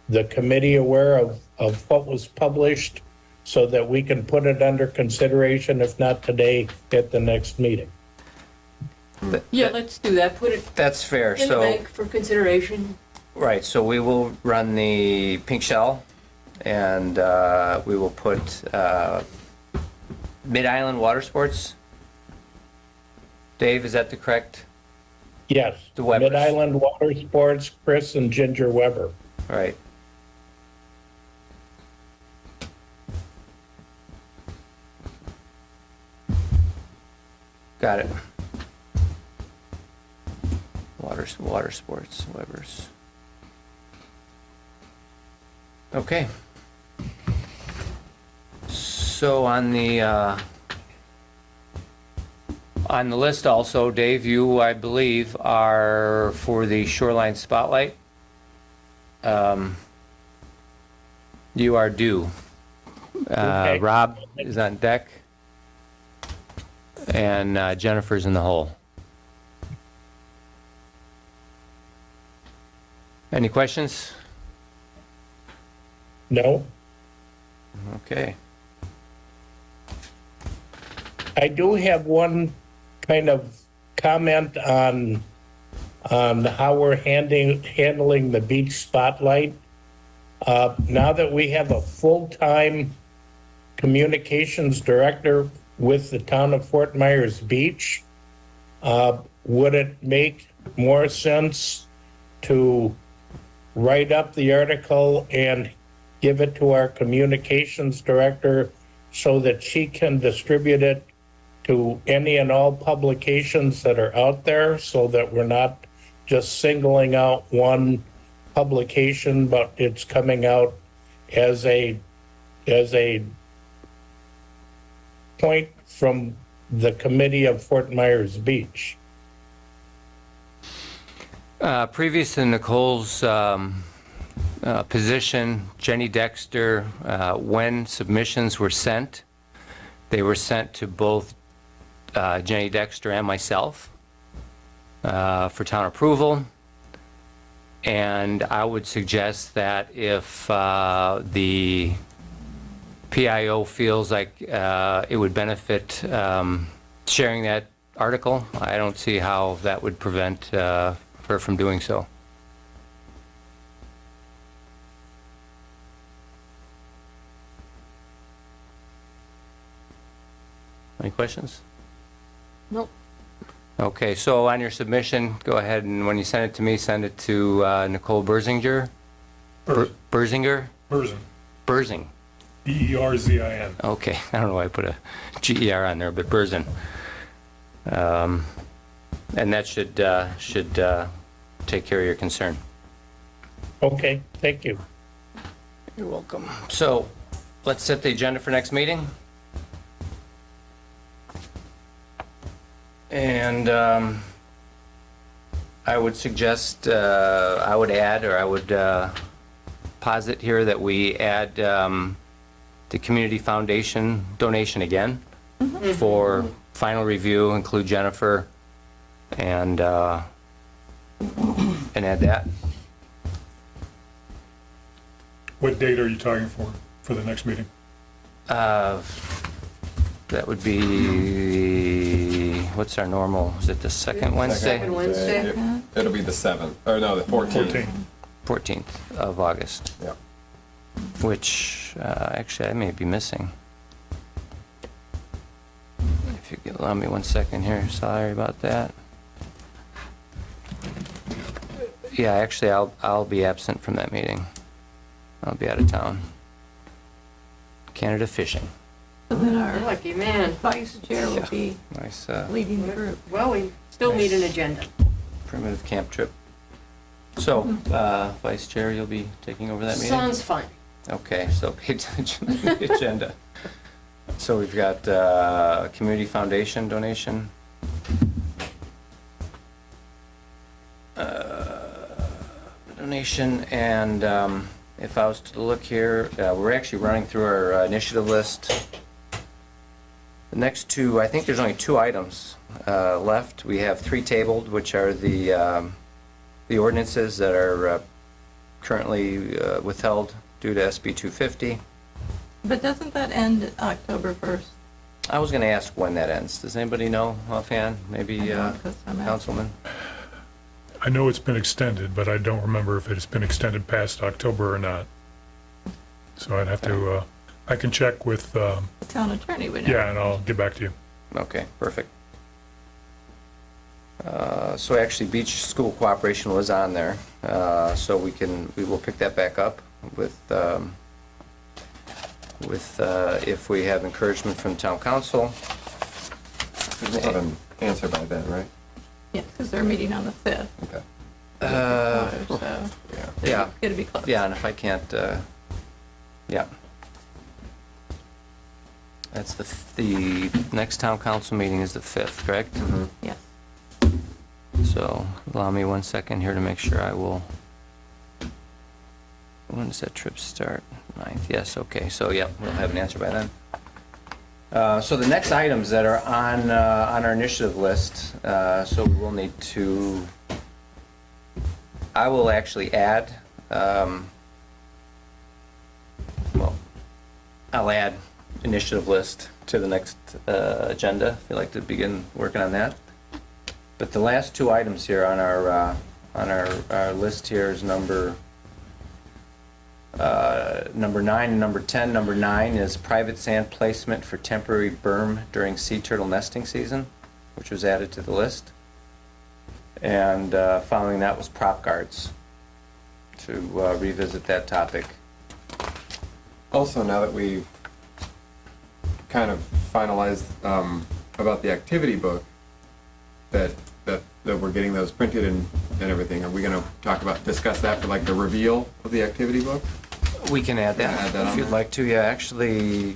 Speaker 2: the committee aware of what was published so that we can put it under consideration, if not today, at the next meeting.
Speaker 8: Yeah, let's do that. Put it
Speaker 3: That's fair.
Speaker 8: in the
Speaker 3: So,
Speaker 8: bank for consideration.
Speaker 3: right, so we will run the pink shell, and we will put Mid-Island Water Sports. Dave, is that the correct?
Speaker 2: Yes,
Speaker 3: The Webbers.
Speaker 2: Mid-Island Water Sports, Chris and Ginger Weber.
Speaker 3: All right. Got it. Water sports, Webbers. Okay. So on the list also, Dave, you, I believe, are for the Shoreline Spotlight. You are due.
Speaker 2: Okay.
Speaker 3: Rob is on deck. And Jennifer's in the hole. Any questions?
Speaker 2: No?
Speaker 3: Okay.
Speaker 2: I do have one kind of comment on how we're handling the beach spotlight. Now that we have a full-time communications director with the town of Fort Myers Beach, would it make more sense to write up the article and give it to our communications director so that she can distribute it to any and all publications that are out there, so that we're not just singling out one publication, but it's coming out as a point from the committee of Fort Myers Beach.
Speaker 3: Previous to Nicole's position, Jenny Dexter, when submissions were sent, they were sent to both Jenny Dexter and myself for town approval. And I would suggest that if the PIO feels like it would benefit sharing that article, I don't see how that would prevent her from doing so. Any questions?
Speaker 8: Nope.
Speaker 3: Okay, so on your submission, go ahead and when you send it to me, send it to Nicole Berzinger? Berzinger?
Speaker 9: Berzin,
Speaker 3: Berzing.
Speaker 9: B-E-R-Z-I-N.
Speaker 3: Okay, I don't know why I put a G-E-R on there, but Berzin. And that should take care of your concern.
Speaker 2: Okay, thank you.
Speaker 3: You're welcome. So, let's set the agenda for next meeting. And I would suggest, I would add, or I would posit here that we add the Community Foundation donation again for final review, include Jennifer, and add that.
Speaker 9: What date are you talking for the next meeting?
Speaker 3: That would be, what's our normal, is it the second Wednesday?
Speaker 4: Second Wednesday.
Speaker 1: It'll be the 7th, or no, the 14th.
Speaker 9: 14.
Speaker 3: 14th of August,
Speaker 1: Yep.
Speaker 3: which, actually, I may be missing. If you could allow me 1 second here, sorry about that. Yeah, actually, I'll be absent from that meeting. I'll be out of town. Canada fishing.
Speaker 6: So then our
Speaker 8: Lucky man.
Speaker 6: vice chair will be
Speaker 3: Nice
Speaker 6: leading the group.
Speaker 8: Well, we still need an agenda.
Speaker 3: primitive camp trip. So, Vice Chair, you'll be taking over that meeting?
Speaker 8: Sounds fine.
Speaker 3: Okay, so pay attention to the agenda. So we've got Community Foundation donation. Donation, and if I was to look here, we're actually running through our initiative list. The next two, I think there's only 2 items left. We have 3 tabled, which are the ordinances that are currently withheld due to SB 250.
Speaker 6: But doesn't that end October 1st?
Speaker 3: I was going to ask when that ends. Does anybody know offhand? Maybe
Speaker 6: I don't, 'cause I'm out.
Speaker 3: Councilman?
Speaker 9: I know it's been extended, but I don't remember if it's been extended past October or not. So I'd have to, I can check with,
Speaker 6: The town attorney would know.
Speaker 9: yeah, and I'll get back to you.
Speaker 3: Okay, perfect. So actually, Beach School Cooperation was on there, so we will pick that back up with if we have encouragement from town council.
Speaker 1: We'll have an answer by then, right?
Speaker 6: Yeah, because they're meeting on the 5th.
Speaker 1: Okay.
Speaker 6: So
Speaker 3: Yeah,
Speaker 6: it'll be close.
Speaker 3: yeah, and if I can't, yeah. That's the next town council meeting is the 5th, correct?
Speaker 6: Yes.
Speaker 3: So allow me 1 second here to make sure I will. When does that trip start? 9th, yes, okay, so yeah, we'll have an answer by then. So the next items that are on our initiative list, so we will need to, I will actually add, well, I'll add initiative list to the next agenda, if you'd like to begin working on that. But the last 2 items here on our list here is number 9 and number 10. Number 9 is private sand placement for temporary berm during sea turtle nesting season, which was added to the list. And following that was prop guards, to revisit that topic.
Speaker 1: Also, now that we've kind of finalized about the activity book, that we're getting those printed and everything, are we going to discuss that for like the reveal of the activity book?
Speaker 3: We can add that,
Speaker 1: Add that
Speaker 3: if
Speaker 1: on
Speaker 3: you'd
Speaker 1: there?
Speaker 3: like to. Yeah, actually,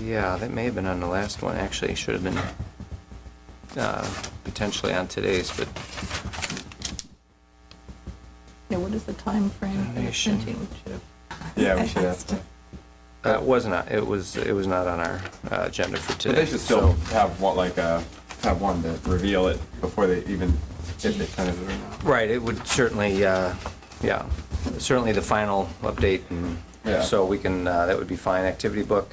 Speaker 3: yeah, that may have been on the last one. Actually, should have been potentially on today's, but
Speaker 6: Yeah, what is the time frame for the
Speaker 3: Donation.
Speaker 6: printing? We should have
Speaker 1: Yeah, we should have.
Speaker 6: asked.
Speaker 3: it was not on our agenda for today.
Speaker 1: But they should still have one, have one to reveal it before they even, if they kind of,
Speaker 3: Right, it would certainly, yeah, certainly the final update, and
Speaker 1: Yeah.
Speaker 3: so we can, that would be fine. Activity book,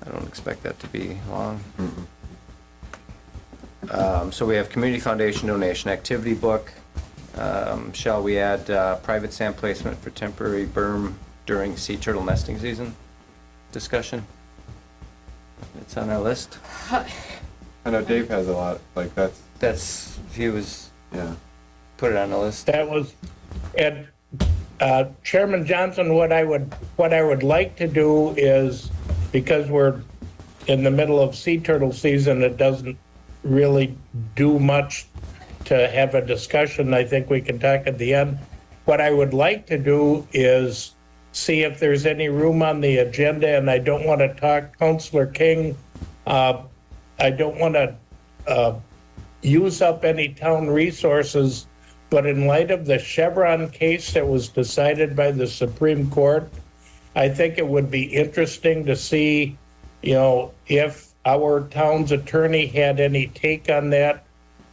Speaker 3: I don't expect that to be long. So we have community foundation donation, activity book. Shall we add private sand placement for temporary berm during sea turtle nesting season? Discussion? It's on our list.
Speaker 1: I know Dave has a lot, like
Speaker 3: He was,
Speaker 1: yeah.
Speaker 3: put it on the list.
Speaker 2: That was, and Chairman Johnson, what I would like to do is, because we're in the middle of sea turtle season, it doesn't really do much to have a discussion. I think we can talk at the end. What I would like to do is see if there's any room on the agenda, and I don't want to talk, Counselor King, I don't want to use up any town resources, but in light of the Chevron case that was decided by the Supreme Court, I think it would be interesting to see, if our town's attorney had any take on that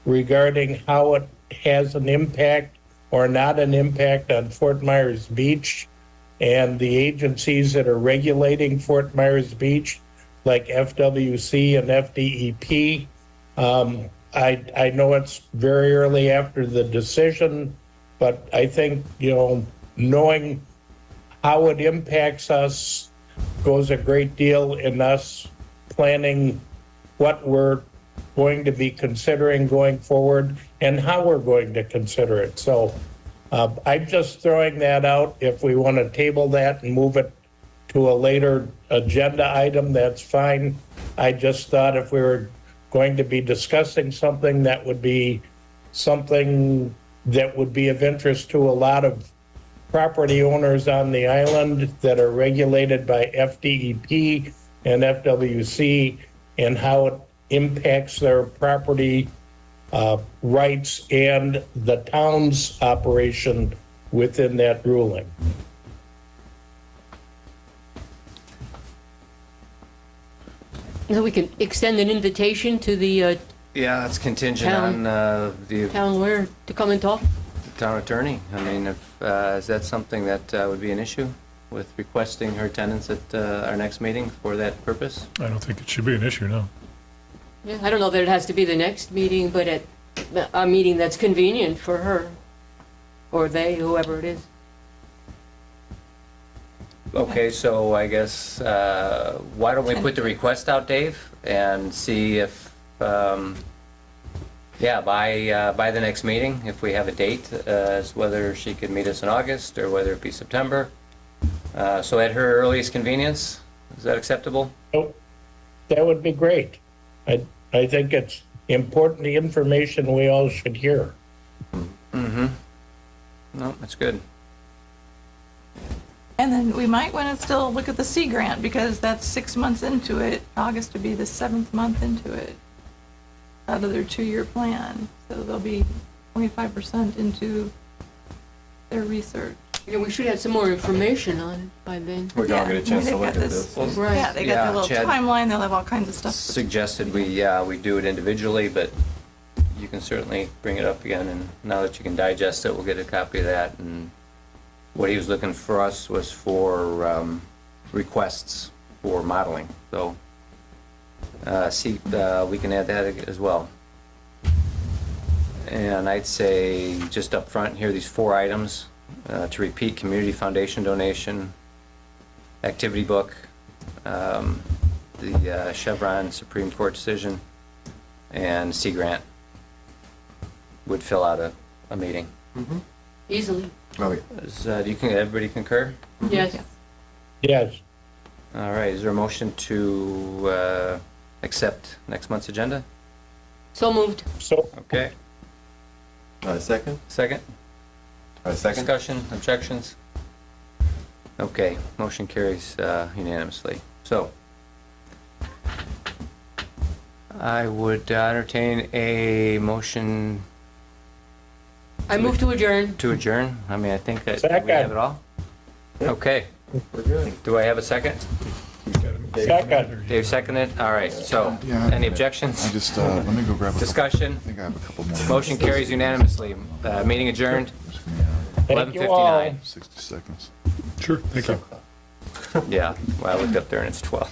Speaker 2: regarding how it has an impact or not an impact on Fort Myers Beach and the agencies that are regulating Fort Myers Beach, like FWC and FDEP. I know it's very early after the decision, but I think, knowing how it impacts us goes a great deal in us planning what we're going to be considering going forward and how we're going to consider it. So I'm just throwing that out. If we want to table that and move it to a later agenda item, that's fine. I just thought if we were going to be discussing something that would be something that would be of interest to a lot of property owners on the island that are regulated by FDEP and FWC, and how it impacts their property rights and the town's operation within that ruling.
Speaker 8: So we can extend an invitation to the
Speaker 3: Yeah, that's contingent
Speaker 8: Town-
Speaker 3: on the
Speaker 8: town lawyer to come and talk.
Speaker 3: town attorney. I mean, is that something that would be an issue with requesting her attendance at our next meeting for that purpose?
Speaker 9: I don't think it should be an issue, no.
Speaker 8: Yeah, I don't know that it has to be the next meeting, but at a meeting that's convenient for her, or they, whoever it is.
Speaker 3: Okay, so I guess, why don't we put the request out, Dave, and see if, by the next meeting, if we have a date, as whether she could meet us in August or whether it be September. So at her earliest convenience, is that acceptable?
Speaker 2: So that would be great. I think it's important, the information we all should hear.
Speaker 3: Mm-hmm. No, that's good.
Speaker 6: And then we might want to still look at the Sea Grant, because that's 6 months into it. August would be the 7th month into it, out of their 2-year plan. So they'll be 25% into their research.
Speaker 8: Yeah, we should have some more information on it by then.
Speaker 1: We don't get a chance to look at this.
Speaker 8: Right.
Speaker 6: Yeah, they got
Speaker 3: Yeah,
Speaker 6: their little
Speaker 3: Chad
Speaker 6: timeline, they'll have all kinds of stuff.
Speaker 3: Suggested we do it individually, but you can certainly bring it up again, and now that you can digest it, we'll get a copy of that. And what he was looking for us was for requests for modeling, so we can add that as well. And I'd say just up front here, these 4 items, to repeat: community foundation donation, activity book, the Chevron Supreme Court decision, and Sea Grant would fill out a meeting.
Speaker 8: Easily.
Speaker 1: Oh,
Speaker 3: Everybody concur?
Speaker 8: Yes.
Speaker 2: Yes.
Speaker 3: All right, is there a motion to accept next month's agenda?
Speaker 8: So moved.
Speaker 2: So
Speaker 3: Okay,
Speaker 1: second?
Speaker 3: second?
Speaker 1: Second?
Speaker 3: Discussion, objections? Okay, motion carries unanimously. So, I would entertain a motion
Speaker 8: I move to adjourn.
Speaker 3: to adjourn. I mean, I think that we
Speaker 2: Second.
Speaker 3: have it all. Okay,
Speaker 1: We're good.
Speaker 3: do I have a second?
Speaker 2: second.
Speaker 3: Dave seconded? All right, so,
Speaker 7: Yeah.
Speaker 3: any objections?
Speaker 7: I just, let me go grab a
Speaker 3: Discussion?
Speaker 7: I think I have a couple more.
Speaker 3: Motion carries unanimously. Meeting adjourned,
Speaker 2: Thank you all.
Speaker 3: 11:59.
Speaker 7: 60 seconds.
Speaker 9: Sure, thank you.
Speaker 3: Yeah, well, I looked up there and it's 12.